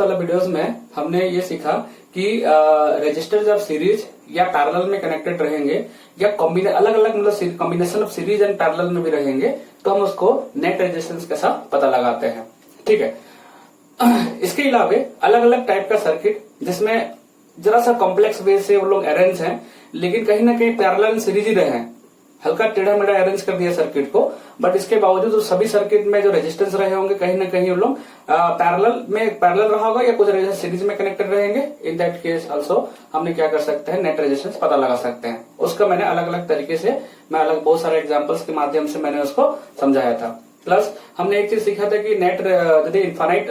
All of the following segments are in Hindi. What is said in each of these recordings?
वाला वीडियोस में हमने ये सीखा कि रजिस्टर जब सीरीज या पैरेलल में कनेक्टेड रहेंगे या अलग अलग मतलब combination of series and parallel में भी रहेंगे तो हम उसको नेट रेजिस्टेंस के साथ पता लगाते हैं। ठीक है, इसके अलावा अलग अलग टाइप का सर्किट जिसमें जरा सा कॉम्प्लेक्स वे से वो लोग अरेंज हैं, लेकिन कहीं ना कहीं पैरेलल सीरीज ही रहे हैं, हल्का टेढ़ा मेढ़ा अरेंज कर दिया सर्किट को, बट इसके बावजूद तो सभी सर्किट में जो रेजिस्टेंस रहे होंगे कहीं ना कहीं वो लोग पैरेलल रहा होगा या कुछ रेजिस्टेंस सीरीज में कनेक्टेड रहेंगे। इन दैट केस आल्सो हमने क्या कर सकते हैं, नेट रेजिस्टेंस पता लगा सकते हैं। उसका मैंने अलग अलग तरीके से बहुत सारे एग्जाम्पल्स के माध्यम से मैंने उसको समझाया था। प्लस हमने एक चीज सीखा था कि यदि इनफाइनाइट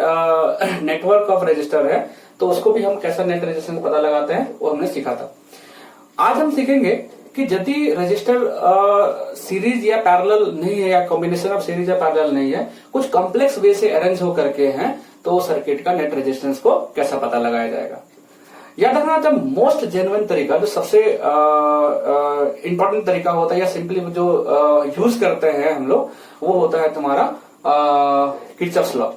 नेटवर्क ऑफ रजिस्टर है तो उसको भी हम कैसा नेट रेजिस्टेंस पता लगाते हैं वो हमने सीखा था। आज हम सीखेंगे कि यदि रजिस्टर सीरीज या पैरेलल नहीं है या कॉम्बिनेशन ऑफ सीरीज या पैरेलल नहीं है, कुछ कॉम्प्लेक्स वे से अरेंज हो करके हैं, तो सर्किट का नेट रेजिस्टेंस को कैसा पता लगाया जाएगा। याद रखना था मोस्ट जेन्युइन तरीका, जो सबसे इंपॉर्टेंट तरीका होता है या सिंपली जो यूज करते हैं हम लोग, वो होता है तुम्हारा किरचॉफ्स लॉ।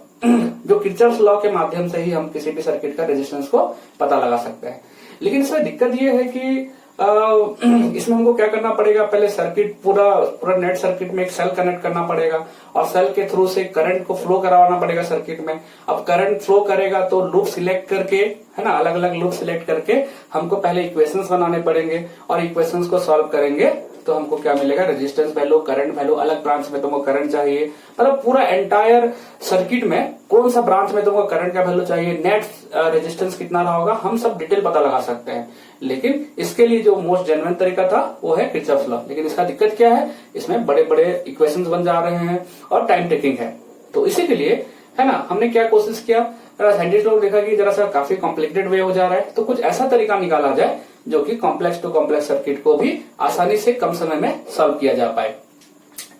जो किरचॉफ्स लॉ के माध्यम से ही हम किसी भी सर्किट का रेजिस्टेंस को पता लगा सकते हैं। लेकिन इसमें दिक्कत ये है कि इसमें हमको क्या करना पड़ेगा, पहले सर्किट पूरा नेट सर्किट में एक सेल कनेक्ट करना पड़ेगा और सेल के थ्रू से करंट को फ्लो करवाना पड़ेगा सर्किट में। अब करंट फ्लो करेगा तो लूप सिलेक्ट करके, है ना, अलग अलग लूप सिलेक्ट करके हमको पहले इक्वेशंस बनाने पड़ेंगे और इक्वेशंस को सॉल्व करेंगे तो हमको क्या मिलेगा, रेजिस्टेंस वैल्यू, करंट वैल्यू। अलग ब्रांच में तुमको करंट चाहिए, मतलब पूरा एंटायर सर्किट में कौन सा ब्रांच में तुमको करंट का वैल्यू चाहिए, नेट रेजिस्टेंस कितना रहा होगा, हम सब डिटेल पता लगा सकते हैं। लेकिन इसके लिए जो मोस्ट जेन्युइन तरीका था वो है किरचॉफ्स लॉ। लेकिन इसका दिक्कत क्या है, इसमें बड़े बड़े इक्वेशंस बन जा रहे हैं और टाइम टेकिंग है। तो इसी के लिए, है ना, हमने क्या कोशिश किया, साइंटिस्ट लोग देखा कि जरा सा काफी कॉम्प्लिकेटेड वे हो जा रहा है, तो कुछ ऐसा तरीका निकाला जाए जो कि कॉम्प्लेक्स टू कॉम्प्लेक्स सर्किट को भी आसानी से कम समय में सॉल्व किया जा पाए।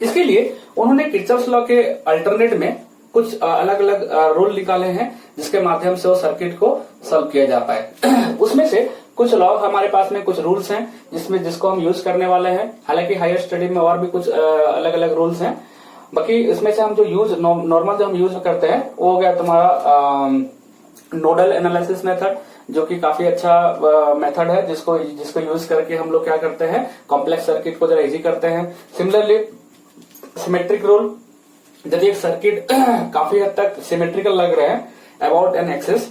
इसके लिए उन्होंने किरचॉफ्स लॉ के अल्टरनेट में कुछ अलग अलग रूल निकाले हैं जिसके माध्यम से वो सर्किट को सॉल्व किया जा पाए। उसमें से कुछ लॉ हमारे पास में कुछ रूल्स हैं जिसको हम यूज करने वाले हैं। हालांकि हायर स्टडी में और भी कुछ अलग अलग रूल्स हैं, बाकी इसमें से हम जो नॉर्मल जो हम यूज करते हैं वो हो गया तुम्हारा नोडल एनालिसिस मेथड, जो कि काफी अच्छा मेथड है जिसको यूज करके हम लोग क्या करते हैं, कॉम्प्लेक्स सर्किट को जरा इजी करते हैं। सिमिलरली सिमेट्रिक रूल, यदि एक सर्किट काफी हद तक सिमेट्रिकल लग रहे हैं अबाउट एन एक्सिस।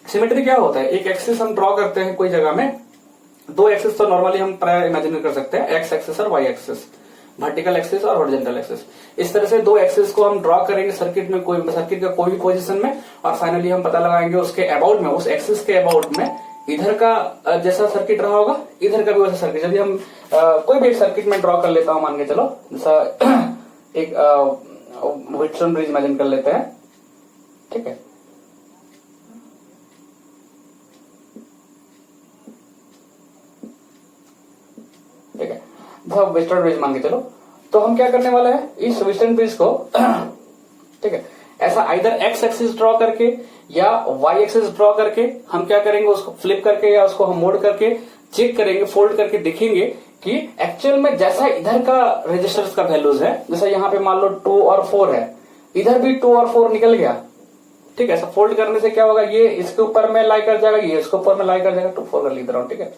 सिमेट्री क्या होता है, एक एक्सिस हम ड्रॉ करते हैं कोई जगह में, दो एक्सिस तो नॉर्मली हम प्राय इमेजिन कर सकते हैं, एक्स एक्सिस और वाई एक्सिस, वर्टिकल एक्सिस और हॉरिजॉन्टल एक्सिस। इस तरह से दो एक्सिस को हम ड्रॉ करेंगे सर्किट का कोई भी पोजीशन में, और फाइनली हम पता लगाएंगे उसके अबाउट में, उस एक्सिस के अबाउट में इधर का जैसा सर्किट रहा होगा इधर का भी वैसा सर्किट। यदि हम कोई भी एक सर्किट में ड्रॉ कर लेता हूं, मान के चलो जैसा एक व्हीटस्टोन ब्रिज इमेजिन कर लेते हैं, ठीक है। ठीक है, वेस्टर्न ब्रिज मान के चलो, तो हम क्या करने वाले हैं, इस वेस्टर्न ब्रिज को ठीक है, ऐसा आइदर एक्स एक्सिस ड्रॉ करके या वाई एक्सिस ड्रॉ करके हम क्या करेंगे, उसको फ्लिप करके या उसको हम मोड़ करके चेक करेंगे, फोल्ड करके देखेंगे कि एक्चुअल में जैसा इधर का रेजिस्टर्स का वैल्यूज है, जैसा यहाँ पे मान लो 2 और 4 है, इधर भी 2 और 4 निकल गया। ठीक है, ऐसा फोल्ड करने से क्या होगा, ये इसके ऊपर में लाई कर जाएगा, ये इसके ऊपर में लाई कर जाएगा, 2 4 कर लिख रहा हूं। ठीक है,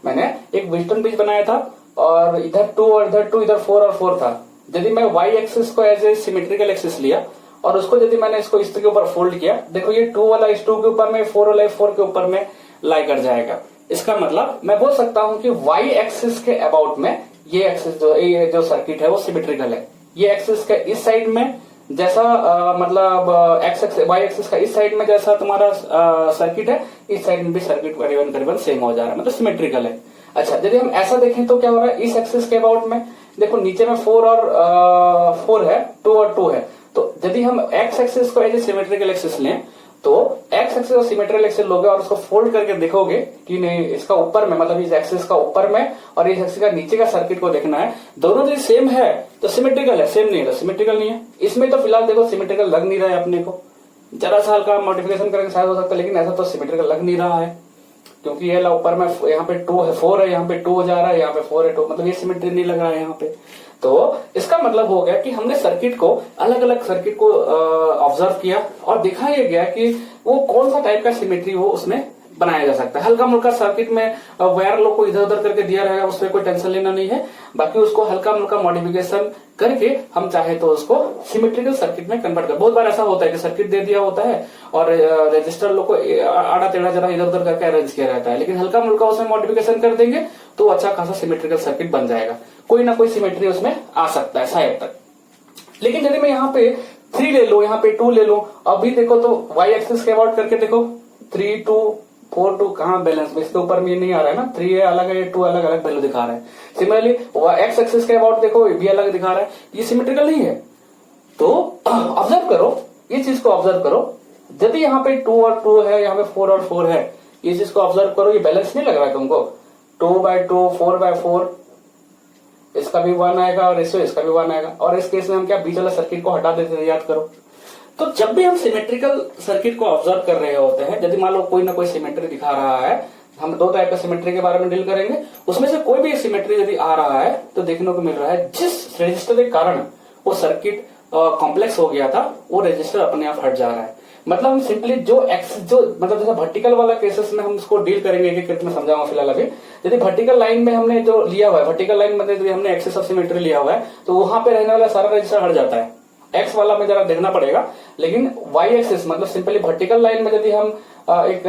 मैंने एक वेस्टर्न ब्रिज बनाया था और इधर 2 और इधर 2, इधर 4 और 4 था। यदि मैं वाई एक्सिस को एज ए सिमेट्रिकल एक्सिस लिया और उसको यदि मैंने इसको इसके ऊपर फोल्ड किया, देखो ये 2 वाला इस 2 के ऊपर में, 4 वाला 4 के ऊपर में लाई कर जाएगा। इसका मतलब मैं बोल सकता हूं कि वाई एक्सिस के अबाउट में ये एक्सिस जो सर्किट है वो सिमेट्रिकल है। ये एक्सिस के इस साइड में जैसा मतलब वाई एक्सिस का इस साइड में जैसा तुम्हारा सर्किट है, इस साइड में भी सर्किट करीबन सेम हो जा रहा है, मतलब सिमेट्रिकल है। अच्छा, यदि हम ऐसा देखें तो क्या हो रहा है, इस एक्सिस के अबाउट में देखो नीचे में 4 और 4 है, 2 और 2 है, तो यदि हम एक्स एक्सिस को एज ए सिमेट्रिकल एक्सिस लें तो एक्स एक्सिस और सिमेट्रिकल एक्सिस लोगे और उसको फोल्ड करके देखोगे कि नहीं, इसका ऊपर में मतलब इस एक्सिस का ऊपर में और इस एक्सिस का नीचे का सर्किट को देखना है, दोनों यदि सेम है तो सिमेट्रिकल है, सेम नहीं है तो सिमेट्रिकल नहीं है। इसमें तो फिलहाल देखो सिमेट्रिकल लग नहीं रहा है अपने को, जरा सा हल्का मॉडिफिकेशन करेंगे शायद हो सकता है, लेकिन ऐसा तो सिमेट्रिकल लग नहीं रहा है। क्योंकि ये ऊपर में यहाँ पे 2 है 4 है, यहाँ पे 2 जा रहा है, यहाँ पे 4 है 2, मतलब ये सिमेट्री नहीं लग रहा है यहाँ पे। तो इसका मतलब हो गया कि हमने सर्किट को अलग अलग सर्किट को ऑब्जर्व किया और दिखाया गया कि वो कौन सा टाइप का सिमेट्री वो उसमें बनाया जा सकता है। हल्का मुल्का सर्किट में वायर लोग को इधर उधर करके दिया रहेगा, उसमें कोई टेंशन लेना नहीं है। बाकी उसको हल्का मुल्का मॉडिफिकेशन करके हम चाहे तो उसको सिमेट्रिकल सर्किट में कन्वर्ट कर। बहुत बार ऐसा होता है कि सर्किट दे दिया होता है और रजिस्टर लोग को आड़ा टेढ़ा जरा इधर उधर करके अरेंज किया रहता है, लेकिन हल्का मुल्का उसमें मॉडिफिकेशन कर देंगे तो अच्छा खासा सिमेट्रिकल सर्किट बन जाएगा। कोई ना कोई सिमेट्री उसमें आ सकता है शायद तक। लेकिन यदि मैं यहाँ पे 3 ले लो, यहाँ पे 2 ले लो, अभी देखो तो वाई एक्सिस के अबाउट करके देखो 3 2 4 2 कहाँ बैलेंस में, इसके ऊपर में नहीं आ रहा है ना, 3 अलग है, 2 अलग अलग वैल्यू दिखा रहा है। सिमिलरली एक्स एक्सिस के अबाउट देखो भी अलग दिखा रहा है, ये सिमेट्रिकल नहीं है। तो ऑब्जर्व करो, ये चीज को ऑब्जर्व करो, यदि यहाँ पे 2 और 2 है, यहाँ पे 4 और 4 है, ये चीज को ऑब्जर्व करो, ये बैलेंस नहीं लग रहा है तुमको। 2/2 4/4, इसका भी 1 आएगा और इसका भी 1 आएगा। और इस केस में हम क्या बीच वाला सर्किट को हटा देते हैं, याद करो। तो जब भी हम सिमेट्रिकल सर्किट को ऑब्जर्व कर रहे होते हैं, यदि मान लो कोई ना कोई सिमेट्री दिखा रहा है, हम 2 टाइप का सिमेट्री के बारे में डील करेंगे, उसमें से कोई भी सिमेट्री यदि आ रहा है तो देखने को मिल रहा है जिस रजिस्टर के कारण वो सर्किट कॉम्प्लेक्स हो गया था, वो रजिस्टर अपने आप हट जा रहा है। मतलब हम सिंपली जो मतलब जैसे वर्टिकल वाला केसेस में हम उसको डील करेंगे, एक एक में समझाऊंगा फिलहाल अभी। यदि वर्टिकल लाइन में हमने जो लिया हुआ है, वर्टिकल लाइन में यदि हमने एक्सिस ऑफ सिमेट्री लिया हुआ है, तो वहां पे रहने वाला सारा रजिस्टर हट जाता है। एक्स वाला में जरा देखना पड़ेगा, लेकिन वाई एक्सिस मतलब सिंपली वर्टिकल लाइन में यदि हम एक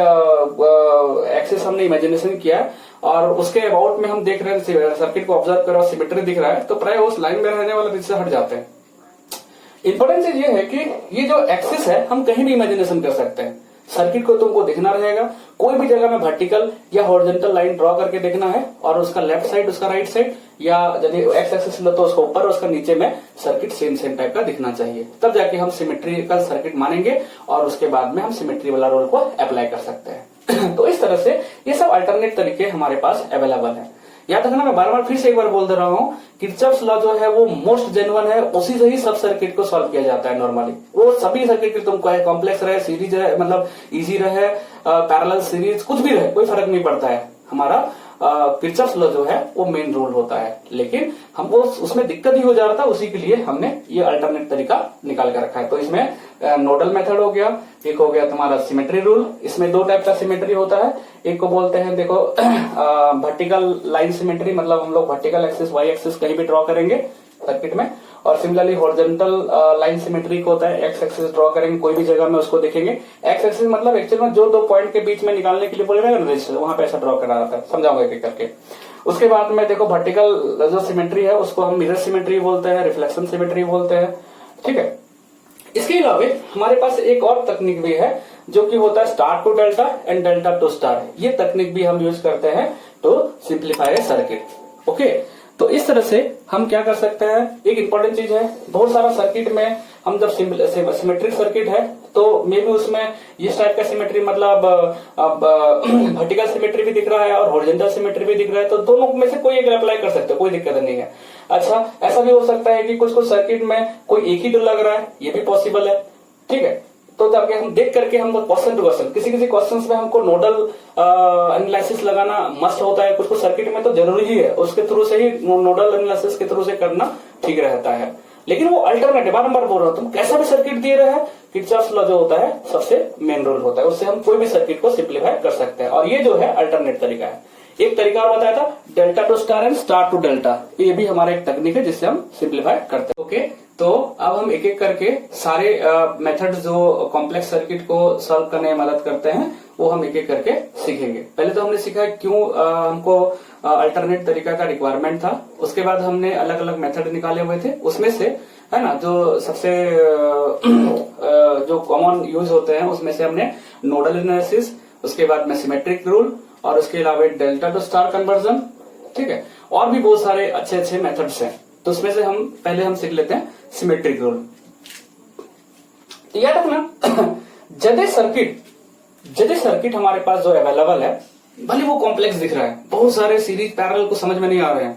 एक्सिस हमने इमेजिनेशन किया और उसके अबाउट में हम देख रहे हैं, सर्किट को ऑब्जर्व कर रहे हैं, सिमेट्री दिख रहा है, तो प्राय उस लाइन में रहने वाले रजिस्टर हट जाते हैं। इंपॉर्टेंट चीज ये है कि ये जो एक्सिस है हम कहीं भी इमेजिनेशन कर सकते हैं। सर्किट को तुमको दिखना रहेगा, कोई भी जगह में वर्टिकल या हॉरिजॉन्टल लाइन ड्रॉ करके देखना है, और उसका लेफ्ट साइड उसका राइट साइड, या यदि एक्स एक्सिस लो तो उसको ऊपर, उसका नीचे में सर्किट सेम टाइप का दिखना चाहिए, तब जाके हम सिमेट्रिकल सर्किट मानेंगे और उसके बाद में हम सिमेट्री वाला रूल को अप्लाई कर सकते हैं। तो इस तरह से ये सब अल्टरनेट तरीके हमारे पास अवेलेबल है। याद रखना, मैं बार बार फिर से एक बार बोल दे रहा हूँ, किरचॉफ्स लॉ जो है वो मोस्ट जेन्युइन है, उसी से ही सब सर्किट को सॉल्व किया जाता है नॉर्मली। वो सभी सर्किट तुमको है, कॉम्प्लेक्स रहे, सीरीज रहे, मतलब इजी रहे, पैरेलल सीरीज, कुछ भी रहे, कोई फर्क नहीं पड़ता है। हमारा किरचॉफ्स लॉ जो है वो मेन रूल होता है, लेकिन हमको उसमें दिक्कत ही हो जा रहा था, उसी के लिए हमने ये अल्टरनेट तरीका निकाल कर रखा है। तो इसमें नोडल मेथड हो गया, एक हो गया तुम्हारा सिमेट्री रूल। इसमें 2 टाइप का सिमेट्री होता है, एक को बोलते हैं देखो वर्टिकल लाइन सिमेट्री, मतलब हम लोग वर्टिकल एक्सिस वाई एक्सिस कहीं भी ड्रॉ करेंगे सर्किट में, और सिमिलरली हॉरिजॉन्टल लाइन सिमेट्री को होता है एक्स एक्सिस ड्रॉ करेंगे कोई भी जगह में, उसको देखेंगे। एक्स एक्सिस मतलब एक्चुअल में जो 2 पॉइंट के बीच में निकालने के लिए बोले ना रजिस्टर, वहां पे ऐसा ड्रॉ करा रहा था, समझाऊंगा एक करके। उसके बाद में देखो वर्टिकल जो सिमेट्री है उसको हम मिरर सिमेट्री बोलते हैं, रिफ्लेक्शन सिमेट्री बोलते हैं, ठीक है। इसके अलावा हमारे पास एक और तकनीक भी है जो कि होता है star to delta and delta to star. ये तकनीक भी हम यूज करते हैं टू सिंप्लीफाई सर्किट। ओके, तो इस तरह से हम क्या कर सकते हैं, एक इंपॉर्टेंट चीज है, बहुत सारा सर्किट में हम जब सिमेट्रिक सर्किट है तो मे भी उसमें इस टाइप का सिमेट्री, मतलब अब वर्टिकल सिमेट्री भी दिख रहा है और हॉरिजॉन्टल सिमेट्री भी दिख रहा है, तो दोनों में से कोई एक अप्लाई कर सकते हो, कोई दिक्कत नहीं है। अच्छा, ऐसा भी हो सकता है कि कुछ कुछ सर्किट में कोई एक ही लग रहा है, ये भी पॉसिबल है, ठीक है। तो जाके हम देख करके हम क्वेश्चन टू क्वेश्चन, किसी किसी क्वेश्चन में हमको नोडल एनालिसिस लगाना मस्ट होता है, कुछ कुछ सर्किट में तो जरूरी ही है, उसके थ्रू से ही नोडल एनालिसिस के थ्रू से करना ठीक रहता है। लेकिन वो अल्टरनेटिव, बार-बार बोल रहा हूं, तुम कैसा भी सर्किट दे रहे हैं, किरचॉफ्स लॉ जो होता है सबसे मेन रूल होता है, उससे हम कोई भी सर्किट को सिंप्लीफाई कर सकते हैं। और ये जो है अल्टरनेट तरीका है। एक तरीका और बताया था delta to star and star to delta, ये भी हमारा एक तकनीक है जिससे हम सिंप्लीफाई करते हैं। ओके, तो अब हम एक एक करके सारे मेथड जो कॉम्प्लेक्स सर्किट को सॉल्व करने में मदद करते हैं वो हम एक एक करके सीखेंगे। पहले तो हमने सीखा क्यों हमको अल्टरनेट तरीका का रिक्वायरमेंट था, उसके बाद हमने अलग अलग मेथड निकाले हुए थे, उसमें से है ना जो सबसे जो कॉमन यूज होते हैं उसमें से हमने नोडल एनालिसिस, उसके बाद में सिमेट्रिक रूल, और उसके अलावा डेल्टा टू स्टार कन्वर्जन, ठीक है। और भी बहुत सारे अच्छे अच्छे मेथड्स हैं, तो उसमें से हम पहले हम सीख लेते हैं सिमेट्रिक रूल। याद रखना, यदि सर्किट हमारे पास जो अवेलेबल है, भले वो कॉम्प्लेक्स दिख रहा है, बहुत सारे सीरीज पैरेलल को समझ में नहीं आ रहे हैं,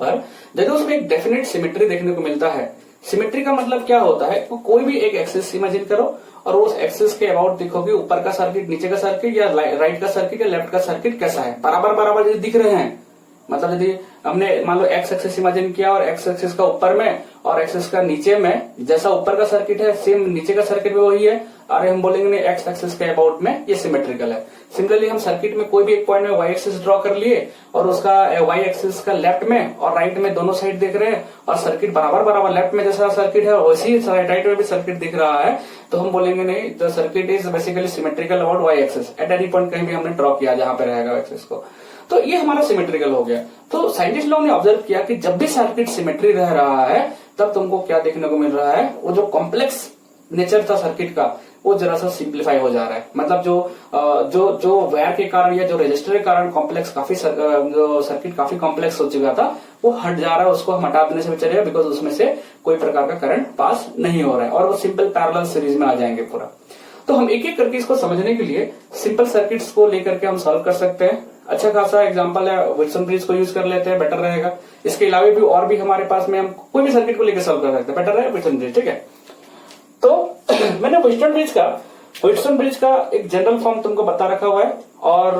पर यदि उसमें एक डेफिनेट सिमेट्री देखने को मिलता है। सिमेट्री का मतलब क्या होता है, कोई भी एक एक्सिस इमेजिन करो और उस एक्सिस के अबाउट देखोगे ऊपर का सर्किट, नीचे का सर्किट, या राइट का सर्किट या लेफ्ट का सर्किट कैसा है, बराबर बराबर यदि दिख रहे हैं, मतलब यदि हमने मान लो एक्स एक्सिस इमेजिन किया और एक्स एक्सिस का ऊपर में और एक्सिस का नीचे में जैसा ऊपर का सर्किट है सेम नीचे का सर्किट भी वही है, और हम बोलेंगे नहीं एक्स एक्सिस के अबाउट में ये सिमेट्रिकल है। सिमिलरली हम सर्किट में कोई भी एक पॉइंट में वाई एक्सिस ड्रॉ कर लिए और उसका वाई एक्सिस का लेफ्ट में और राइट में दोनों साइड देख रहे हैं और सर्किट बराबर बराबर लेफ्ट में जैसा सर्किट है वैसे ही राइट में भी सर्किट दिख रहा है, तो हम बोलेंगे नहीं the circuit is basically symmetrical about Y axis at any point कहीं भी हमने ड्रॉ किया जहां पे रहेगा एक्सिस को, तो ये हमारा सिमेट्रिकल हो गया। तो साइंटिस्ट लोगों ने ऑब्जर्व किया कि जब भी सर्किट सिमेट्री रह रहा है तब तुमको क्या देखने को मिल रहा है, वो जो कॉम्प्लेक्स नेचर था सर्किट का वो जरा सा सिंप्लीफाई हो जा रहा है। मतलब जो वायर के कारण या जो रजिस्टर के कारण कॉम्प्लेक्स काफी जो सर्किट काफी कॉम्प्लेक्स हो चुका था वो हट जा रहा है, उसको हम हटा देने से चलेगा बिकॉज उसमें से कोई प्रकार का करंट पास नहीं हो रहा है और वो सिंपल पैरेलल सीरीज में आ जाएंगे पूरा। तो हम एक एक करके इसको समझने के लिए सिंपल सर्किट्स को लेकर के हम सॉल्व कर सकते हैं। अच्छा खासा एग्जांपल है, विल्सन ब्रिज को यूज कर लेते हैं, बेटर रहेगा। इसके अलावा भी और भी हमारे पास में हम कोई भी सर्किट को लेकर सॉल्व कर सकते हैं, बेटर रहेगा विल्सन ब्रिज, ठीक है। तो मैंने विल्सन ब्रिज का एक जनरल फॉर्म तुमको बता रखा हुआ है और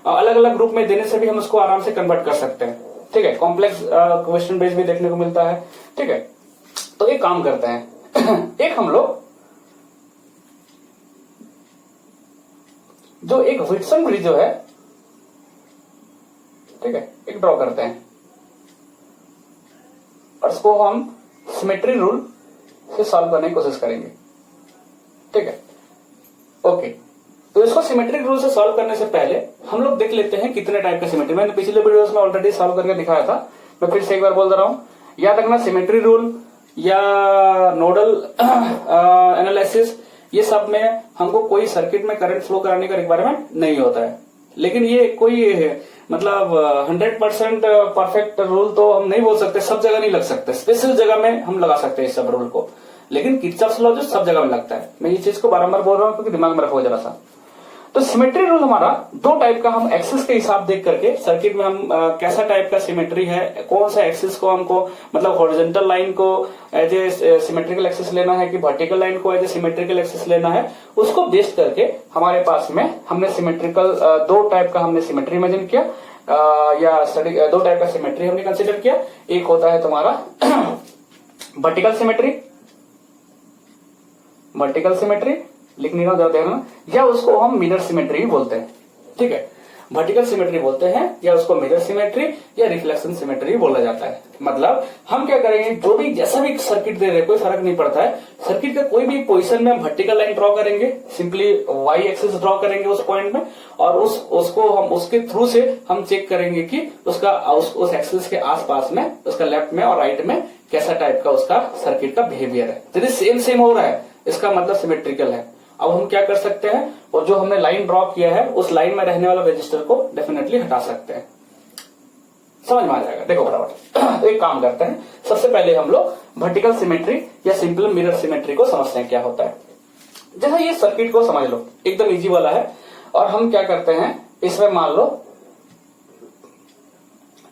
अलग अलग ग्रुप में देने से भी हम उसको आराम से कन्वर्ट कर सकते हैं, ठीक है। कॉम्प्लेक्स विल्सन ब्रिज भी देखने को मिलता है, ठीक है। तो एक काम करते हैं एक हम लोग जो एक विल्सन ब्रिज जो है, ठीक है, एक ड्रॉ करते हैं और इसको हम सिमेट्री रूल से सॉल्व करने की कोशिश करेंगे, ठीक है। ओके, तो इसको सिमेट्रिक रूल से सॉल्व करने से पहले हम लोग देख लेते हैं कितने टाइप का सिमेट्री। मैंने पिछले वीडियोस में ऑलरेडी सॉल्व करके दिखाया था, मैं फिर से एक बार बोल दे रहा हूं, याद रखना सिमेट्री रूल या नोडल एनालिसिस ये सब में हमको कोई सर्किट में करंट फ्लो कराने का रिक्वायरमेंट नहीं होता है, लेकिन ये कोई मतलब 100% परफेक्ट रूल तो हम नहीं बोल सकते, सब जगह नहीं लग सकते, स्पेशल जगह में हम लगा सकते हैं इस सब रूल को, लेकिन किर्चॉफ्स लॉ जो सब जगह में लगता है। मैं ये चीज को बारंबार बोल रहा हूं क्योंकि दिमाग में रखो जरा सा। तो सिमेट्री रूल हमारा दो टाइप का, हम एक्सिस के हिसाब देख करके सर्किट में हम कैसा टाइप का सिमेट्री है, कौन सा एक्सिस को हमको मतलब हॉरिजॉन्टल लाइन को एज ए सिमेट्रिकल एक्सिस लेना है कि वर्टिकल लाइन को एज ए सिमेट्रिकल एक्सिस लेना है, उसको बेस्ड करके हमारे पास में हमने सिमेट्रिकल दो टाइप का हमने सिमेट्री इमेजिन किया या स्टडी दो टाइप का सिमेट्री हमने कंसिडर किया। एक होता है तुम्हारा वर्टिकल सिमेट्री लिखने का जरूरत है ना, या उसको हम मिरर सिमेट्री भी बोलते हैं, ठीक है। वर्टिकल सिमेट्री बोलते हैं या उसको मिरर सिमेट्री या रिफ्लेक्शन सिमेट्री बोला जाता है। मतलब हम क्या करेंगे, जो भी जैसा भी सर्किट दे रहे कोई फर्क नहीं पड़ता है, सर्किट का कोई भी पोजीशन में हम वर्टिकल लाइन ड्रॉ करेंगे, सिंपली वाई एक्सिस ड्रॉ करेंगे उस पॉइंट में और उसको हम उसके थ्रू से हम चेक करेंगे कि उसका उस एक्सिस के आसपास में उसका लेफ्ट में और राइट में कैसा टाइप का उसका सर्किट का बिहेवियर है। यदि सेम हो रहा है इसका मतलब सिमेट्रिकल है। अब हम क्या कर सकते हैं, और जो हमने लाइन ड्रॉ किया है उस लाइन में रहने वाला रजिस्टर को डेफिनेटली हटा सकते हैं। समझ में आ जाएगा, देखो फटाफट। तो एक काम करते हैं, सबसे पहले हम लोग वर्टिकल सिमेट्री या सिंपल मिरर सिमेट्री को समझते हैं क्या होता है। जैसा ये सर्किट को समझ लो, एकदम इजी वाला है, और हम क्या करते हैं इसमें मान लो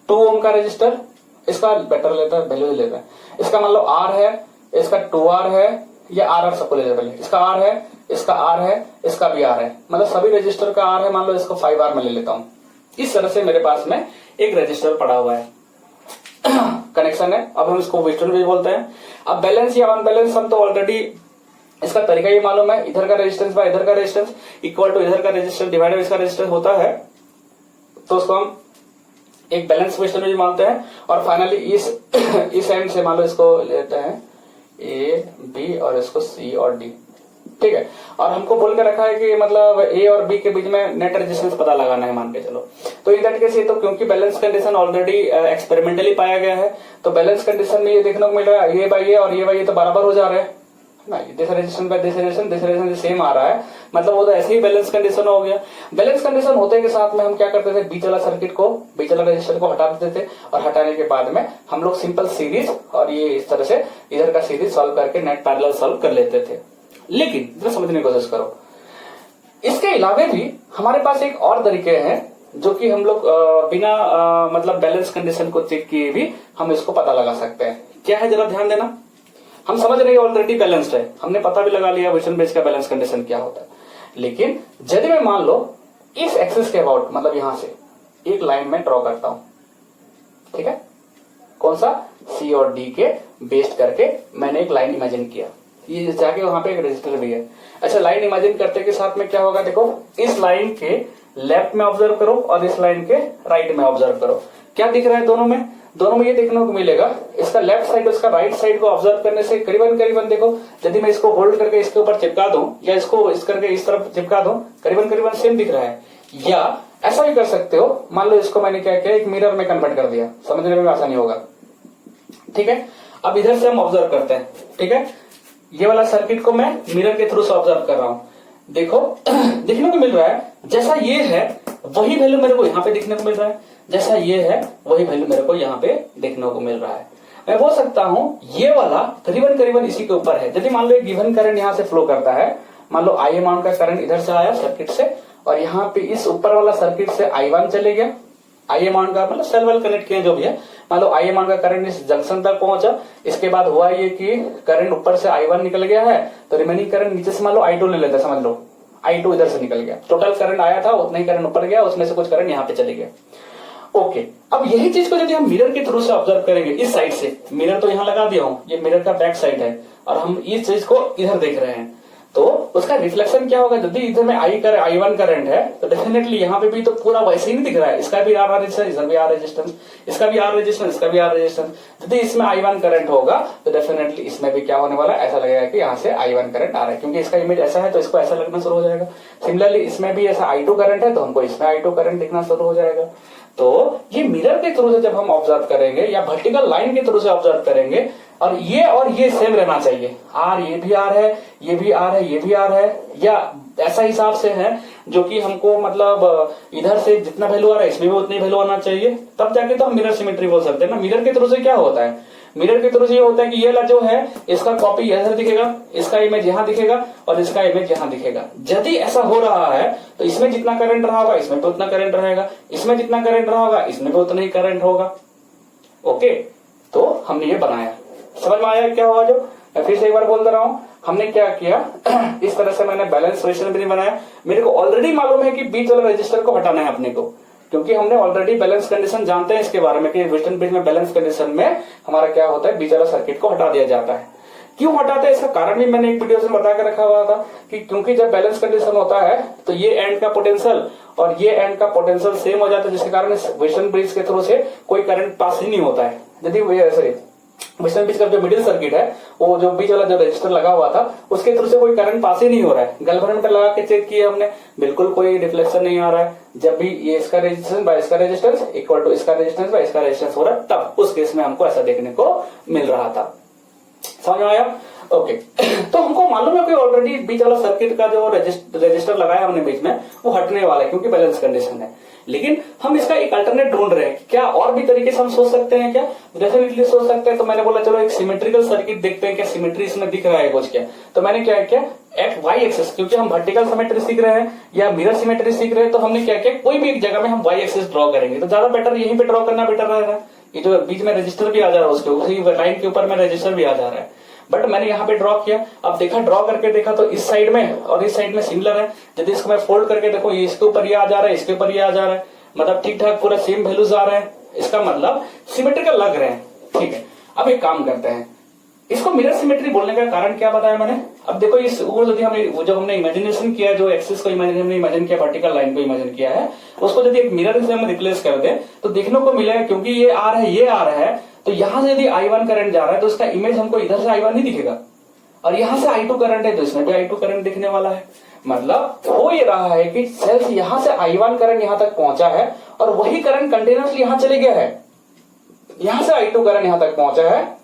2 ओम का रजिस्टर, इसका बेटर लेता है वैल्यू लेता है, इसका मान लो R है, इसका 2R है या R सबको ले लेते हैं, इसका R है, इसका R है, इसका भी R है, मतलब सभी रजिस्टर का R है, मान लो इसको 5R में ले लेता हूं। इस तरह से मेरे पास में एक रजिस्टर पड़ा हुआ है कनेक्शन है। अब हम इसको वेस्टर्न भी बोलते हैं। अब बैलेंस या अनबैलेंस हम तो ऑलरेडी इसका तरीका ये मालूम है, इधर का रेजिस्टेंस बाय इधर का रेजिस्टेंस इक्वल टू इधर का रेजिस्टेंस डिवाइडेड इसका रेजिस्टेंस होता है, तो उसको हम एक बैलेंस वेस्टर्न भी मानते हैं। और फाइनली इस एंड से मान लो इसको लेते हैं ए बी और इसको सी और डी, ठीक है। और हमको बोल के रखा है कि मतलब ए और बी के बीच में नेट रेजिस्टेंस पता लगाना है, मान के चलो। तो इन दैट केस ये तो क्योंकि बैलेंस कंडीशन ऑलरेडी एक्सपेरिमेंटली पाया गया है, तो बैलेंस कंडीशन में ये देखने को मिल रहा है ये बाई ये और ये बाई ये तो बराबर हो जा रहे हैं ना, this resistance by this resistance same आ रहा है, मतलब वो तो ऐसे ही बैलेंस कंडीशन हो गया। बैलेंस कंडीशन होते के साथ में हम क्या करते थे, बीच वाला सर्किट को, बीच वाला रेजिस्टर को हटा देते थे, और हटाने के बाद में हम लोग सिंपल सीरीज और ये इस तरह से इधर का सीरीज सॉल्व करके नेट पैरेलल सॉल्व कर लेते थे। लेकिन जरा समझने की कोशिश करो, इसके अलावा भी हमारे पास एक और तरीके हैं जो कि हम लोग बिना मतलब बैलेंस कंडीशन को चेक किए भी हम इसको पता लगा सकते हैं। क्या है जरा ध्यान देना। हम समझ रहे हैं ऑलरेडी बैलेंस्ड है, हमने पता भी लगा लिया वेस्टर्न ब्रिज का बैलेंस कंडीशन क्या होता है। लेकिन यदि मैं मान लो इस एक्सिस के अबाउट, मतलब यहां से एक लाइन में ड्रॉ करता हूं, ठीक है, कौन सा, सी और डी के बेस्ड करके मैंने एक लाइन इमेजिन किया, ये जाके वहां पे एक रजिस्टर भी है। अच्छा, लाइन इमेजिन करते के साथ में क्या होगा, देखो इस लाइन के लेफ्ट में ऑब्जर्व करो और इस लाइन के राइट में ऑब्जर्व करो, क्या दिख रहा है दोनों में, दोनों में ये देखने को मिलेगा, इसका लेफ्ट साइड और इसका राइट साइड को ऑब्जर्व करने से करीबन करीबन देखो, यदि मैं इसको होल्ड करके इसके ऊपर चिपका दूं या इसको इस करके इस तरफ चिपका दूं, करीबन करीबन सेम दिख रहा है। या ऐसा भी कर सकते हो, मान लो इसको मैंने क्या किया, एक मिरर में कन्वर्ट कर दिया, समझने में आसानी होगा, ठीक है। अब इधर से हम ऑब्जर्व करते हैं, ठीक है, ये वाला सर्किट को मैं मिरर के थ्रू से ऑब्जर्व कर रहा हूं, देखो देखने को मिल रहा है जैसा ये है वही वैल्यू मेरे को यहाँ पे देखने को मिल रहा है, जैसा ये है वही वैल्यू मेरे को यहाँ पे देखने को मिल रहा है। मैं बोल सकता हूं ये वाला करीबन करीबन इसी के ऊपर है। यदि मान लो एक गिवन करंट यहाँ से फ्लो करता है, मान लो आई अमाउंट का करंट इधर से आया सर्किट से और यहाँ पे इस ऊपर वाला सर्किट से I1 चले गया, आई अमाउंट का मतलब सेल वेल कनेक्ट किए जो भी है, मान लो आई अमाउंट का करंट इस जंक्शन तक पहुंचा, इसके बाद हुआ ये कि करंट ऊपर से I1 निकल गया है, तो रिमेनिंग करंट नीचे से मान लो I2 ले लेते, समझ लो I2 इधर से निकल गया, टोटल करंट आया था उतना ही करंट ऊपर गया, उसमें से कुछ करंट यहाँ पे चले गया। ओके, अब यही चीज को यदि हम मिरर के थ्रू से ऑब्जर्व करेंगे, इस साइड से मिरर तो यहाँ लगा दिया हूं, ये मिरर का बैक साइड है और हम इस चीज को इधर देख रहे हैं, तो उसका रिफ्लेक्शन क्या होगा, यदि इधर में I1 करंट है तो डेफिनेटली यहाँ पे भी तो पूरा वैसे ही नहीं दिख रहा है, इसका भी आर रेजिस्टेंस, इधर भी आर रेजिस्टेंस, इसका भी आर रेजिस्टेंस, इसका भी आर रेजिस्टेंस। यदि इसमें I1 करंट होगा तो डेफिनेटली इसमें भी क्या होने वाला है, ऐसा लगेगा कि यहाँ से I1 करंट आ रहा है, क्योंकि इसका इमेज ऐसा है तो इसको ऐसा लगना शुरू हो जाएगा। सिमिलरली इसमें भी ऐसा I2 करंट है तो हमको इसमें I2 करंट दिखना शुरू हो जाएगा। तो ये मिरर के थ्रू से जब हम ऑब्जर्व करेंगे या वर्टिकल लाइन के थ्रू से ऑब्जर्व करेंगे और ये सेम रहना चाहिए, आर ये भी आर है, ये भी आर है, ये भी आर है, या ऐसा हिसाब से है जो कि हमको मतलब इधर से जितना वैल्यू आ रहा है इसमें भी उतनी वैल्यू आना चाहिए, तब जाके तो हम मिरर सिमेट्री बोल सकते हैं ना। मिरर के थ्रू से क्या होता है, मिरर के थ्रू से ये होता है कि ये जो है इसका कॉपी इधर दिखेगा, इसका इमेज यहाँ दिखेगा और इसका इमेज यहाँ दिखेगा। यदि ऐसा हो रहा है तो इसमें जितना करंट रहा होगा इसमें भी उतना करंट रहेगा, इसमें जितना करंट रहा होगा इसमें भी उतना ही करंट होगा। ओके, तो हमने ये बनाया, समझ में आया क्या हुआ। जो मैं फिर से एक बार बोल दे रहा हूं, हमने क्या किया इस तरह से मैंने बैलेंस रेजिस्टर भी बनाया। मेरे को ऑलरेडी मालूम है कि बीच वाला रजिस्टर को हटाना है अपने को, क्योंकि हमने ऑलरेडी बैलेंस कंडीशन जानते हैं इसके बारे में कि वेस्टर्न ब्रिज में बैलेंस कंडीशन में हमारा क्या होता है, बीच वाला सर्किट को हटा दिया जाता है। क्यों हटाते हैं इसका कारण भी मैंने एक वीडियो से बता के रखा हुआ था कि क्योंकि जब बैलेंस कंडीशन होता है तो ये एंड का पोटेंशियल और ये एंड का पोटेंशियल सेम हो जाता है, जिसके कारण वेस्टर्न ब्रिज के थ्रू से कोई करंट पास ही नहीं होता है। यदि वेस्टर्न ब्रिज का जो मिडिल सर्किट है, वो जो बीच वाला जो रजिस्टर लगा हुआ था उसके थ्रू से कोई करंट पास ही नहीं हो रहा है। गैल्वेनोमीटर लगा के चेक किया हमने, बिल्कुल कोई रिफ्लेक्शन नहीं आ रहा है। जब भी ये इसका रेजिस्टेंस बाय इसका रेजिस्टेंस इक्वल टू इसका रेजिस्टेंस बाय इसका रेजिस्टेंस हो रहा है, तब उस केस में हमको ऐसा देखने को मिल रहा था। समझ में आया? ओके तो हमको मालूम है कि ऑलरेडी बीच वाला सर्किट का जो रजिस्टर लगाया हमने बीच में वो हटने वाला है क्योंकि बैलेंस कंडीशन है। लेकिन हम इसका एक अल्टरनेट ढूंढ रहे हैं, क्या और भी तरीके से हम सोच सकते हैं क्या? डेफिनेटली सोच सकते हैं। तो मैंने बोला चलो एक सिमेट्रिकल सर्किट देखते हैं, क्या सिमेट्री इसमें दिख रहा है कुछ क्या। तो मैंने क्या किया, एक्स वाई एक्सिस, क्योंकि हम वर्टिकल सिमेट्री सीख रहे हैं या मिरर सिमेट्री सीख रहे हैं, तो हमने क्या किया, कोई भी एक जगह में हम वाई एक्सिस ड्रॉ करेंगे तो ज्यादा बेटर यहीं पे ड्रॉ करना बेटर रहेगा। ये जो बीच में रजिस्टर भी आ जा रहा है उसके उसी लाइन के ऊपर में रजिस्टर भी आ जा रहा है, बट मैंने यहाँ पे ड्रॉ किया। अब देखा, ड्रॉ करके देखा तो इस साइड में और इस साइड में सिमिलर है। यदि इसको मैं फोल्ड करके देखो, ये इसके ऊपर ये आ जा रहा है, इसके ऊपर ये आ जा रहा है, मतलब ठीक ठाक पूरा सेम वैल्यूज आ रहे हैं, इसका मतलब सिमेट्रिकल लग रहे हैं। ठीक है, अब एक काम करते हैं, इसको मिरर सिमेट्री बोलने का कारण क्या बताया मैंने। अब देखो इस यदि हमने जो हमने इमेजिनेशन किया, जो एक्सिस को हमने इमेजिन किया, वर्टिकल लाइन को इमेजिन किया है, उसको यदि एक मिरर से हम रिप्लेस कर दें तो देखने को मिलेगा, क्योंकि ये आ रहा है, ये आ रहा है, तो यहां से यदि I1 करंट जा रहा है तो उसका इमेज हमको इधर से I1 नहीं दिखेगा, और यहां से I2 करंट है तो इसमें भी I2 करंट दिखने वाला है। मतलब हो ये रहा है कि सेल्स यहां से I1 करंट यहां तक पहुंचा है और वही करंट कंटिन्यूअसली यहां चले गया है। यहां से I2 करंट यहां तक पहुंचा है,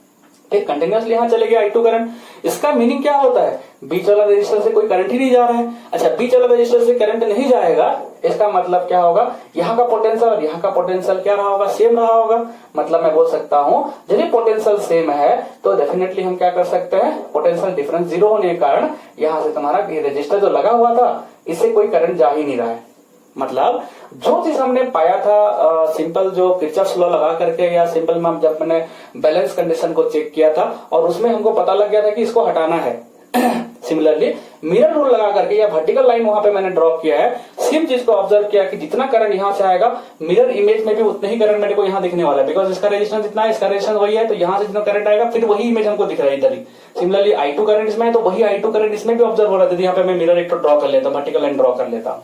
एक कंटिन्यूअसली यहां चले गया I2 करंट। इसका मीनिंग क्या होता है, बीच वाला रजिस्टर से कोई करंट ही नहीं जा रहा है। अच्छा, बीच वाला रजिस्टर से करंट नहीं जाएगा, इसका मतलब क्या होगा, यहाँ का पोटेंशियल और यहाँ का पोटेंशियल क्या रहा होगा, सेम रहा होगा। मतलब मैं बोल सकता हूं यदि पोटेंशियल सेम है तो डेफिनेटली हम क्या कर सकते हैं, पोटेंशियल डिफरेंस जीरो होने के कारण यहाँ से तुम्हारा रजिस्टर जो लगा हुआ था इससे कोई करंट जा ही नहीं रहा है। मतलब जो चीज हमने पाया था सिंपल जो किरचॉफ्स लॉ लगा करके या सिंपल में जब मैंने बैलेंस कंडीशन को चेक किया था और उसमें हमको पता लग गया था कि इसको हटाना है। सिमिलरली मिरर रूल लगा करके या वर्टिकल लाइन वहां पे मैंने ड्रॉ किया है, सेम चीज को ऑब्जर्व किया कि जितना करंट यहां से आएगा मिरर इमेज में भी उतना ही करंट मेरे को यहां दिखने वाला है, बिकॉज इसका रेजिस्टेंस इतना है, इसका रेजिस्टेंस वही है, तो यहां से जितना करंट आएगा फिर वही इमेज हमको दिख रहा है इधर ही। सिमिलरली I2 करंट इसमें है तो वही I2 करंट इसमें भी ऑब्जर्व हो रहा है। यहाँ पे मैं मिरर एक तो ड्रॉ कर लेता हूं, वर्टिकल लाइन ड्रॉ कर लेता हूं,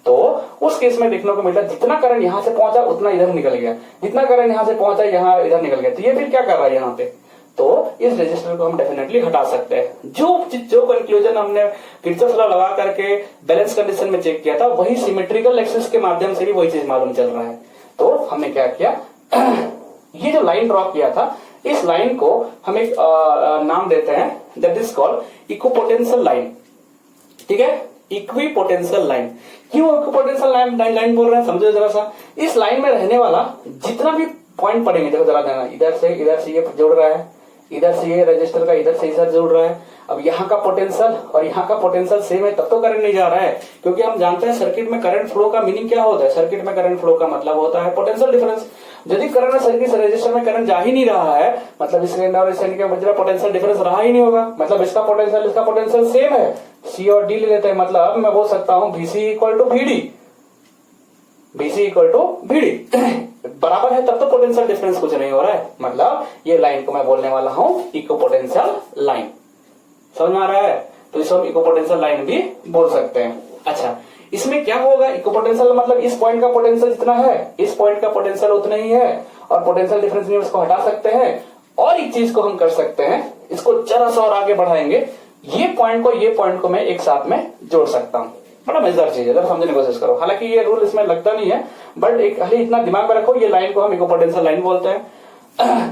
तो उस केस में देखने को मिलता जितना करंट यहां से पहुंचा उतना इधर निकल गया, जितना करंट यहां से पहुंचा यहां इधर निकल गया। तो ये फिर क्या कर रहा है यहाँ पे, तो इस रेजिस्टर को हम डेफिनेटली हटा सकते हैं। जो कंक्लूजन हमने किरचॉफ लॉ लगा करके बैलेंस कंडीशन में चेक किया था वही सिमेट्रिकल एक्सिस के माध्यम से भी वही चीज मालूम चल रहा है। तो हमने क्या किया, ये जो लाइन ड्रॉ किया था इस लाइन को हम एक नाम देते हैं, that is called equipotential line. ठीक है, इक्विपोटेंशियल लाइन। क्यों इक्विपोटेंशियल लाइन बोल रहे हैं समझो जरा सा। इस लाइन में रहने वाला जितना भी पॉइंट पड़ेंगे, देखो जरा देना, इधर से ये जुड़ रहा है, इधर से ये रजिस्टर का इधर से इधर जुड़ रहा है। अब यहाँ का पोटेंशियल और यहाँ का पोटेंशियल सेम है, तब तो करंट नहीं जा रहा है, क्योंकि हम जानते हैं सर्किट में करंट फ्लो का मीनिंग क्या होता है। सर्किट में करंट फ्लो का मतलब होता है पोटेंशियल डिफरेंस। यदि करंट सर्किट रजिस्टर में करंट जा ही नहीं रहा है, मतलब इस एंड और इस एंड के बीच में पोटेंशियल डिफरेंस रहा ही नहीं होगा। मतलब इसका पोटेंशियल सेम है, सी और डी ले लेते हैं। मतलब मैं बोल सकता हूँ BC equal to BD, BC equal to BD बराबर है, तब तो पोटेंशियल डिफरेंस कुछ नहीं हो रहा है। मतलब ये लाइन को मैं बोलने वाला हूं इक्विपोटेंशियल लाइन। समझ में आ रहा है, तो इसे हम इक्विपोटेंशियल लाइन भी बोल सकते हैं। अच्छा, इसमें क्या होगा, इक्विपोटेंशियल मतलब इस पॉइंट का पोटेंशियल जितना है इस पॉइंट का पोटेंशियल उतना ही है, और पोटेंशियल डिफरेंस में इसको हटा सकते हैं। और एक चीज को हम कर सकते हैं, इसको जरा सा और आगे बढ़ाएंगे, ये पॉइंट को मैं एक साथ में जोड़ सकता हूं। बड़ा मजेदार चीज है, जरा समझने की कोशिश करो। हालांकि ये रूल इसमें लगता नहीं है, बट एक खाली इतना दिमाग में रखो, ये लाइन को हम इक्विपोटेंशियल लाइन बोलते हैं।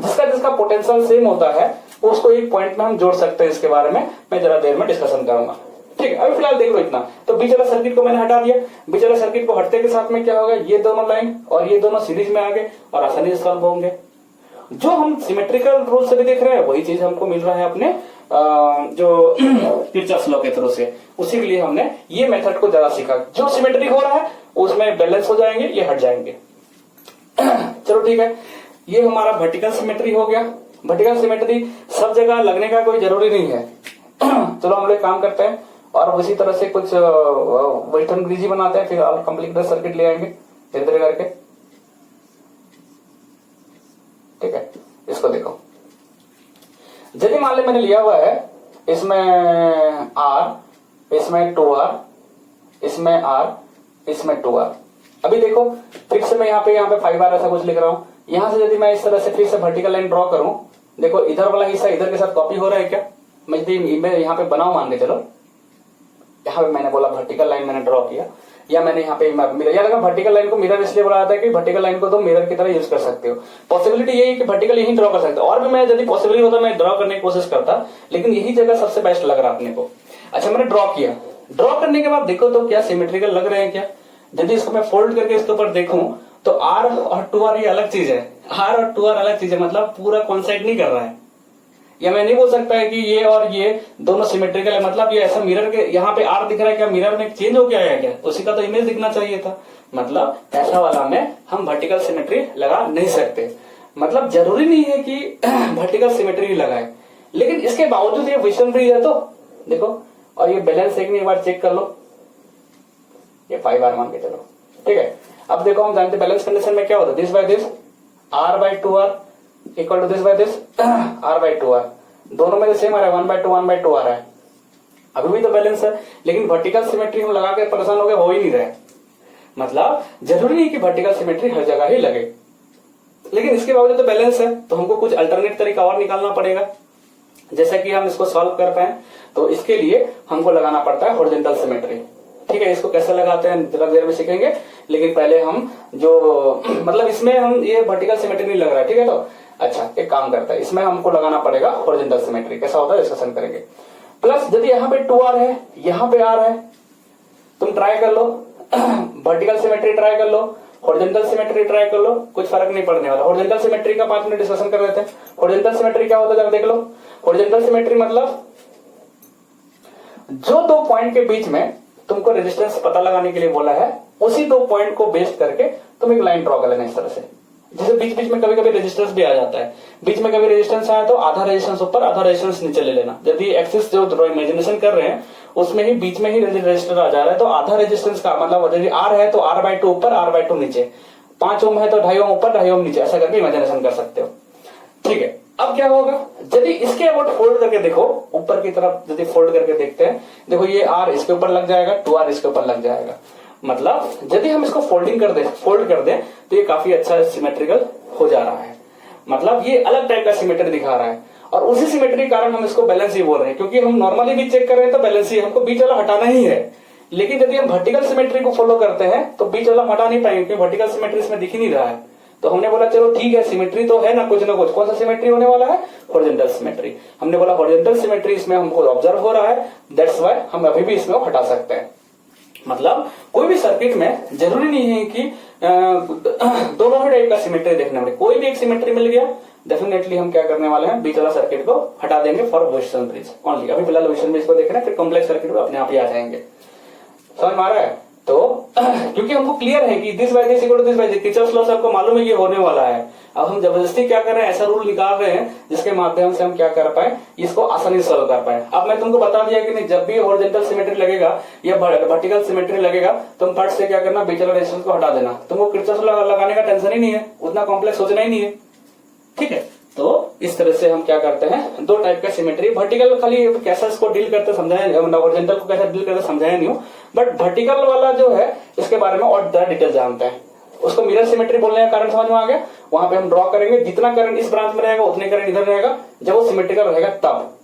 जिसका पोटेंशियल सेम होता है उसको एक पॉइंट में हम जोड़ सकते हैं। इसके बारे में मैं जरा देर में डिस्कशन करूंगा। ठीक है, अभी फिलहाल देख लो इतना। तो बीच वाला सर्किट को मैंने हटा दिया, बीच वाला सर्किट को हटते के साथ में क्या होगा, ये दोनों लाइन और ये दोनों सीरीज में आ गए और आसानी से सॉल्व होंगे। जो हम सिमेट्रिकल रूल से भी देख रहे हैं वही चीज हमको मिल रहा है अपने जो किरचॉफ लॉ के थ्रू से। उसी के लिए हमने ये मेथड को ज्यादा सीखा। जो सिमेट्रिक हो रहा है उसमें बैलेंस हो जाएंगे, ये हट जाएंगे। चलो ठीक है, ये हमारा वर्टिकल सिमेट्री हो गया। वर्टिकल सिमेट्री सब जगह लगने का कोई जरूरी नहीं है। चलो हम लोग काम करते हैं और उसी तरह से कुछ वेस्टर्न ग्रीजी बनाते हैं, फिर कंप्लीट सर्किट ले आएंगे धीरे धीरे करके। ठीक है, इसको देखो, यदि मान लो मैंने लिया हुआ है इसमें R, इसमें 2R, इसमें R, इसमें 2R। अभी देखो फिर से मैं यहाँ पे 5R ऐसा कुछ लिख रहा हूं। यहां से यदि मैं इस तरह से फिर से वर्टिकल लाइन ड्रॉ करूं, देखो इधर वाला हिस्सा इधर के साथ कॉपी हो रहा है क्या। मैं यहाँ पे बनाऊ, मान के चलो यहाँ पे मैंने बोला वर्टिकल लाइन मैंने ड्रॉ किया, या मैंने यहाँ पे मिरर, या लगा वर्टिकल लाइन को मिरर इसलिए बोला जाता है कि वर्टिकल लाइन को तो मिरर की तरह यूज कर सकते हो। पॉसिबिलिटी यही है कि वर्टिकल यही ड्रॉ कर सकते हो, और भी मैं यदि पॉसिबिलिटी होता मैं ड्रॉ करने की कोशिश करता, लेकिन यही जगह सबसे बेस्ट लग रहा अपने को। अच्छा, मैंने ड्रॉ किया, ड्रॉ करने के बाद देखो तो क्या सिमेट्रिकल लग रहे हैं क्या। यदि इसको मैं फोल्ड करके इसके ऊपर देखूं तो R और 2R ये अलग चीज है, R और 2R अलग चीज है, मतलब पूरा कॉन्साइड नहीं कर रहा है। या मैं नहीं बोल सकता है कि ये और ये दोनों सिमेट्रिकल है, मतलब ये ऐसा मिरर के यहाँ पे R दिख रहा है, क्या मिरर में चेंज हो गया है क्या, उसी का तो इमेज दिखना चाहिए था। मतलब ऐसा वाला में हम वर्टिकल सिमेट्री लगा नहीं सकते। मतलब जरूरी नहीं है कि वर्टिकल सिमेट्री लगाए, लेकिन इसके बावजूद ये विजन फ्री है तो देखो। और ये बैलेंस एक बार चेक कर लो, ये 5R मान के चलो। ठीक है, अब देखो हम जानते बैलेंस कंडीशन में क्या होता है, this by this R by 2R equal to this by this R by 2R। दोनों में सेम आ रहा है, 1/2 आ रहा है। अभी भी तो बैलेंस है, लेकिन वर्टिकल सिमेट्री हम लगा के परेशान हो गए, हो ही नहीं रहे। मतलब जरूरी नहीं कि वर्टिकल सिमेट्री हर जगह ही लगे, लेकिन इसके बावजूद तो बैलेंस है, तो हमको कुछ अल्टरनेट तरीका और निकालना पड़ेगा। जैसा कि हम इसको सॉल्व कर पाए, तो इसके लिए हमको लगाना पड़ता है हॉरिजॉन्टल सिमेट्री। ठीक है, इसको कैसे लगाते हैं जरा देर में सीखेंगे, लेकिन पहले हम जो मतलब इसमें हम ये वर्टिकल सिमेट्री नहीं लग रहा है। ठीक है, तो अच्छा एक काम करता है, इसमें हमको लगाना पड़ेगा हॉरिजॉन्टल सिमेट्री। कैसा होता है डिस्कशन करेंगे। प्लस यदि यहाँ पे 2R है, यहाँ पे R है, तुम ट्राई कर लो, वर्टिकल सिमेट्री ट्राई कर लो, हॉरिजॉन्टल सिमेट्री ट्राई कर लो, कुछ फर्क नहीं पड़ने वाला। हॉरिजॉन्टल सिमेट्री का 5 मिनट डिस्कशन कर लेते हैं। हॉरिजॉन्टल सिमेट्री क्या होता है जरा देख लो। हॉरिजॉन्टल सिमेट्री मतलब जो दो पॉइंट के बीच में तुमको रेजिस्टेंस पता लगाने के लिए बोला है, उसी 2 पॉइंट को बेस करके तुम एक लाइन ड्रॉ कर लेना इस तरह से। जैसे बीच बीच में कभी कभी रेजिस्टेंस भी आ जाता है, बीच में कभी रेजिस्टेंस आया तो आधा रेजिस्टेंस ऊपर आधा रेजिस्टेंस नीचे ले लेना। यदि एक्सिस जो इमेजिनेशन कर रहे हैं उसमें ही बीच में ही रेजिस्टेंस आ जा रहा है तो आधा रेजिस्टेंस का मतलब यदि R है तो R/2 ऊपर R/2 नीचे, 5 ओम है तो 2.5 ओम ऊपर 2.5 ओम नीचे, ऐसा करके इमेजिनेशन कर सकते हो। ठीक है, अब क्या होगा, यदि इसके अबाउट फोल्ड करके देखो, ऊपर की तरफ यदि फोल्ड करके देखते हैं, देखो ये R इसके ऊपर लग जाएगा, 2R इसके ऊपर लग जाएगा। मतलब यदि हम इसको फोल्ड कर दें तो ये काफी अच्छा सिमेट्रिकल हो जा रहा है। मतलब ये अलग टाइप का सिमेट्री दिखा रहा है, और उसी सिमेट्री के कारण हम इसको बैलेंस ही बोल रहे हैं, क्योंकि हम नॉर्मली भी चेक कर रहे हैं तो बैलेंस ही, हमको बीच वाला हटाना ही है। लेकिन यदि हम वर्टिकल सिमेट्री को फॉलो करते हैं तो बीच वाला हटा नहीं पाएंगे, क्योंकि वर्टिकल सिमेट्री इसमें दिख ही नहीं रहा है। तो हमने बोला चलो ठीक है, सिमेट्री तो है ना कुछ, कौन सा सिमेट्री होने वाला है, हॉरिजॉन्टल सिमेट्री। हमने बोला हॉरिजॉन्टल सिमेट्री इसमें हमको ऑब्जर्व हो रहा है, दैट्स व्हाई हम अभी भी इसमें हटा सकते हैं। मतलब कोई भी सर्किट में जरूरी नहीं है कि दोनों ही टाइप का सिमेट्री देखने वाले, कोई भी एक सिमेट्री मिल गया डेफिनेटली हम क्या करने वाले हैं, बीच वाला सर्किट को हटा देंगे फॉर वेस्टर्न ब्रिज ओनली। अभी फिलहाल वेस्टर्न ब्रिज को देख रहे हैं, फिर कॉम्प्लेक्स सर्किट को अपने आप ही आ जाएंगे। समझ में आ रहा है? तो क्योंकि हमको क्लियर है कि this by this equal to this by this, Kirchhoff's law से हमको मालूम है ये होने वाला है। अब हम जबरदस्ती क्या कर रहे हैं, ऐसा रूल निकाल रहे हैं जिसके माध्यम से हम क्या कर पाए, इसको आसानी से सॉल्व कर पाए। अब मैं तुमको बता दिया कि नहीं, जब भी हॉरिजॉन्टल सिमेट्री लगेगा या वर्टिकल सिमेट्री लगेगा तुम फट से क्या करना, बीच वाला रेजिस्टेंस को हटा देना। तुमको किर्चॉफ्स लॉ लगाने का टेंशन ही नहीं है, उतना कॉम्प्लेक्स सोचना ही नहीं है। ठीक है, तो इस तरह से हम क्या करते हैं, 2 टाइप का सिमेट्री, वर्टिकल खाली कैसा इसको डील करते समझाया, हॉरिजॉन्टल को कैसे डील करते समझाया नहीं हूं, बट वर्टिकल वाला जो है इसके बारे में और ज्यादा डिटेल जानते हैं। उसको मिरर सिमेट्री बोलने का कारण समझ में आ गया। वहां पे हम ड्रॉ करेंगे, जितना करंट इस ब्रांच में रहेगा उतने करंट इधर रहेगा, जब वो सिमेट्रिकल रहेगा तब।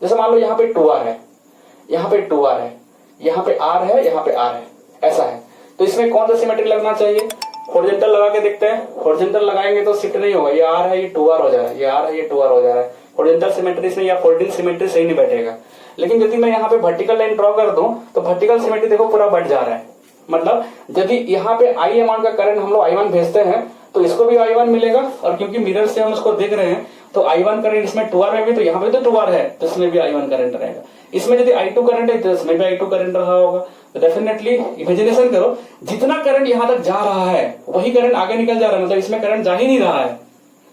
जैसे मान लो यहाँ पे 2R है, यहाँ पे 2R है, यहाँ पे R है, यहाँ पे R है, ऐसा है, तो इसमें कौन सा सिमेट्री लगना चाहिए, हॉरिजॉन्टल लगा के देखते हैं। हॉरिजॉन्टल लगाएंगे तो शिफ्ट नहीं होगा, ये R है ये 2R हो जा रहा है, ये R है ये 2R हो जा रहा है। हॉरिजॉन्टल सिमेट्री से या फोल्डिंग सिमेट्री सही नहीं बैठेगा। लेकिन यदि मैं यहाँ पे वर्टिकल लाइन ड्रॉ कर दूं तो वर्टिकल सिमेट्री देखो पूरा बढ़ जा रहा है। मतलब यदि यहाँ पे I अमाउंट का करंट हम लोग I1 भेजते हैं तो इसको भी I1 मिलेगा, और क्योंकि मिरर से हम उसको देख रहे हैं तो I1 करंट इसमें 2R में भी, तो यहाँ पे तो 2R है तो इसमें भी I1 करंट रहेगा। इसमें यदि I2 करंट है तो इसमें भी I2 करंट रहा होगा। तो डेफिनेटली इमेजिनेशन करो, जितना करंट यहाँ तक जा रहा है वही करंट आगे निकल जा रहा है, मतलब इसमें करंट जा ही नहीं रहा है।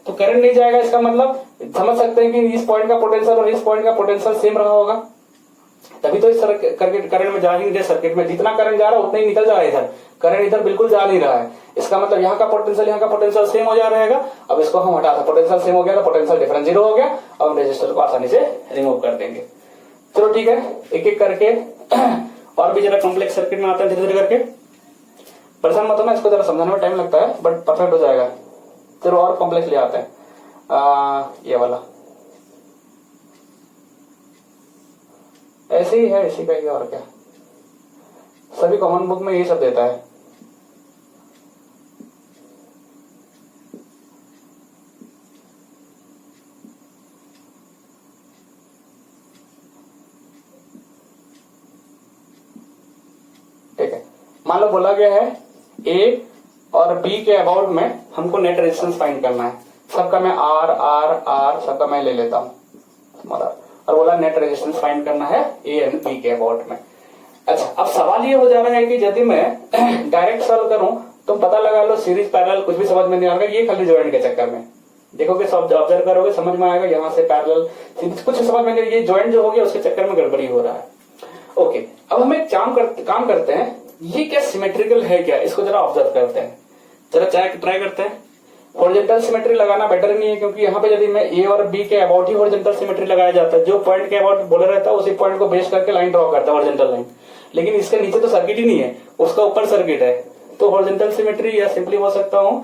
तो करंट नहीं जाएगा, इसका मतलब समझ सकते हैं कि इस पॉइंट का पोटेंशियल और इस पॉइंट का पोटेंशियल सेम रहा होगा, तभी तो इस करंट में जा ही नहीं रहा। सर्किट में जितना करंट जा रहा है उतना ही निकल जा रहा है, इधर करंट इधर बिल्कुल जा नहीं रहा है। इसका मतलब यहाँ का पोटेंशियल सेम हो जा रहेगा। अब इसको हम हटा, पोटेंशियल सेम हो गया तो पोटेंशियल डिफरेंस 0 हो गया। अब रेजिस्टर को आसानी से रिमूव कर देंगे। चलो ठीक है, एक एक करके और भी जरा कॉम्प्लेक्स सर्किट में आते हैं, धीरे धीरे करके। परेशान मत होना, इसको जरा समझाने में टाइम लगता है बट परफेक्ट हो जाएगा। चलो और कॉम्प्लेक्स ले आते हैं, ये वाला ऐसे ही है, इसी का ही और क्या, सभी कॉमन बुक में यही सब देता है। ठीक है, मान लो बोला गया है ए और बी के अबाउट में हमको नेट रेजिस्टेंस फाइंड करना है। सबका मैं आर आर आर सबका मैं ले लेता हूं, और बोला नेट रेजिस्टेंस फाइंड करना है ए एंड बी के अबाउट में। अच्छा, अब सवाल ये हो जा रहा है कि यदि मैं डायरेक्ट सॉल्व करूं तो पता लगा लो सीरीज पैरेलल कुछ भी समझ में नहीं आ रहा, ये खाली ज्वाइंट के चक्कर में देखोगे, सब ऑब्जर्व करोगे समझ में आएगा। यहाँ से पैरेलल कुछ समझ में नहीं, ये ज्वाइंट जो हो गया उसके चक्कर में गड़बड़ी हो रहा है। ओके, अब हम एक काम करते हैं, ये क्या सिमेट्रिकल है क्या, इसको जरा ऑब्जर्व करते हैं, जरा ट्राई करते हैं। हॉरिजॉन्टल सिमेट्री लगाना बेटर नहीं है, क्योंकि यहाँ पे यदि मैं ए और बी के अबाउट ही हॉरिजॉन्टल सिमेट्री लगाया जाता है, जो पॉइंट के अबाउट बोला रहता है उसी पॉइंट को बेस करके लाइन ड्रॉ करता है हॉरिजॉन्टल लाइन। लेकिन इसके नीचे तो सर्किट ही नहीं है, उसका ऊपर सर्किट है, तो हॉरिजॉन्टल सिमेट्री या सिंपली बोल सकता हूँ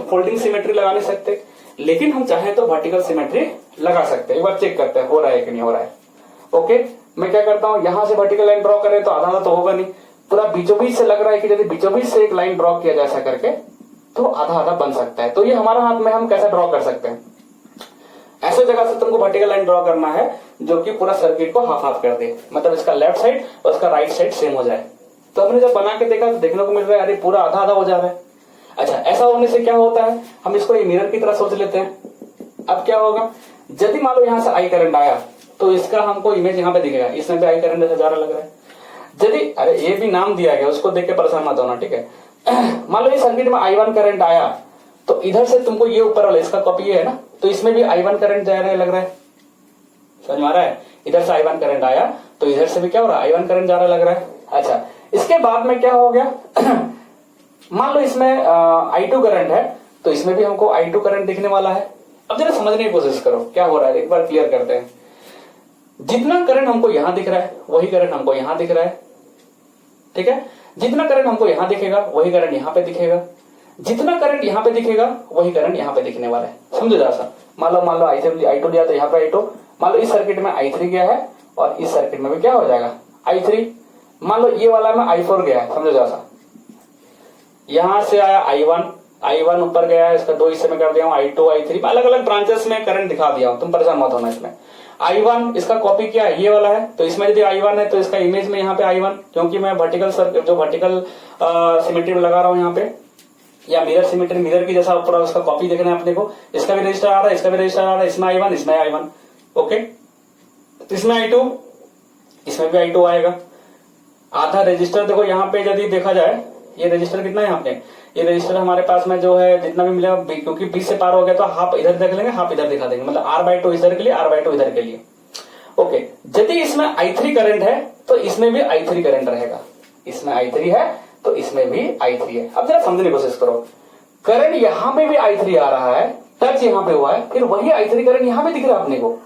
फोल्डिंग सिमेट्री लगा नहीं सकते। लेकिन हम चाहें तो वर्टिकल सिमेट्री लगा सकते हैं। एक बार चेक करते हैं हो रहा है कि नहीं हो रहा है। ओके, मैं क्या करता हूँ, यहाँ से वर्टिकल लाइन ड्रॉ करें तो आधा तो होगा नहीं, पूरा बीचों बीच से लग रहा है कि यदि बीचों बीच से एक लाइन ड्रॉ किया जा ऐसा करके तो आधा आधा बन सकता है। तो ये हमारा हाथ में, हम कैसे ड्रॉ कर सकते हैं, ऐसे जगह से तुमको वर्टिकल लाइन ड्रॉ करना है जो कि पूरा सर्किट को हाफ हाफ कर दे, मतलब इसका लेफ्ट साइड और इसका राइट साइड सेम हो जाए। तो हमने जब बना के देखा तो देखने को मिल रहा है अरे पूरा आधा आधा हो जा रहा है। अच्छा, ऐसा होने से क्या होता है, हम इसको मिरर की तरह सोच लेते हैं। अब क्या होगा, यदि मान लो यहाँ से आई करंट आया तो इसका हमको इमेज यहाँ पे दिखेगा, इसमें भी आई करंट ऐसा जा रहा लग रहा है। यदि अरे ये भी नाम दिया गया, उसको देख के परेशान मत होना, ठीक है। मान लो ये सर्किट में I1 करंट आया, तो इधर से तुमको ये ऊपर वाला इसका कॉपी है ना, तो इसमें भी I1 करंट जा रहा है, लग रहा है, समझ में आ रहा है। इधर से I1 करंट आया तो इधर से भी क्या हो रहा है, I1 करंट जा रहा है, लग रहा है। अच्छा, इसके बाद में क्या हो गया, मान लो इसमें I2 करंट है, तो इसमें भी हमको I2 करंट दिखने वाला है। अब जरा समझने की कोशिश करो क्या हो रहा है, एक बार क्लियर करते हैं। जितना करंट हमको यहां दिख रहा है वही करंट हमको यहां दिख रहा है, ठीक है। जितना करंट हमको यहां दिखेगा वही करंट यहां पे दिखेगा, जितना करंट यहां पे दिखेगा वही करंट यहां पे दिखने वाला है। समझो जरा सा, मान लो I2 लिया तो यहाँ पे I2, मान लो इस सर्किट में I3 गया है और इस सर्किट में भी क्या हो जाएगा I3। मान लो ये वाला में I4 गया है, समझो जरा सा, यहां से आया I1 ऊपर गया है, इसका 2 हिस्से में कर दिया हूं, I2 I3 अलग अलग ब्रांचेस में करंट दिखा दिया हूं, तुम परेशान मत होना। इसमें I1 इसका कॉपी क्या है, ये वाला है, तो इसमें यदि I1 है तो इसका इमेज में यहाँ पे I1, क्योंकि मैं वर्टिकल सिमेट्री में लगा रहा हूँ यहाँ पे, या मिरर सिमेट्री, मिरर की जैसा ऊपर उसका कॉपी देखना है अपने को। इसका भी रजिस्टर आ रहा है, इसका भी रजिस्टर आ रहा है, इसमें I1 इसमें I1, ओके। तो इसमें I2, इसमें भी I2 आएगा। आधा रजिस्टर देखो यहाँ पे यदि देखा जाए, ये रजिस्टर कितना है यहाँ पे, ये रजिस्टर हमारे पास में जो है जितना भी मिलेगा, क्योंकि 20 से पार हो गया तो हाफ इधर देख लेंगे, हाफ इधर दिखा देंगे, मतलब R/2 इधर के लिए, R/2 इधर के लिए, ओके। यदि इसमें I3 करंट है तो इसमें भी I3 करंट रहेगा, इसमें I3 है तो इसमें भी I3 है। अब जरा समझने की कोशिश करो, करंट यहां पे भी I3 आ रहा है, टच यहां पे हुआ है, फिर वही I3 करंट यहां पे दिख रहा है अपने को।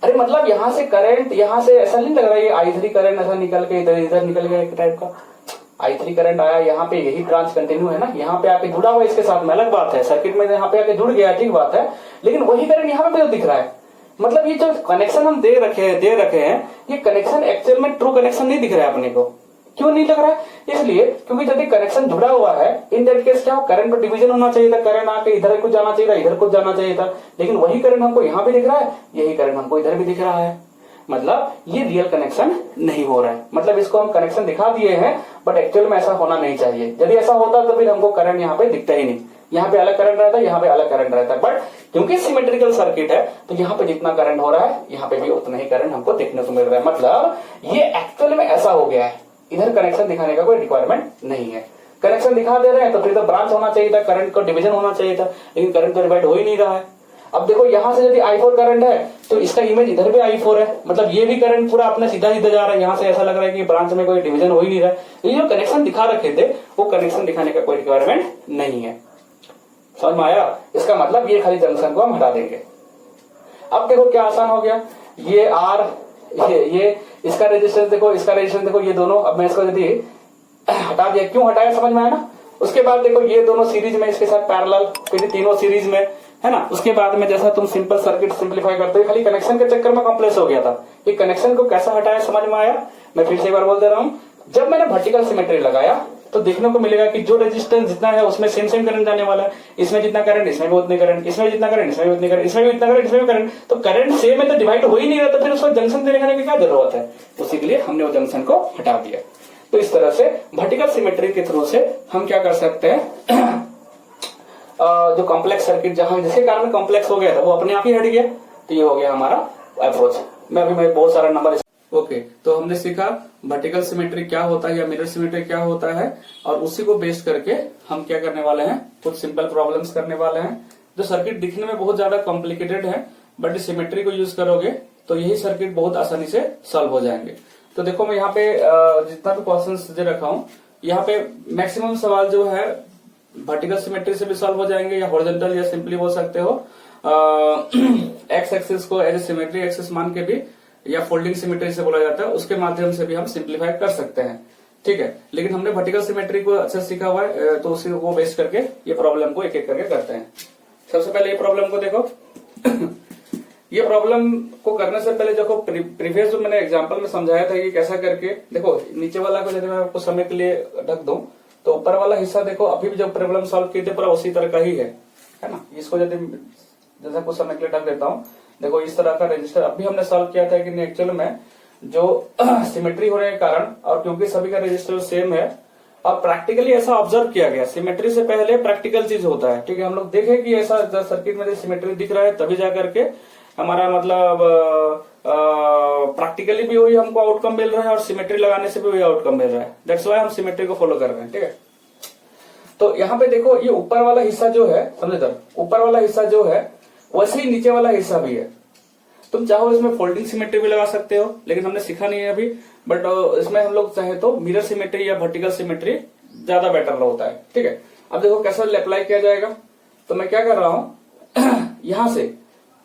अरे मतलब यहां से करंट, यहां से ऐसा नहीं लग रहा है ये I3 करंट ऐसा निकल के इधर इधर निकल गया एक टाइप का। I3 करंट आया, यहाँ पे यही ब्रांच कंटिन्यू है ना, यहाँ पे आके जुड़ा हुआ इसके साथ में, अलग बात है, सर्किट में यहाँ पे आके जुड़ गया, ठीक बात है, लेकिन वही करंट यहाँ पे दिख रहा है। मतलब ये जो कनेक्शन हम दे रखे हैं, ये कनेक्शन एक्चुअल में ट्रू कनेक्शन नहीं दिख रहा है अपने को। क्यों नहीं लग रहा है, इसलिए क्योंकि यदि कनेक्शन जुड़ा हुआ है, इन दैट केस क्या करंट पर डिवीजन होना चाहिए था, करंट आके इधर कुछ जाना चाहिए था, इधर कुछ जाना चाहिए था, लेकिन वही करंट हमको यहाँ पे दिख रहा है, यही करंट हमको इधर भी दिख रहा है। मतलब ये रियल कनेक्शन नहीं हो रहा है, मतलब इसको हम कनेक्शन दिखा दिए हैं, बट एक्चुअल में ऐसा होना नहीं चाहिए। यदि ऐसा होता तो फिर हमको करंट यहाँ पे दिखता ही नहीं, यहाँ पे अलग करंट रहता है, यहाँ पे अलग करंट रहता है, बट क्योंकि सिमेट्रिकल सर्किट है तो यहाँ पे जितना करंट हो रहा है यहाँ पे भी उतना ही करंट हमको देखने को मिल रहा है। मतलब ये एक्चुअल में ऐसा हो गया है, इधर कनेक्शन दिखाने का कोई रिक्वायरमेंट नहीं है। कनेक्शन दिखा दे रहे हैं तो फिर तो ब्रांच होना चाहिए था, करंट का डिवीजन होना चाहिए था, लेकिन करंट तो डिवाइड हो ही नहीं रहा है। अब देखो यहां से यदि I4 करंट है तो इसका इमेज इधर भी I4 है, मतलब ये भी करंट पूरा अपने सीधा सीधा जा रहा है, यहाँ से ऐसा लग रहा है कि ब्रांच में कोई डिवीजन हो ही नहीं रहा है। ये जो कनेक्शन दिखा रखे थे वो कनेक्शन दिखाने का कोई रिक्वायरमेंट नहीं है। समझ में आया, इसका मतलब ये खाली जंक्शन को हम हटा देंगे। अब देखो क्या आसान हो गया, ये R, ये इसका रेजिस्टेंस देखो, इसका रेजिस्टेंस देखो, ये दोनों, अब मैं इसको यदि हटा दिया, क्यों हटाया समझ में आया ना। उसके बाद देखो ये दोनों सीरीज में इसके साथ पैरेलल, फिर तीनों सीरीज में है ना। उसके बाद में जैसा तुम सिंपल सर्किट सिंप्लीफाई करते हो, खाली कनेक्शन के चक्कर में कॉम्प्लेक्स हो गया था। ये कनेक्शन को कैसा हटाया समझ में आया। मैं फिर से एक बार बोल दे रहा हूं, जब मैंने वर्टिकल सिमेट्री लगाया तो देखने को मिलेगा कि जो रेजिस्टेंस जितना है उसमें सेम सेम करंट जाने वाला है, इसमें जितना करंट इसमें भी उतने करंट, इसमें जितना करंट इसमें भी उतने करंट, इसमें भी इतना करंट इसमें भी करंट, तो करंट सेम है तो डिवाइड हो ही नहीं रहा, तो फिर उसको जंक्शन दिखाने की क्या जरूरत है। उसी के लिए हमने वो जंक्शन को हटा दिया। तो इस तरह से वर्टिकल सिमेट्री के थ्रू से हम क्या कर सकते हैं, जो कॉम्प्लेक्स सर्किट जहां जिसके कारण कॉम्प्लेक्स हो गया था वो अपने आप ही हट गया। तो ये हो गया हमारा अप्रोच। मैं बहुत सारा नंबर ओके। तो हमने सीखा वर्टिकल सिमेट्री क्या होता है या मिरर सिमेट्री क्या होता है, और उसी को बेस करके हम क्या करने वाले हैं, कुछ सिंपल प्रॉब्लम्स करने वाले हैं। जो सर्किट दिखने में बहुत ज्यादा कॉम्प्लिकेटेड है, बट सिमेट्री को यूज करोगे तो यही सर्किट बहुत आसानी से सॉल्व हो जाएंगे। तो देखो मैं यहाँ पे जितना भी क्वेश्चन दे रखा हूँ, यहाँ पे मैक्सिमम सवाल जो है वर्टिकल सिमेट्री से भी सॉल्व हो जाएंगे, या हॉरिजॉन्टल या सिंपली बोल सकते हो एक्स एक्सिस को एज ए सिमेट्री एक्सिस मान के भी, या फोल्डिंग सिमेट्री से बोला जाता है, उसके माध्यम से भी हम सिंप्लीफाई कर सकते हैं। ठीक है, लेकिन हमने वर्टिकल सिमेट्री को अच्छा सीखा हुआ है, तो उसी को बेस करके ये प्रॉब्लम को एक एक करके करते हैं। सबसे पहले ये प्रॉब्लम को देखो। ये प्रॉब्लम को करने से पहले देखो प्रीवियस जो मैंने एग्जांपल में समझाया था, ये कैसा करके देखो, नीचे वाला को यदि मैं आपको समय के लिए ढक दूं तो ऊपर वाला हिस्सा देखो, अभी भी जब प्रॉब्लम सॉल्व की थी पूरा उसी तरह का ही है ना। इसको यदि जैसा कुछ समय के लिए ढक देता हूँ, देखो इस तरह का रजिस्टर अभी हमने सॉल्व किया था कि एक्चुअल में जो सिमेट्री होने के कारण, और क्योंकि सभी का रजिस्टर सेम है, और प्रैक्टिकली ऐसा ऑब्जर्व किया गया, सिमेट्री से पहले प्रैक्टिकल चीज होता है। ठीक है, हम लोग देखें कि ऐसा सर्किट में सिमेट्री दिख रहा है तभी जाकर के हमारा मतलब प्रैक्टिकली भी वही हमको आउटकम मिल रहा है और सिमेट्री लगाने से भी वही आउटकम मिल रहा है। दैट्स वाई हम सिमेट्री को फॉलो कर रहे हैं। ठीक है, तो यहाँ पे देखो ये ऊपर वाला हिस्सा जो है, समझे तो, ऊपर वाला हिस्सा जो है वैसे ही नीचे वाला हिस्सा भी है। तुम चाहो इसमें फोल्डिंग सिमेट्री भी लगा सकते हो, लेकिन हमने सीखा नहीं है अभी। बट इसमें हम लोग चाहे तो मिरर सिमेट्री या वर्टिकल सिमेट्री ज्यादा बेटर होता है। ठीक है, अब देखो कैसे अप्लाई किया जाएगा। तो मैं क्या कर रहा हूं यहां से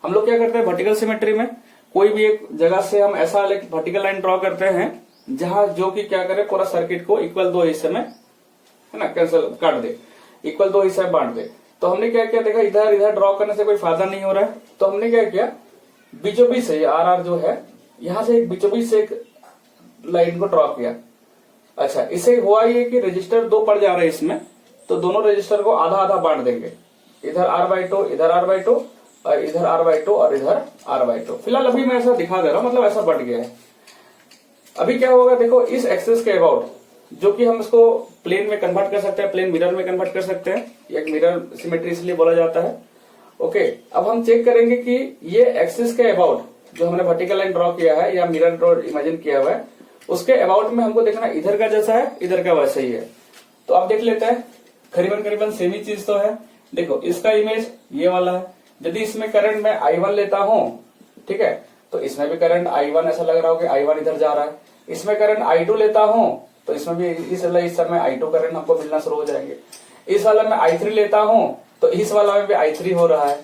हम लोग क्या करते हैं, वर्टिकल सिमेट्री में कोई भी एक जगह से हम ऐसा वर्टिकल लाइन ड्रॉ करते हैं जहां जो कि क्या करे, पूरा सर्किट को इक्वल दो हिस्से में, है ना, कैंसिल काट दे, इक्वल दो हिस्से में बांट दे। तो हमने क्या किया, देखा इधर इधर ड्रॉ करने से कोई फायदा नहीं हो रहा है, तो हमने क्या किया, बीचों बीच से आर आर जो है यहां से एक बीचों बीच से एक लाइन को ड्रॉ किया। अच्छा, इससे हुआ ये कि रजिस्टर दो पड़ जा रहे हैं इसमें, तो दोनों रजिस्टर को आधा आधा बांट देंगे, इधर R/2, इधर R/2 और इधर R/2 और इधर R/2। फिलहाल अभी मैं ऐसा दिखा दे रहा हूं, मतलब ऐसा बढ़ गया है। अभी क्या होगा, देखो इस एक्सेस के अबाउट, जो कि हम इसको प्लेन में कन्वर्ट कर सकते हैं, प्लेन मिरर में कन्वर्ट कर सकते हैं, एक मिरर सिमेट्री इसलिए बोला जाता है। ओके, अब हम चेक करेंगे कि ये एक्सिस के अबाउट जो हमने वर्टिकल लाइन ड्रॉ किया है या मिरर ड्रॉ इमेजिन किया हुआ है, उसके अबाउट में हमको देखना इधर का जैसा है, इधर का वैसा ही है। तो अब देख लेते हैं, करीबन करीबन सेम ही चीज तो है। देखो इसका इमेज ये वाला है, यदि इसमें करंट मैं I1 लेता हूं, ठीक है, तो इसमें भी करंट I1 ऐसा लग रहा हो कि I1 इधर जा रहा है। इसमें करंट I2 लेता हूं तो इसमें भी इस समय I2 करंट हमको मिलना शुरू हो जाएंगे। इस वाला में I3 लेता हूं तो इस वाला में भी I3 हो रहा है।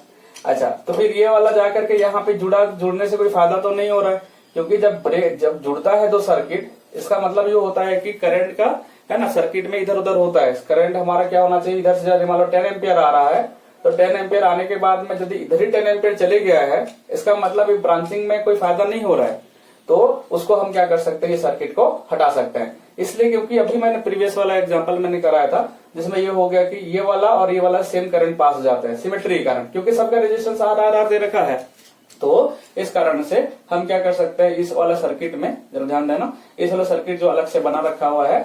अच्छा, तो फिर ये वाला जाकर के यहाँ पे जुड़ने से कोई फायदा तो नहीं हो रहा है, क्योंकि जब जुड़ता है तो सर्किट, इसका मतलब ये होता है कि करंट का, है ना, सर्किट में इधर उधर होता है। करंट हमारा क्या होना चाहिए, इधर से मान लो 10 एम्पियर आ रहा है, तो 10 एम्पियर आने के बाद में यदि इधर ही 10 एम्पियर चले गया है, इसका मतलब ब्रांचिंग में कोई फायदा नहीं हो रहा है, तो उसको हम क्या कर सकते हैं, ये सर्किट को हटा सकते हैं। इसलिए क्योंकि अभी मैंने प्रीवियस वाला एग्जांपल मैंने कराया था जिसमें ये हो गया कि ये वाला और ये वाला सेम करंट पास हो जाते हैं, सिमेट्री के कारण, क्योंकि सबका रेजिस्टेंस R दे रखा है। तो इस कारण से हम क्या कर सकते हैं, इस वाला सर्किट में जरा ध्यान देना, इस वाला सर्किट जो अलग से बना रखा हुआ है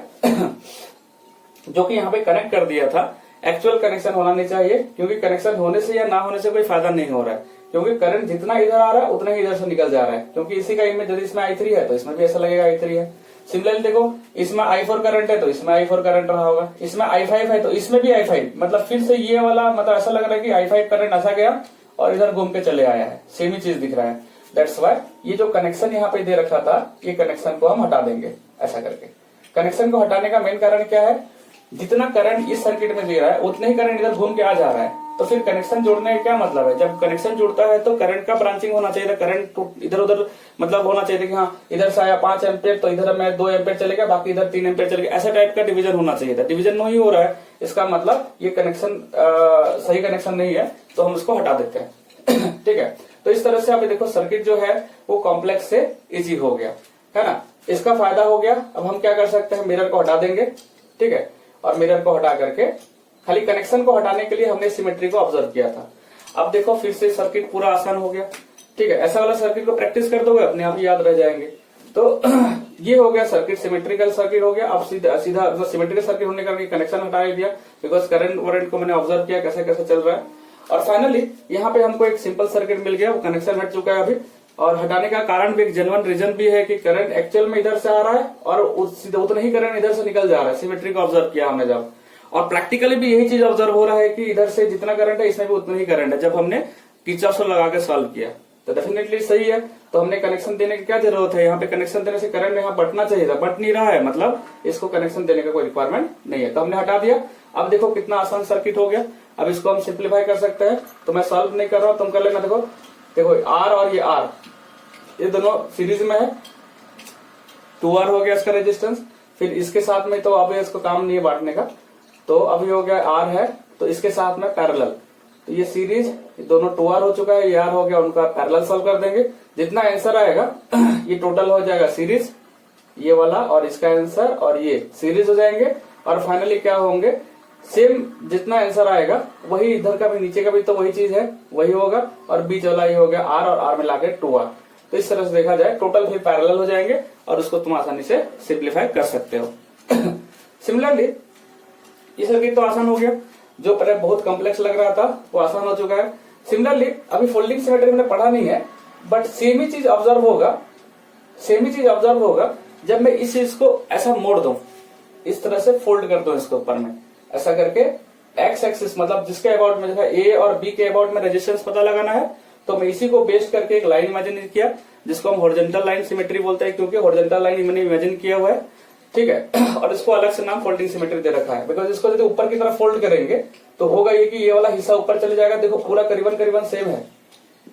जो कि यहाँ पे कनेक्ट कर दिया था, एक्चुअल कनेक्शन होना नहीं चाहिए, क्योंकि कनेक्शन होने से या ना होने से कोई फायदा नहीं हो रहा है, क्योंकि करंट जितना इधर आ रहा है उतना ही इधर से निकल जा रहा है। क्योंकि इसी का इमेज यदि इसमें I3 है तो इसमें भी ऐसा लगेगा I3 है। सिमिलरली देखो, इसमें I4 करंट है तो इसमें I4 करंट रहा होगा, इसमें I5 है तो इसमें भी I5, मतलब फिर से ये वाला, मतलब ऐसा लग रहा है कि I5 करंट ऐसा गया और इधर घूम के चले आया है, सेम ही चीज दिख रहा है। दैट्स वाई ये जो कनेक्शन यहाँ पे दे रखा था, ये कनेक्शन को हम हटा देंगे ऐसा करके। कनेक्शन को हटाने का मेन कारण क्या है, जितना करंट इस सर्किट में दे रहा है उतना ही करंट इधर घूम के आ जा रहा है। तो फिर कनेक्शन जोड़ने का क्या मतलब है, जब कनेक्शन जुड़ता है तो करंट का ब्रांचिंग होना चाहिए था, करंट इधर उधर मतलब होना चाहिए था कि हाँ इधर से आया 5 एम्पियर तो इधर में 2 एम्पियर चलेगा, बाकी इधर 3 एम्पियर चलेगा, ऐसा टाइप का डिवीजन होना चाहिए था। डिवीजन नहीं हो रहा है, इसका मतलब ये कनेक्शन सही कनेक्शन नहीं है, तो हम इसको हटा देते हैं। ठीक है, तो इस तरह से आप देखो सर्किट जो है वो कॉम्प्लेक्स से इजी हो गया, है ना, इसका फायदा हो गया। अब हम क्या कर सकते हैं, मिरर को हटा देंगे, ठीक है, और मिरर को हटा करके खाली कनेक्शन को हटाने के लिए हमने सिमेट्री को ऑब्जर्व किया था। अब देखो फिर से सर्किट पूरा आसान हो गया। ठीक है, ऐसा वाला सर्किट को प्रैक्टिस कर दोगे अपने आप ही याद रह जाएंगे। तो ये हो गया सर्किट, सिमेट्रिकल सर्किट हो गया। अब सीधा सिमेट्रिकल सर्किट होने का कनेक्शन हटा दिया, बिकॉज करंट वरेंट को मैंने ऑब्जर्व किया कैसे कैसे चल रहा है। और फाइनली यहाँ पे हमको एक सिंपल सर्किट मिल गया, वो कनेक्शन हट चुका है अभी। और हटाने का कारण भी एक जेन्युइन रीजन भी है कि करंट एक्चुअल में इधर से आ रहा है और उतना ही करंट इधर से निकल जा रहा है, सिमेट्री को ऑब्जर्व किया हमने जब। और प्रैक्टिकली भी यही चीज ऑब्जर्व हो रहा है कि इधर से जितना करंट है इसमें भी उतना ही करंट है, जब हमने किरचॉफ लॉ लगा के सॉल्व किया। तो डेफिनेटली सही है। तो हमने कनेक्शन देने की क्या जरूरत है, यहाँ पे कनेक्शन देने से करंट यहाँ बटना चाहिए था, बट नहीं रहा है, मतलब इसको कनेक्शन देने का कोई रिक्वायरमेंट नहीं है, तो हमने हटा दिया। अब देखो कितना आसान सर्किट हो गया। अब इसको हम सिंप्लीफाई कर सकते हैं, तो मैं सॉल्व नहीं कर रहा हूं, तुम कर लेना। देखो R और ये R ये दोनों सीरीज में है, 2R हो गया इसका रेजिस्टेंस। फिर इसके साथ में तो अब इसको काम नहीं है बांटने का, तो अभी हो गया R है तो इसके साथ में पैरेलल, तो ये सीरीज दोनों 2R हो चुका है, ये R हो गया, उनका पैरेलल सॉल्व कर देंगे। जितना आंसर आएगा ये टोटल हो जाएगा सीरीज, ये वाला और इसका आंसर और ये सीरीज हो जाएंगे। और फाइनली क्या होंगे, सेम जितना आंसर आएगा वही इधर का भी, नीचे का भी तो वही चीज है, वही होगा। और बीच वाला ये हो गया R और R मिला के 2R। तो इस तरह से देखा जाए टोटल फिर पैरेलल हो जाएंगे और उसको तुम आसानी से सिंप्लीफाई कर सकते हो। सिमिलरली ये सर्किट तो आसान हो गया, जो पहले बहुत कॉम्प्लेक्स लग रहा था वो आसान हो चुका है। सिमिलरली अभी फोल्डिंग सिमेट्री मैंने पढ़ा नहीं है, बट सेम ही चीज ऑब्जर्व होगा जब मैं इस चीज को ऐसा मोड़ दूं, इस तरह से फोल्ड कर दूं इसको ऊपर में, ऐसा करके एक्स एक्सिस मतलब जिसके अबाउट में जैसा ए और बी के अबाउट में रेजिस्टेंस पता लगाना है, तो मैं इसी को बेस्ड करके एक लाइन इमेजिन किया जिसको हम हॉरिजॉन्टल लाइन सिमेट्री बोलते हैं, क्योंकि हॉरिजॉन्टल लाइन मैंने इमेजिन किया हुआ है, ठीक है। और इसको अलग से नाम फोल्डिंग सिमेट्री दे रखा है, बिकॉज इसको यदि ऊपर की तरफ फोल्ड करेंगे तो होगा ये कि ये वाला हिस्सा ऊपर चले जाएगा। देखो पूरा करीबन सेम है,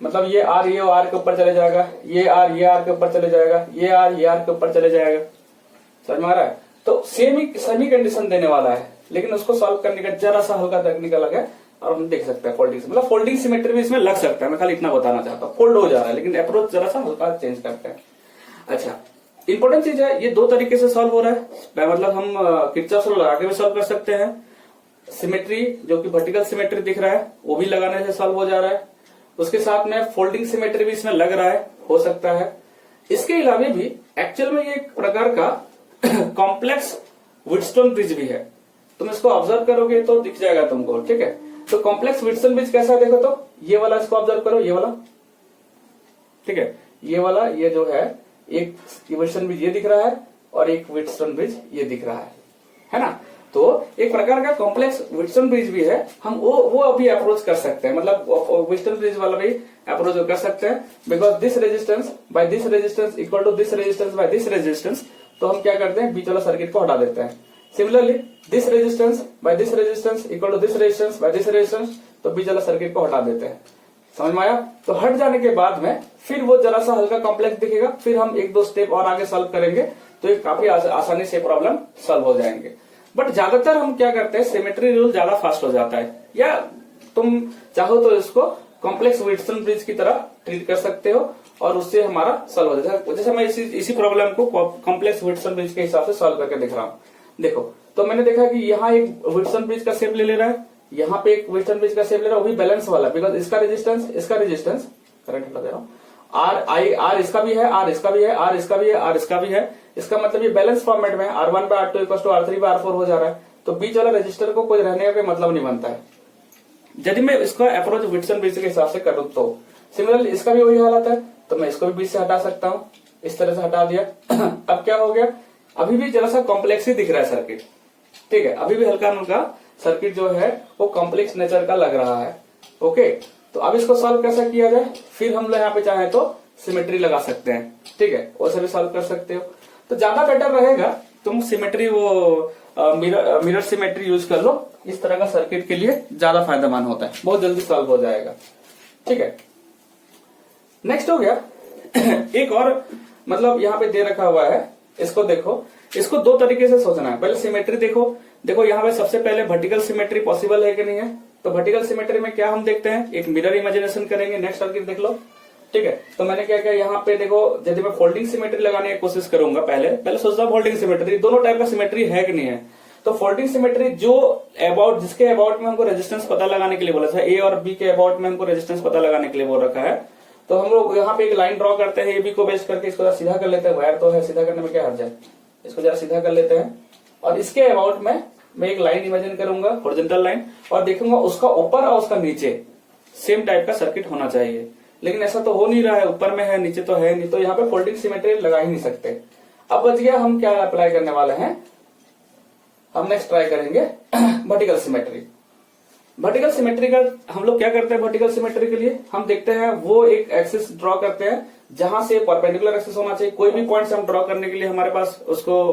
मतलब ये आर के ऊपर चले जाएगा, ये आर के ऊपर चले जाएगा, ये आर के ऊपर चले जाएगा। समझ में आ रहा है? तो सेमी कंडीशन देने वाला है, लेकिन उसको सॉल्व करने का जरा सा हल्का टेक्निक अलग है और हम देख सकते हैं फोल्डिंग से, मतलब फोल्डिंग सिमेट्री भी इसमें लग सकता है। मैं खाली इतना बताना चाहता हूँ, फोल्ड हो जा रहा है लेकिन अप्रोच जरा सा हल्का चेंज करते हैं। अच्छा, इंपॉर्टेंट चीज है, ये दो तरीके से सॉल्व हो रहा है, मतलब हम किरचॉफ लॉ लगा के भी सॉल्व कर सकते हैं। सिमेट्री जो कि वर्टिकल सिमेट्री दिख रहा है वो भी लगाने से सॉल्व हो जा रहा है, उसके साथ में फोल्डिंग सिमेट्री भी इसमें लग रहा है, हो सकता है। इसके अलावा भी एक्चुअल में ये एक प्रकार का कॉम्प्लेक्स व्हिटस्टोन ब्रिज भी है, तुम इसको ऑब्जर्व करोगे तो दिख जाएगा तुमको, ठीक है। तो कॉम्प्लेक्स व्हिटस्टोन ब्रिज कैसा है देखो, तो ये वाला इसको ऑब्जर्व करो, ये वाला, ठीक है, ये वाला, ये जो है एक व्हिटस्टोन ब्रिज ये दिख रहा है और एक व्हिटस्टोन ब्रिज ये दिख रहा है ना। तो एक प्रकार का कॉम्प्लेक्स व्हिटस्टोन ब्रिज भी है, हम वो अभी अप्रोच कर सकते हैं, मतलब व्हिटस्टोन ब्रिज वाला भी अप्रोच कर सकते हैं, because this resistance by this resistance equal to this resistance by this resistance. तो हम क्या करते हैं, बीच वाला सर्किट को हटा देते हैं। Similarly this resistance by this resistance equal to this resistance by this resistance, तो बीच वाला सर्किट को हटा देते हैं। समझ में आया? तो हट जाने के बाद में फिर वो जरा सा हल्का कॉम्प्लेक्स दिखेगा, फिर हम एक दो स्टेप और आगे सॉल्व करेंगे तो ये काफी आसानी से प्रॉब्लम सॉल्व हो जाएंगे। बट ज्यादातर हम क्या करते हैं, सिमेट्री रूल ज्यादा फास्ट हो जाता है, या तुम चाहो तो इसको कॉम्प्लेक्स व्हिटस्टोन ब्रिज की तरह ट्रीट कर सकते हो और उससे हमारा सॉल्व हो जाता है। जैसे मैं इसी प्रॉब्लम को कॉम्प्लेक्स व्हिटस्टोन ब्रिज के हिसाब से सॉल्व करके दिख रहा हूँ। देखो, तो मैंने देखा कि यहाँ एक व्हिटस्टोन ब्रिज का शेप ले रहा है, यहाँ पे एक व्हिटस्टोन ब्रिज का शेप ले रहा है, वो भी बैलेंस वाला, बिकॉज इसका रेजिस्टेंस करंट हटा दे रहा हूँ, आर इसका भी है, आर इसका भी है, आर इसका भी है, आर इसका भी है। इसका मतलब ये बैलेंस फॉर्मेट में R1 by R2 equal to R3 by R4 हो जा रहा है, तो बीच वाला रजिस्टर को कोई रहने का कोई मतलब नहीं बनता है यदि मैं इसका अप्रोच व्हिटस्टोन ब्रिज के हिसाब से करूं। तो सिमिलरली इसका भी वही हालत है, तो मैं इसको भी बीच से हटा सकता हूं, इस तरह से हटा दिया। अब क्या हो गया, अभी भी जरा सा कॉम्प्लेक्स ही दिख रहा है सर्किट, ठीक है, अभी भी हल्का हल्का सर्किट जो है वो कॉम्प्लेक्स नेचर का लग रहा है। ओके, तो अब इसको सॉल्व कैसा किया जाए, फिर हम लोग यहाँ पे चाहे तो सिमेट्री लगा सकते हैं, ठीक है, वैसे भी सॉल्व कर सकते हो। तो ज्यादा बेटर रहेगा तुम सिमेट्री वो मिरर सिमेट्री यूज कर लो, इस तरह का सर्किट के लिए ज्यादा फायदेमंद होता है, बहुत जल्दी सॉल्व हो जाएगा, ठीक है। नेक्स्ट हो गया एक और, मतलब यहाँ पे दे रखा हुआ है, इसको देखो, इसको दो तरीके से सोचना है। पहले सिमेट्री देखो यहाँ पे सबसे पहले वर्टिकल सिमेट्री पॉसिबल है कि नहीं है। तो वर्टिकल सिमेट्री में क्या हम देखते हैं, एक मिरर इमेजिनेशन करेंगे। नेक्स्ट सर्किट देख लो, ठीक है। तो मैंने क्या किया, यहाँ पे देखो, यदि मैं फोल्डिंग सिमेट्री लगाने की कोशिश करूंगा, पहले सोचता हूँ फोल्डिंग सिमेट्री, दोनों टाइप का सिमेट्री है कि नहीं है। तो फोल्डिंग सिमेट्री जो जिसके अबाउट में हमको रेजिस्टेंस पता लगाने के लिए बोला था, ए और बी के अबाउट में हमको रेजिस्टेंस पता लगाने के लिए बोल रखा है, तो हम लोग यहाँ पे एक लाइन ड्रॉ करते हैं, ए बी को बेस करके इसको सीधा कर लेते हैं। वायर तो है, सीधा करने में क्या हर्ज है, इसको जरा सीधा कर लेते हैं। और इसके अबाउट में मैं एक लाइन इमेजिन करूंगा, हॉरिजॉन्टल लाइन, और देखूंगा उसका ऊपर और उसका नीचे सेम टाइप का सर्किट होना चाहिए। लेकिन ऐसा तो हो नहीं रहा है, ऊपर में है नीचे तो है नहीं, तो यहाँ पे फोल्डिंग सिमेट्री लगा ही नहीं सकते। अब बच गया, हम क्या अप्लाई करने वाले हैं, हम नेक्स्ट ट्राई करेंगे वर्टिकल सिमेट्री। वर्टिकल सिमेट्री का हम लोग क्या करते हैं, वर्टिकल सिमेट्री के लिए हम देखते हैं वो एक एक्सिस ड्रॉ करते हैं जहां से परपेंडिकुलर एक्सिस होना चाहिए। कोई भी पॉइंट हम ड्रॉ करने के लिए हमारे पास उसको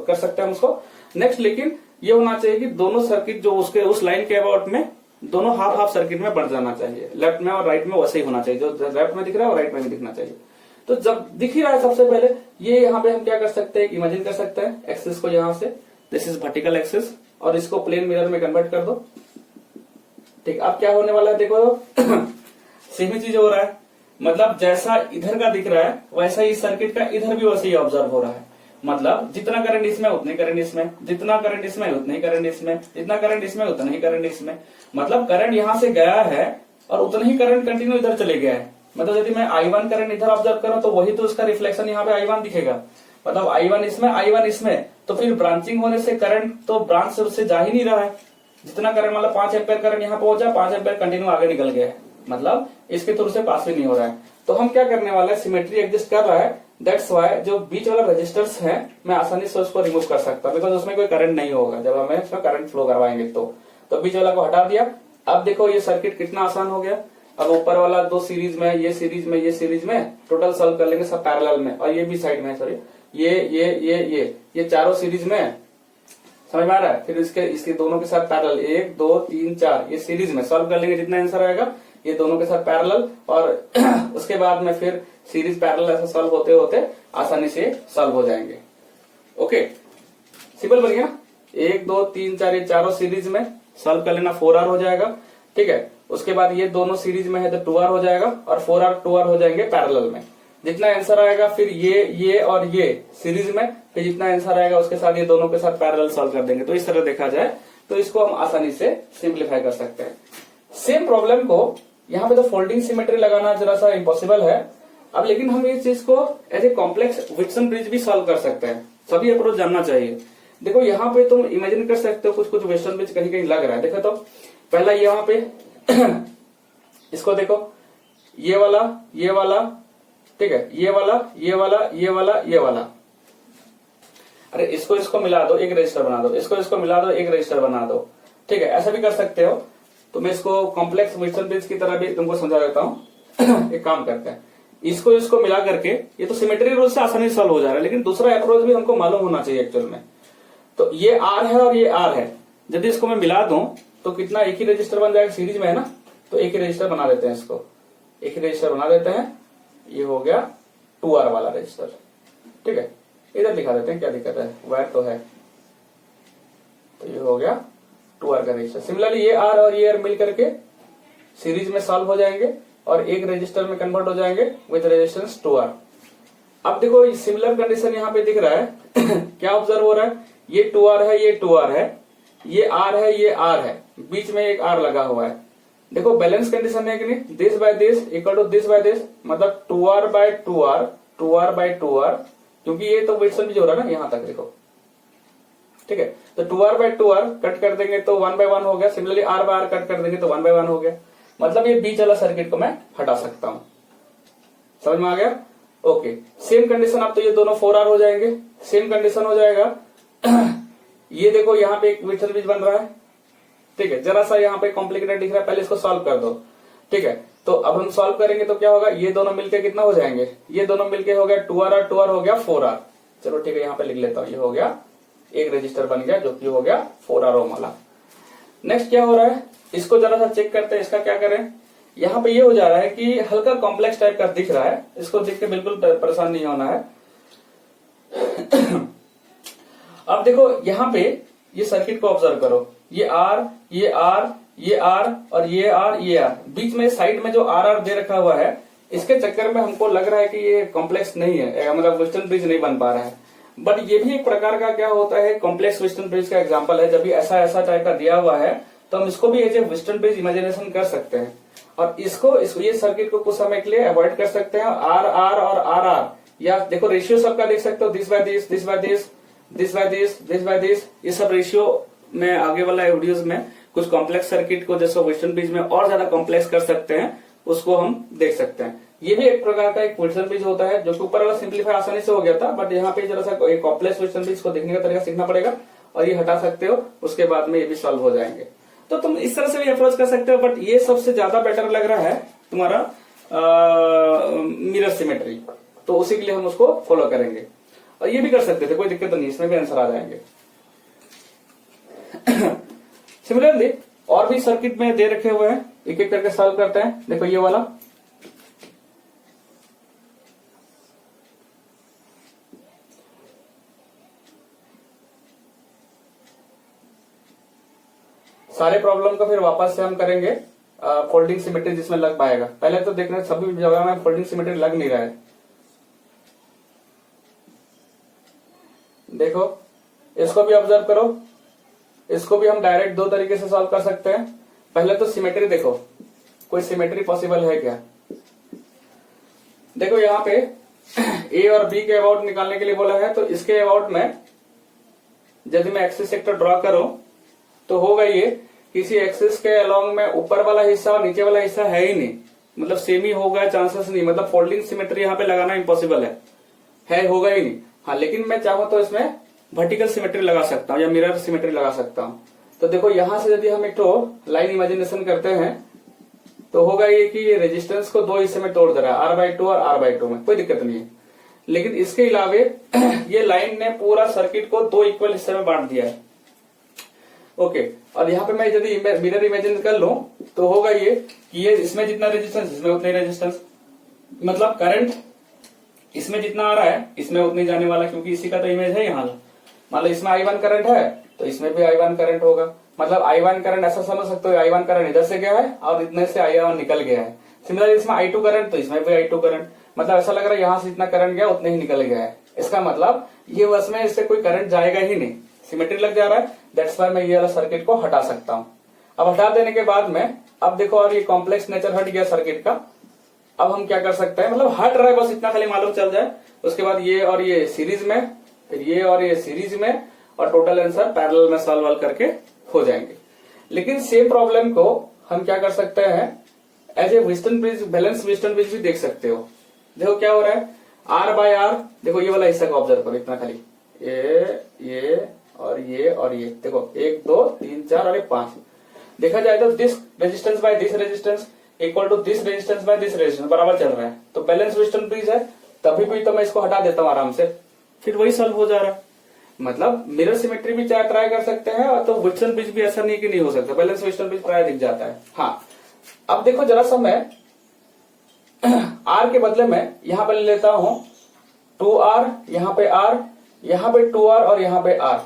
कर सकते हैं हम उसको। नेक्स्ट, लेकिन ये होना चाहिए कि दोनों सर्किट जो उसके उस लाइन के अबाउट में दोनों हाफ सर्किट में बढ़ जाना चाहिए, लेफ्ट में और राइट में वैसे ही होना चाहिए, जो लेफ्ट में दिख रहा है और राइट में भी दिखना चाहिए। तो जब दिख ही रहा है सबसे पहले, ये यहाँ पे हम क्या कर सकते हैं, इमेजिन कर सकते हैं एक्सिस को, यहाँ से दिस इज वर्टिकल एक्सिस, और इसको प्लेन मिरर में कन्वर्ट कर दो, ठीक। अब क्या होने वाला है देखो सेम ही चीज हो रहा है, मतलब जैसा इधर का दिख रहा है वैसा ही सर्किट का इधर भी वैसे ही ऑब्जर्व हो रहा है। मतलब जितना करंट इसमें उतने करंट इसमें, जितना करंट इसमें उतने ही करंट इसमें, जितना करंट इसमें उतना ही करंट इसमें। मतलब करंट यहाँ से गया है और उतना ही करंट कंटिन्यू इधर चले गया है। मतलब यदि मैं I1 करंट इधर ऑब्जर्व करूं तो वही तो उसका रिफ्लेक्शन यहाँ पे I1 दिखेगा। मतलब I1 इसमें, I1 इसमें, तो फिर ब्रांचिंग होने से करंट तो ब्रांच से उससे जा ही नहीं रहा है, जितना करंट मतलब 5 एम्पेयर करंट यहाँ पहुंचा, 5 एम्पेयर कंटिन्यू आगे निकल गया है, मतलब इसके थ्रू से पास भी नहीं हो रहा है। तो हम क्या करने वाले हैं, सिमेट्री एग्जिस्ट कर रहा है, दैट्स वाई जो बीच वाला रजिस्टर्स है मैं आसानी से उसको रिमूव कर सकता हूँ, बिकॉज उसमें कोई करंट नहीं होगा जब हमें उसमें करंट फ्लो करवाएंगे। तो बीच वाला को हटा दिया। अब देखो ये सर्किट कितना आसान हो गया। अब ऊपर वाला 2 सीरीज में, ये सीरीज में, ये सीरीज में, टोटल सॉल्व कर लेंगे सब पैरेलल में, और ये भी साइड में, सॉरी ये चारों सीरीज में, समझ में आ रहा है। फिर इसके दोनों के साथ पैरेलल 1 2 3 4 ये सीरीज में सॉल्व कर लेंगे, जितना आंसर आएगा ये दोनों के साथ पैरेलल, और उसके बाद में फिर सीरीज पैरेलल ऐसे सॉल्व होते होते आसानी से सॉल्व हो जाएंगे। ओके, सिंपल बन गया। 1 2 3 4 ये चारों सीरीज में सॉल्व कर लेना, 4R हो जाएगा। ठीक है, उसके बाद ये दोनों सीरीज में है तो 2R हो जाएगा, और 4R 2R हो जाएंगे पैरेलल में। जितना आंसर आएगा फिर ये और ये सीरीज में, फिर जितना आंसर आएगा उसके साथ ये दोनों के साथ पैरेलल सॉल्व कर देंगे। तो इस तरह देखा जाए तो इसको हम आसानी से सिंप्लीफाई कर सकते हैं। सेम प्रॉब्लम को यहाँ पे तो फोल्डिंग सिमेट्री लगाना जरा सा इम्पॉसिबल है अब, लेकिन हम इस चीज को as a complex Wheatstone bridge भी सॉल्व कर सकते हैं। सभी अप्रोच जानना चाहिए। देखो यहाँ पे तुम इमेजिन कर सकते हो कुछ वेस्टर्न ब्रिज कहीं कहीं लग रहा है। देखो तो पहला यहाँ पे इसको देखो, ये वाला, ठीक है, ये वाला, अरे इसको मिला दो, एक रजिस्टर बना दो, इसको मिला दो, एक रजिस्टर बना दो। ठीक है, ऐसा भी कर सकते हो। तो मैं इसको कॉम्प्लेक्स विट्सन ब्रिज की तरह भी तुमको समझा देता हूँ। एक काम करते हैं, इसको मिला करके, ये तो सिमेट्री रूल से आसानी से सॉल्व हो जा रहा है, लेकिन दूसरा अप्रोच भी हमको मालूम होना चाहिए एक्चुअल में। तो ये R है और ये R है, यदि इसको मैं मिला दूं तो कितना, एक ही रजिस्टर बन जाएगा, सीरीज में है ना, तो एक ही रजिस्टर बना देते हैं, इसको एक ही रजिस्टर बना देते हैं। ये हो गया 2R वाला रजिस्टर। ठीक है, इधर लिखा देते हैं, क्या दिक्कत है, वायर तो है। तो ये हो गया 2R का रजिस्टर। सिमिलरली ये R और ये R मिल करके सीरीज में सॉल्व हो जाएंगे और एक रजिस्टर में कन्वर्ट हो जाएंगे विद रेजिस्टेंस 2R। अब देखो सिमिलर कंडीशन यहाँ पे दिख रहा है। क्या ऑब्जर्व हो रहा है, ये 2R है, ये 2R है, ये R है, ये R है, बीच में एक R लगा हुआ है। देखो बैलेंस कंडीशन है कि नहीं, this by this equal to this by this, मतलब 2R bye 2R, 2R bye 2R, क्योंकि ये तो विट्सन ब्रिज हो रहा है ना यहां तक, देखो। ठीक है, तो 2R बाय 2R कट कर देंगे तो 1 बाय 1 हो गया। Similarly R by R cut कर देंगे तो 1 बाय 1 हो गया। मतलब ये बीच वाला सर्किट को मैं हटा सकता हूं। समझ में आ गया? ओके, सेम कंडीशन अब तो ये दोनों 4R हो जाएंगे। सेम कंडीशन हो जाएगा। ये देखो यहाँ पे एक विट्सन ब्रिज बन रहा है। ठीक है, जरा सा यहाँ पे कॉम्प्लिकेटेड दिख रहा है, पहले इसको सॉल्व कर दो। ठीक है, तो अब हम सॉल्व करेंगे तो क्या होगा, ये दोनों मिलके कितना हो जाएंगे, ये दोनों मिलके हो गया 2R और 2R हो गया 4R। चलो ठीक है, यहाँ पे लिख लेता हूँ, ये हो गया एक रजिस्टर बन गया जो कि हो गया 4R ओम वाला। नेक्स्ट क्या हो रहा है, इसको जरा सा चेक करते हैं, इसका क्या करें। यहाँ पे ये हो जा रहा है कि हल्का कॉम्प्लेक्स टाइप का दिख रहा है, इसको देख के बिल्कुल परेशान नहीं होना है। अब देखो यहाँ पे ये सर्किट को ऑब्जर्व करो, ये R, ये R, ये R और ये R, ये R, बीच में साइड में जो RR दे रखा हुआ है, इसके चक्कर में हमको लग रहा है कि ये कॉम्प्लेक्स नहीं है, मतलब वेस्टर्न ब्रिज नहीं बन पा रहा है। बट ये भी एक प्रकार का क्या होता है, कॉम्प्लेक्स वेस्टर्न ब्रिज का एग्जांपल है। जब भी ऐसा टाइप का दिया हुआ है तो हम इसको भी as a western bridge imagination कर सकते हैं, और ये सर्किट को कुछ समय के लिए अवॉइड कर सकते हैं। RR और RR, या देखो रेशियो सबका देख सकते हो, this by this, this by this, this by this, this by this, ये सब रेशियो में आगे वाला वीडियोस में कुछ कॉम्प्लेक्स सर्किट को जैसे वेस्टर्न ब्रिज में और ज्यादा कॉम्प्लेक्स कर सकते हैं, उसको हम देख सकते हैं। ये भी एक प्रकार का एक वेस्टर्न ब्रिज होता है, जो कि ऊपर वाला सिंप्लीफाई आसानी से हो गया था, बट यहाँ पे जरा सा एक कॉम्प्लेक्स वेस्टर्न ब्रिज को देखने का तरीका सीखना पड़ेगा, और ये हटा सकते हो, उसके बाद में ये भी सॉल्व हो जाएंगे। तो तुम इस तरह से भी अप्रोच कर सकते हो, बट ये सबसे ज्यादा बेटर लग रहा है तुम्हारा मिरर सिमेट्री, तो उसी के लिए हम उसको फॉलो करेंगे। और ये भी कर सकते थे, कोई दिक्कत नहीं, इसमें भी आंसर आ जाएंगे। सिमिलरली और भी सर्किट में दे रखे हुए हैं, एक एक करके सॉल्व करते हैं। देखो ये वाला, सारे प्रॉब्लम को फिर वापस से हम करेंगे फोल्डिंग सिमेट्री जिसमें लग पाएगा। पहले तो देखना सभी जगह में फोल्डिंग सिमेट्री लग नहीं रहा है। देखो इसको भी ऑब्जर्व करो, इसको भी हम डायरेक्ट दो तरीके से सॉल्व कर सकते हैं। पहले तो सिमेट्री देखो, कोई सिमेट्री पॉसिबल है क्या। देखो यहाँ पे ए और बी के अबाउट निकालने के लिए बोला है, तो इसके अबाउट में यदि मैं एक्सिस सेक्टर ड्रॉ करूं तो होगा ये किसी एक्सिस के अलोंग में ऊपर वाला हिस्सा और नीचे वाला हिस्सा है ही नहीं, मतलब सेम ही होगा, चांसेस नहीं, मतलब फोल्डिंग सिमेट्री यहाँ पे लगाना इम्पॉसिबल है, होगा ही नहीं। हाँ, लेकिन मैं चाहूँ तो इसमें वर्टिकल सिमेट्री लगा सकता हूँ या मिरर सिमेट्री लगा सकता हूँ। तो देखो यहां से यदि हम एक तो लाइन इमेजिनेशन करते हैं तो होगा ये कि ये रेजिस्टेंस को दो हिस्से में तोड़ दे रहा है, R/2 और R/2 में, कोई दिक्कत नहीं है। लेकिन इसके अलावे ये लाइन ने पूरा सर्किट को दो इक्वल हिस्से में बांट दिया है। ओके, और यहाँ पे मैं यदि मिरर इमेजिन कर लूं तो होगा ये कि ये इसमें जितना रेजिस्टेंस इसमें उतना ही रेजिस्टेंस, मतलब करंट इसमें जितना आ रहा है इसमें उतनी जाने वाला, क्योंकि इसी का तो इमेज है यहाँ। मान लो इसमें I1 करंट है तो इसमें भी I1 करंट होगा, मतलब I1 करंट ऐसा समझ सकते हो, I1 करंट इधर से गया है और इतने से I1 निकल गया है। सिमिलर इसमें I2 करंट तो इसमें भी I2 करंट, मतलब ऐसा लग रहा है यहाँ से इतना करंट गया उतने ही निकल गया है। इसका मतलब ये बस में इससे कोई करंट जाएगा ही नहीं, सिमेट्री लग जा रहा है। दैट्स वाई मैं ये वाला सर्किट को हटा सकता हूँ। अब हटा देने के बाद में अब देखो, और ये कॉम्प्लेक्स नेचर हट गया सर्किट का। अब हम क्या कर सकते हैं, मतलब हट रहा है बस इतना खाली मालूम चल जाए, उसके बाद ये और ये सीरीज में, फिर ये और ये सीरीज में, और टोटल आंसर पैरेलल में सॉल्व करके हो जाएंगे। लेकिन सेम प्रॉब्लम को हम क्या कर सकते हैं, as a Wheatstone bridge, balance Wheatstone bridge भी देख सकते हो। देखो क्या हो रहा है, R/R, देखो ये वाला हिस्सा को ऑब्जर्व करो, इतना खाली ये और ये और ये, देखो 1 2 3 4 और ये 5। देखा जाए तो this resistance by this resistance equal to this resistance by this resistance बराबर चल रहा है, तो बैलेंस व्हिस्टन ब्रिज है। तभी भी तो मैं इसको हटा देता हूँ आराम से, फिर वही सॉल्व हो जा रहा है। मतलब मिरर सिमेट्री भी चाहे ट्राई कर सकते हैं, और तो व्हिस्टन ब्रिज भी ऐसा नहीं कि नहीं हो सकता, बैलेंस व्हिस्टन ब्रिज प्राय दिख जाता है। हाँ, अब देखो जरा सा मैं R के बदले में यहां पर ले लेता हूं 2R, यहां पे R, यहां पे 2R और यहां पे R।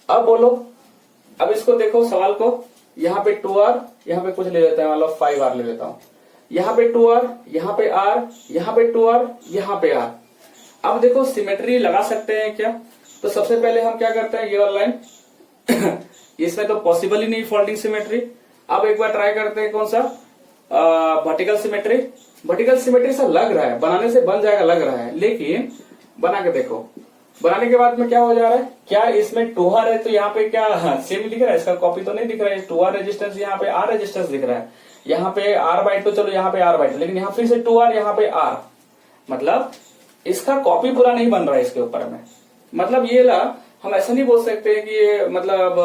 अब बोलो, अब इसको देखो सवाल को, यहाँ पे 2R, यहाँ पे कुछ ले लेता है, मान लो 5R ले लेता हूं, यहाँ पे 2R, यहाँ पे R, यहाँ पे 2R, यहाँ पे R। अब देखो सिमेट्री लगा सकते हैं क्या, तो सबसे पहले हम क्या करते हैं, ये वाला लाइन इसमें तो पॉसिबल ही नहीं फोल्डिंग सिमेट्री। अब एक बार ट्राई करते हैं कौन सा, वर्टिकल सिमेट्री। वर्टिकल सिमेट्री सा लग रहा है, बनाने से बन जाएगा लग रहा है, लेकिन बना के देखो, बनाने के बाद में क्या हो जा रहा है, क्या इसमें 2R है तो यहाँ पे क्या सेम दिख रहा है, इसका कॉपी तो नहीं दिख रहा है, 2R रेजिस्टेंस यहाँ पे R रेजिस्टेंस दिख रहा है, यहाँ पे R/2, चलो यहाँ पे R/2, लेकिन यहाँ फिर से 2R, यहाँ पे R, मतलब इसका कॉपी पूरा नहीं बन रहा है इसके ऊपर में। मतलब ये ला, हम ऐसा नहीं बोल सकते कि ये मतलब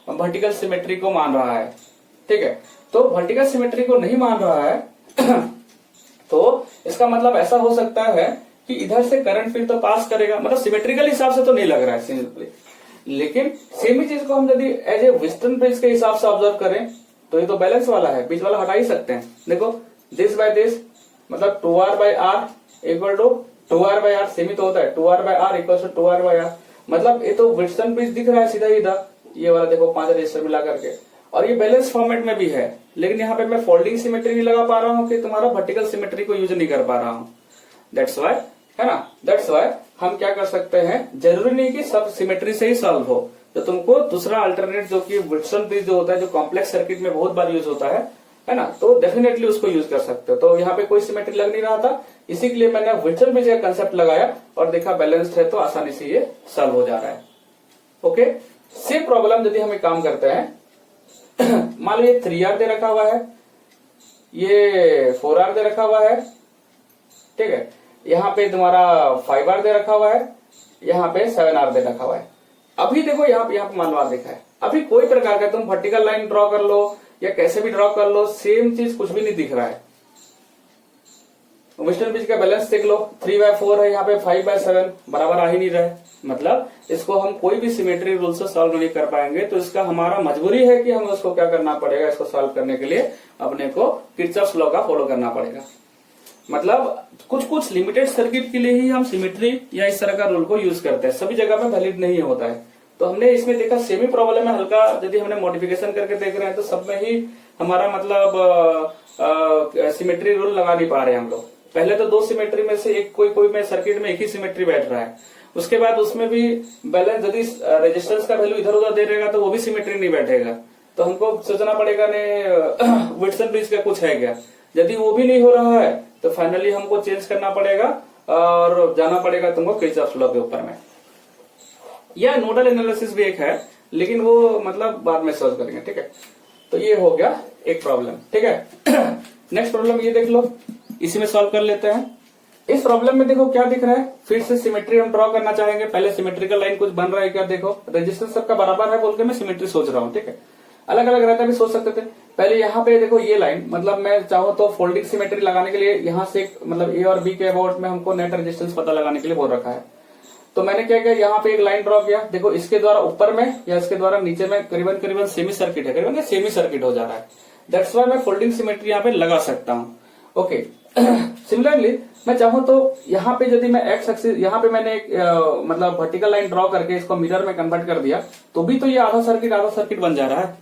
वर्टिकल सिमेट्री को मान रहा है, ठीक है। तो वर्टिकल सिमेट्री को नहीं मान रहा है तो इसका मतलब ऐसा हो सकता है कि इधर से करंट फिर तो पास करेगा, मतलब सिमेट्रिकल हिसाब से तो नहीं लग रहा है सिंपली। लेकिन सेम ही चीज को हम यदि एज ए व्हिस्टन ब्रिज के हिसाब से ऑब्जर्व करें तो ये तो बैलेंस वाला है, बीच वाला हटा ही सकते हैं। देखो दिस बाय दिस, मतलब 2R/R equal to 2R/R, same ही तो होता है, 2R/R इक्वल टू 2R/R। मतलब ये तो व्हिस्टन ब्रिज दिख रहा है सीधा सीधा, ये वाला देखो 5 रजिस्टर मिला करके, और ये बैलेंस फॉर्मेट में भी है। लेकिन यहाँ पे मैं फोल्डिंग सिमेट्री नहीं लगा पा रहा हूँ कि तुम्हारा वर्टिकल सिमेट्री को यूज नहीं कर पा रहा हूँ। दैट्स वाई, है ना, दैट्स वाई हम क्या कर सकते हैं, जरूरी नहीं कि सब सिमेट्री से ही सॉल्व हो, तो तुमको दूसरा अल्टरनेट जो कि व्हिस्टन ब्रिज जो होता है, जो कॉम्प्लेक्स सर्किट में बहुत बार यूज होता है ना, तो डेफिनेटली उसको यूज कर सकते हो। तो यहाँ पे कोई सिमेट्री लग नहीं रहा था, इसी के लिए मैंने व्हिस्टन ब्रिज का कंसेप्ट लगाया और देखा बैलेंस्ड है तो आसानी से ये सॉल्व हो जा रहा है। ओके, सेम प्रॉब्लम यदि हम एक काम करते हैं, मान लो ये 3R दे रखा हुआ है, ये 4R दे रखा हुआ है, ठीक है, यहाँ पे तुम्हारा 5R दे रखा हुआ है, यहाँ पे 7R दे रखा हुआ है। अभी देखो यहाँ पे मान लो R देखा है, अभी कोई प्रकार का तुम वर्टिकल लाइन ड्रॉ कर लो या कैसे भी ड्रॉ कर लो, सेम चीज कुछ भी नहीं दिख रहा है। व्हिस्टन ब्रिज का बैलेंस देख लो, 3/4 है, यहाँ पे 5/7 बराबर आ ही नहीं रहा है। मतलब इसको हम कोई भी सिमेट्री रूल से सॉल्व नहीं कर पाएंगे, तो इसका हमारा मजबूरी है कि हमें उसको क्या करना पड़ेगा, इसको सॉल्व करने के लिए अपने को किरचॉफ्स लॉ का फॉलो करना पड़ेगा। मतलब कुछ कुछ लिमिटेड सर्किट के लिए ही हम सिमेट्री या इस तरह का रूल को यूज करते हैं, सभी जगह में वैलिड नहीं होता है। तो हमने इसमें देखा सेमी प्रॉब्लम में हल्का यदि हमने मॉडिफिकेशन करके देख रहे हैं तो सब में ही हमारा मतलब सिमेट्री रूल लगा नहीं पा रहे हैं हम लोग। पहले तो 2 सिमेट्री में से एक कोई में सर्किट में एक ही सिमेट्री बैठ रहा है, उसके बाद उसमें भी बैलेंस यदि रेजिस्टेंस का वैल्यू इधर उधर दे रहेगा तो वो भी सिमेट्री नहीं बैठेगा। तो हमको सोचना पड़ेगा ने व्हिस्टन ब्रिज का कुछ है क्या, यदि वो भी नहीं हो रहा है तो फाइनली हमको चेंज करना पड़ेगा और जाना पड़ेगा तुमको किरचॉफ्स लॉ के ऊपर में। या नोडल एनालिसिस भी एक है, लेकिन वो मतलब बाद में सॉल्व करेंगे, ठीक है। तो ये हो गया एक प्रॉब्लम, ठीक है। नेक्स्ट प्रॉब्लम ये देख लो, इसी में सॉल्व कर लेते हैं। इस प्रॉब्लम में देखो क्या दिख रहा है, फिर से सिमेट्री हम ड्रॉ करना चाहेंगे। पहले सिमेट्रिकल लाइन कुछ बन रहा है क्या, देखो रेजिस्टेंस सबका बराबर है बोल के मैं सिमेट्री सोच रहा हूँ, ठीक है। अलग अलग रहता भी सोच सकते थे। पहले यहाँ पे देखो ये लाइन, मतलब मैं चाहूँ तो फोल्डिंग सिमेट्री लगाने के लिए यहाँ से मतलब ए और बी के अबाउट में हमको नेट रेजिस्टेंस पता लगाने के लिए बोल रखा है। तो मैंने क्या किया, यहाँ पे एक लाइन ड्रॉ किया। देखो इसके द्वारा ऊपर में या इसके द्वारा नीचे में करीबन करीबन सेमी सर्किट है, करीबन सेमी सर्किट हो जा रहा है। दैट्स वाई मैं फोल्डिंग सिमेट्री यहाँ पे लगा सकता हूँ, ओके। सिमिलरली मैं चाहूँ तो यहाँ पे यदि मैं एक्स एक्सिस, यहाँ पे मैंने एक मतलब वर्टिकल लाइन ड्रॉ करके इसको मिरर में कन्वर्ट कर दिया, तो भी तो ये आधा सर्किट बन जा रहा है।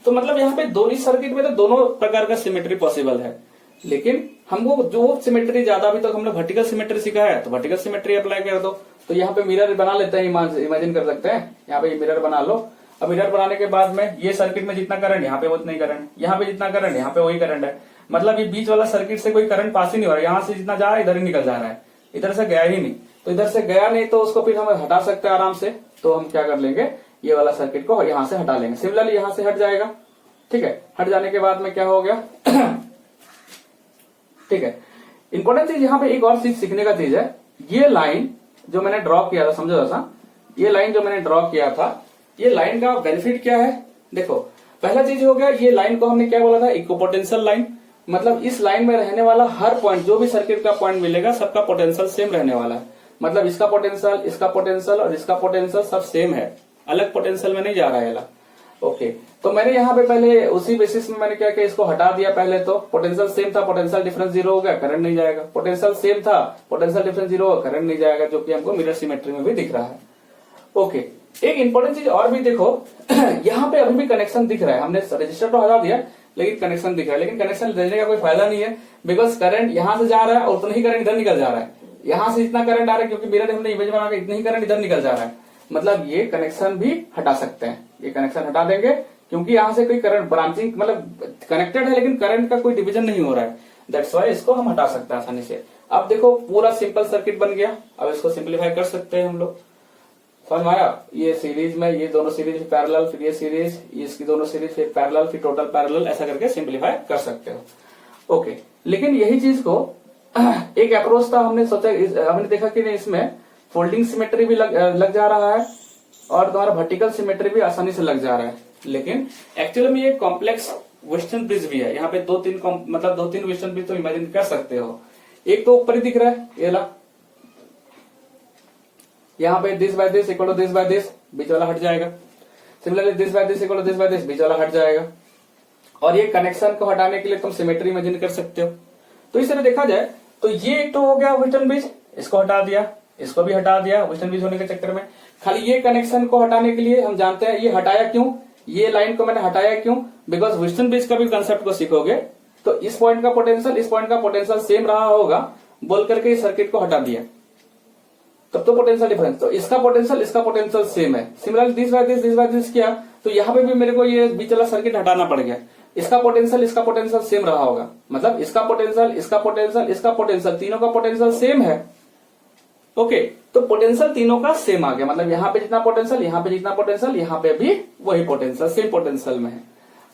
तो मतलब यहाँ पे दोनों सर्किट में तो दोनों प्रकार का सिमेट्री पॉसिबल है। लेकिन हमको जो सिमेट्री ज्यादा अभी तक हमने वर्टिकल सिमेट्री सीखा है, तो वर्टिकल सिमेट्री अप्लाई कर दो। तो यहाँ पे मिरर बना लेते हैं, इमेजिन कर सकते हैं। यहाँ पे मिरर बना लो। अब मिरर बनाने के बाद में ये सर्किट में जितना करंट, यहाँ पे उतना ही करंट, यहाँ पे जितना करंट, यहाँ पे वही करंट है। मतलब ये बीच वाला सर्किट से कोई करंट पास ही नहीं हो रहा है। यहाँ से जितना जा रहा है इधर ही निकल जा रहा है, इधर से गया ही नहीं। तो इधर से गया नहीं तो उसको फिर हम हटा सकते हैं आराम से। तो हम क्या कर लेंगे, ये वाला सर्किट को यहाँ से हटा लेंगे। सिमिलरली यहाँ से हट जाएगा, ठीक है। हट जाने के बाद में क्या हो गया, ठीक है। इंपॉर्टेंट चीज यहाँ पे एक और चीज सीखने का चीज है, ये लाइन जो मैंने ड्रॉ किया था, समझो ऐसा, ये लाइन जो मैंने ड्रॉ किया था, ये लाइन का बेनिफिट क्या है। देखो पहला चीज हो गया, ये लाइन को हमने क्या बोला था, इक्विपोटेंशियल लाइन। मतलब इस लाइन में रहने वाला हर पॉइंट, जो भी सर्किट का पॉइंट मिलेगा, सबका पोटेंशियल सेम रहने वाला है। मतलब इसका पोटेंशियल, इसका पोटेंशियल और इसका पोटेंशियल सब सेम है, अलग पोटेंशियल में नहीं जा रहा है। ओके, तो मैंने यहाँ पे पहले उसी बेसिस में मैंने क्या किया, इसको हटा दिया। पहले तो पोटेंशियल सेम था, पोटेंशियल डिफरेंस 0 हो गया, करंट नहीं जाएगा। पोटेंशियल सेम था, पोटेंशियल डिफरेंस 0 हो, करंट नहीं जाएगा, जो कि हमको मिरर सिमेट्री में भी दिख रहा है। ओके, एक इंपॉर्टेंट चीज और भी देखो, यहाँ पे अभी भी कनेक्शन दिख रहा है। हमने रजिस्टर तो हटा दिया, लेकिन कनेक्शन दिख रहा है। लेकिन कनेक्शन देने का कोई फायदा नहीं है, बिकॉज करंट यहाँ से जा रहा है और उतना ही करंट इधर निकल जा रहा है। यहाँ से इतना करंट आ रहा है, क्योंकि मिरर हमने इमेज बना के, इतना ही करंट इधर निकल जा रहा है। मतलब ये कनेक्शन भी हटा सकते हैं, ये कनेक्शन हटा देंगे, क्योंकि यहाँ से कोई करंट ब्रांचिंग, मतलब कनेक्टेड है लेकिन करंट का कोई डिवीजन नहीं हो रहा है। दैट्स वाई इसको हम हटा सकते हैं आसानी से। अब देखो पूरा सिंपल सर्किट बन गया। अब इसको सिंप्लीफाई कर सकते हैं हम लोग। समझ में आया, ये सीरीज में, ये दोनों सीरीज पैरेलल, फिर ये सीरीज, इसकी दोनों सीरीज, फिर पैरेलल, फिर टोटल पैरेलल, ऐसा करके सिंप्लीफाई कर सकते हो। ओके, लेकिन यही चीज को एक अप्रोच था, हमने सोचा, हमने देखा कि इसमें फोल्डिंग सिमेट्री भी लग जा रहा है और तुम्हारा वर्टिकल सिमेट्री भी आसानी से लग जा रहा है। लेकिन एक्चुअली में ये कॉम्प्लेक्स वेस्टर्न ब्रिज भी है। यहाँ पे दो तीन वेस्टर्न ब्रिज तो इमेजिन कर सकते हो। एक तो ऊपर ही दिख रहा है, ये ला, यहाँ पे this by this equal to this by this, बीच वाला हट जाएगा। Similarly this by this equal to this by this, बीच वाला हट जाएगा। और ये कनेक्शन को हटाने के लिए तुम सिमेट्री इमेजिन कर सकते हो। तो इस तरह देखा जाए तो ये एक तो हो गया वेस्टर्न ब्रिज, इसको हटा दिया, इसको भी हटा दिया वेस्टर्न ब्रिज होने के चक्कर में। खाली ये कनेक्शन को हटाने के लिए हम जानते हैं ये हटाया क्यों, ये लाइन को मैंने हटाया क्यों, बिकॉज वेस्टर्न ब्रिज का भी कंसेप्ट को सीखोगे तो इस पॉइंट का पोटेंशियल, इस पॉइंट का पोटेंशियल सेम रहा होगा बोल करके इस सर्किट को हटा दिया, तब तो पोटेंशियल डिफरेंस, तो इसका पोटेंशियल सेम है। सिमिलरली दिस बाय दिस किया तो यहाँ पे भी मेरे को ये बीच वाला सर्किट हटाना पड़ गया। इसका पोटेंशियल सेम रहा होगा, मतलब इसका पोटेंशियल तीनों का पोटेंशियल सेम है। ओके, तो पोटेंशियल तीनों का सेम आ गया। मतलब यहाँ पे जितना पोटेंशियल, यहाँ पे जितना पोटेंशियल, यहाँ पे भी वही पोटेंशियल, सेम पोटेंशियल में है।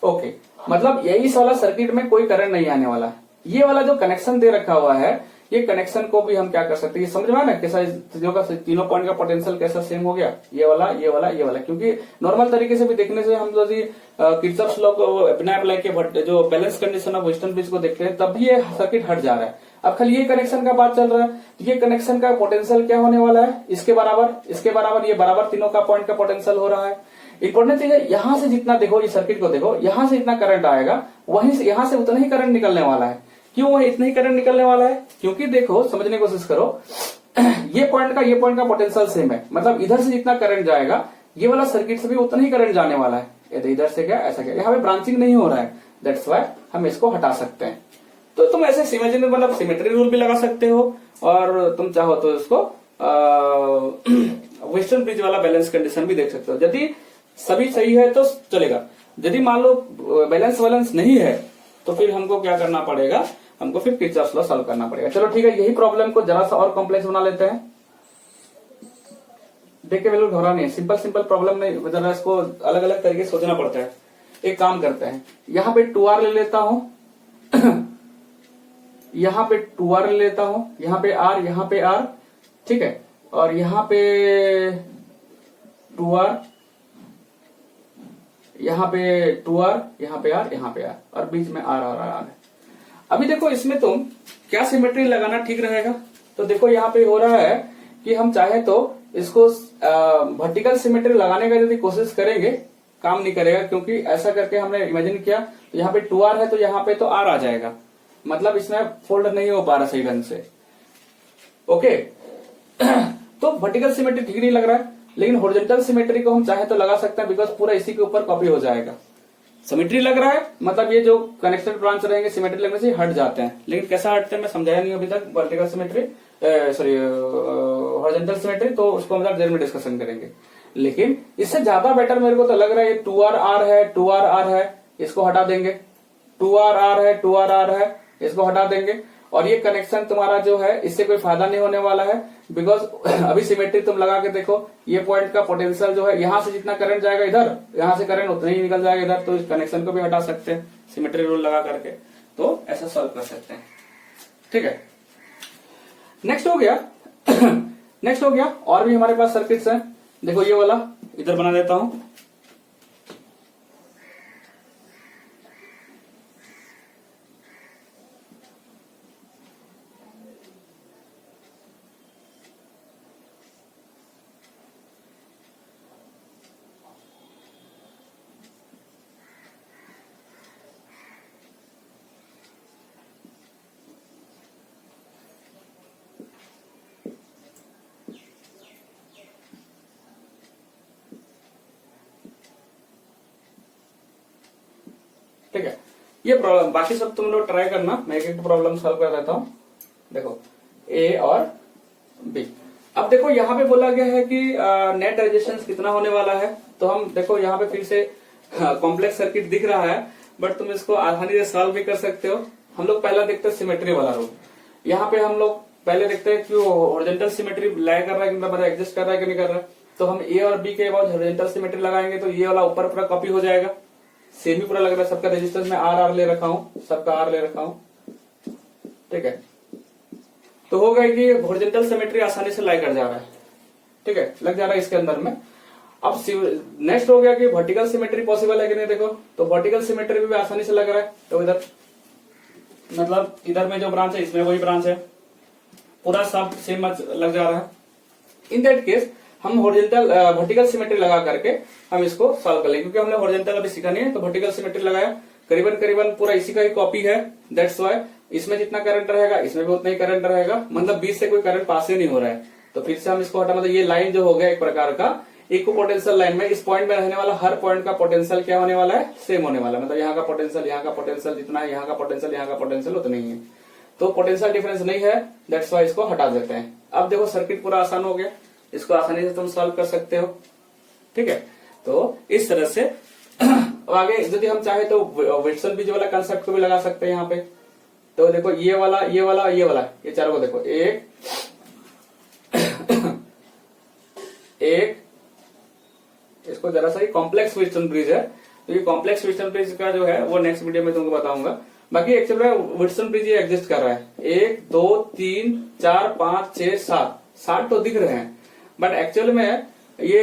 ओके, मतलब यही इस वाला सर्किट में कोई करंट नहीं आने वाला। ये वाला जो कनेक्शन दे रखा हुआ है, ये कनेक्शन को भी हम क्या कर सकते हैं, समझ में आया ना, कैसा तीनों पॉइंट का पोटेंशियल कैसा सेम हो गया, ये वाला, ये वाला, ये वाला। क्योंकि नॉर्मल तरीके से भी देखने से हम यदि किरचॉफ्स लॉ को बिना अप्लाई के जो balance condition of western bridge को देखते हैं, तब भी ये सर्किट हट जा रहा है। अब खाली ये कनेक्शन का बात चल रहा है, ये कनेक्शन का पोटेंशियल क्या होने वाला है, इसके बराबर, ये बराबर तीनों का पॉइंट का पोटेंशियल हो रहा है। इंपॉर्टेंट चीज है, यहाँ से जितना देखो, ये सर्किट को देखो, यहाँ से इतना करंट आएगा, वहीं से यहाँ से उतना ही करंट निकलने वाला है। क्यों वह इतना ही करंट निकलने वाला है, क्योंकि देखो समझने की कोशिश करो, ये पॉइंट का पोटेंशियल सेम है। मतलब इधर से जितना करंट जाएगा, ये वाला सर्किट से भी उतना ही करंट जाने वाला है। इधर से क्या, ऐसा क्या, यहाँ पे ब्रांचिंग नहीं हो रहा है। दैट्स वाई हम इसको हटा सकते हैं। तो तुम ऐसे सिमेट्री रूल भी लगा सकते हो, और तुम चाहो तो इसको वेस्टर्न ब्रिज वाला बैलेंस कंडीशन भी देख सकते हो। यदि सभी सही है तो चलेगा, यदि मान लो बैलेंस नहीं है तो फिर हमको क्या करना पड़ेगा, हमको फिर किरचॉफ्स लॉ सॉल्व करना पड़ेगा। चलो ठीक है, यही प्रॉब्लम को जरा सा और कॉम्प्लेक्स बना लेते हैं। देख के बिल्कुल घबरा नहीं है, सिंपल सिंपल प्रॉब्लम नहीं, जरा इसको अलग अलग तरीके से सोचना पड़ता है। एक काम करते हैं, यहाँ पे 2r ले लेता हूं यहाँ पे 2r ले लेता हूं, यहाँ पे r, यहाँ पे r, ठीक है, और यहाँ पे 2r, यहाँ पे 2r, यहाँ पे r, यहाँ पे r, और बीच में r है। अभी देखो इसमें तुम क्या सिमेट्री लगाना ठीक रहेगा, तो देखो यहाँ पे हो रहा है कि हम चाहे तो इसको वर्टिकल सिमेट्री लगाने का यदि कोशिश करेंगे काम नहीं करेगा, क्योंकि ऐसा करके हमने इमेजिन किया तो यहाँ पे 2r है तो यहाँ पे तो r आ जाएगा, मतलब इसमें फोल्ड नहीं हो पा रहा सही ढंग से। ओके तो वर्टिकल सिमेट्री ठीक नहीं लग रहा है, लेकिन हॉरिजॉन्टल सिमेट्री को हम चाहे तो लगा सकते हैं, बिकॉज पूरा इसी के ऊपर कॉपी हो जाएगा। सिमेट्री लग रहा है मतलब ये जो कनेक्टेड ब्रांच रहेंगे सिमेट्री लगने से हट जाते हैं, लेकिन कैसा हटते हैं मैं समझाया नहीं अभी तक। Vertical symmetry sorry horizontal symmetry तो उसको हम देर में डिस्कशन करेंगे, लेकिन इससे ज्यादा बेटर मेरे को तो लग रहा है ये 2r है, 2r है, इसको हटा देंगे, 2r है, 2r है, इसको हटा देंगे, और ये कनेक्शन तुम्हारा जो है इससे कोई फायदा नहीं होने वाला है, बिकॉज अभी सिमेट्री तुम लगा के देखो, ये पॉइंट का पोटेंशियल जो है यहां से जितना करंट जाएगा इधर, यहां से करंट उतना ही निकल जाएगा इधर, तो इस कनेक्शन को भी हटा सकते हैं सिमेट्री रूल लगा करके, तो ऐसा सॉल्व कर सकते हैं। ठीक है, नेक्स्ट हो गया नेक्स्ट हो गया, और भी हमारे पास सर्किट्स हैं। देखो ये वाला इधर बना देता हूं, ठीक है। ये प्रॉब्लम बाकी सब तुम लोग ट्राई करना, मैं एक एक प्रॉब्लम सॉल्व कर देता हूं। देखो ए और बी, अब देखो यहाँ पे बोला गया है कि नेट रेजिस्टेंस कितना होने वाला है, तो हम देखो यहाँ पे फिर से कॉम्प्लेक्स सर्किट दिख रहा है, बट तुम इसको आसानी से सॉल्व भी कर सकते हो। हम लोग पहला देखते हैं सिमेट्री वाला रूल। यहाँ पे हम लोग पहले देखते हैं कि वो हॉरिजॉन्टल सिमेट्री लैग कर रहा है कि मतलब एडजस्ट कर रहा है कि नहीं कर रहा है, तो हम ए और बी के बाद हॉरिजॉन्टल सिमेट्री लगाएंगे, तो ये वाला ऊपर पूरा कॉपी हो जाएगा, सेम ही पूरा लग रहा है। सबका रेजिस्टेंस में आर ले रखा हूं, सबका आर ले रखा हूं, ठीक है। तो हो गया कि हॉरिजॉन्टल सिमेट्री आसानी से लाई कर जा रहा है, ठीक है, लग जा रहा है इसके अंदर में। अब नेक्स्ट हो गया कि वर्टिकल सिमेट्री पॉसिबल है कि नहीं, देखो तो वर्टिकल सिमेट्री भी आसानी से लग रहा है, तो इधर मतलब इधर में जो ब्रांच है इसमें वही ब्रांच है, पूरा सब सेम लग जा रहा है। इन दैट केस हम हॉरिजॉन्टल वर्टिकल सिमेट्री लगा करके हम इसको सॉल्व कर लेंगे, क्योंकि हमने हॉरिजॉन्टल अभी सीखा नहीं है, तो वर्टिकल सिमेट्री लगाया, करीबन करीबन पूरा इसी का ही कॉपी है, दैट्स व्हाई इसमें जितना करंट रहेगा इसमें भी उतना ही करंट रहेगा, मतलब बीच से कोई करंट पास ही नहीं हो रहा है। तो फिर से हम इसको हटा, मतलब ये लाइन जो हो गया एक प्रकार का इक्व पोटेंशियल लाइन में, इस पॉइंट में रहने वाला हर पॉइंट का पोटेंशियल क्या होने वाला है, सेम होने वाला है, मतलब यहाँ का पोटेंशियल जितना है, यहाँ का पोटेंशियल उतना ही है, तो पोटेंशियल डिफरेंस नहीं है, दैट्स व्हाई इसको हटा देते हैं। अब देखो सर्किट पूरा आसान हो गया, इसको आसानी से तुम सॉल्व कर सकते हो, ठीक है। तो इस तरह से आगे यदि हम चाहे तो विल्सन ब्रिज वाला कंसेप्ट को भी लगा सकते हैं यहाँ पे। तो देखो ये वाला ये चारों को देखो, एक इसको जरा सा कॉम्प्लेक्स विल्सन ब्रिज है, तो ये कॉम्प्लेक्स विल्सन ब्रिज का जो है वो नेक्स्ट वीडियो में तुमको बताऊंगा। बाकी एक्चुअली विल्सन ब्रिज ये एग्जिस्ट कर रहा है, 1 2 3 4 5 6 7 तो दिख रहे हैं, बट एक्चुअल में ये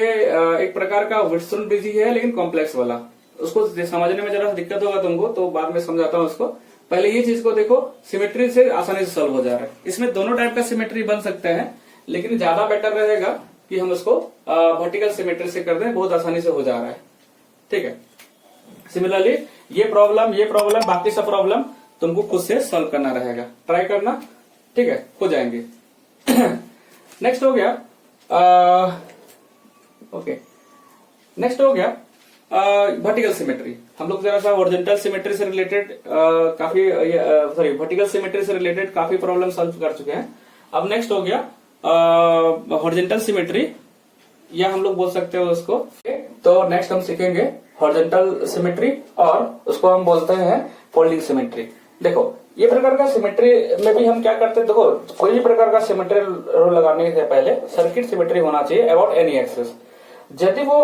एक प्रकार का विल्सन ब्रिज ही है, लेकिन कॉम्प्लेक्स वाला। उसको समझने में जरा दिक्कत होगा तुमको, तो बाद में समझाता हूँ उसको। पहले ये चीज को देखो, सिमेट्री से आसानी से सॉल्व हो जा रहा है। इसमें दोनों टाइप का सिमेट्री बन सकते हैं, लेकिन ज्यादा बेटर रहेगा कि हम उसको वर्टिकल सिमेट्री से कर दें, बहुत आसानी से हो जा रहा है, ठीक है। सिमिलरली ये प्रॉब्लम बाकी सब प्रॉब्लम तुमको खुद से सॉल्व करना रहेगा, ट्राई करना, ठीक है, हो जाएंगे। नेक्स्ट हो गया ओके, नेक्स्ट हो गया वर्टिकल सिमेट्री। हम लोग जरा सा हॉरिजॉन्टल सिमेट्री से रिलेटेड वर्टिकल सिमेट्री से रिलेटेड काफी प्रॉब्लम सॉल्व कर चुके हैं। अब नेक्स्ट हो गया हॉरिजॉन्टल सिमेट्री, या हम लोग बोल सकते हो उसको। तो नेक्स्ट हम सीखेंगे हॉरिजॉन्टल सिमेट्री, और उसको हम बोलते हैं फोल्डिंग सिमेट्री। देखो ये प्रकार का सिमेट्री में भी हम क्या करते हैं, देखो कोई भी प्रकार का सिमेट्री रूल लगाने से पहले सर्किट सिमेट्री होना चाहिए अबाउट एनी एक्सिस। यदि वो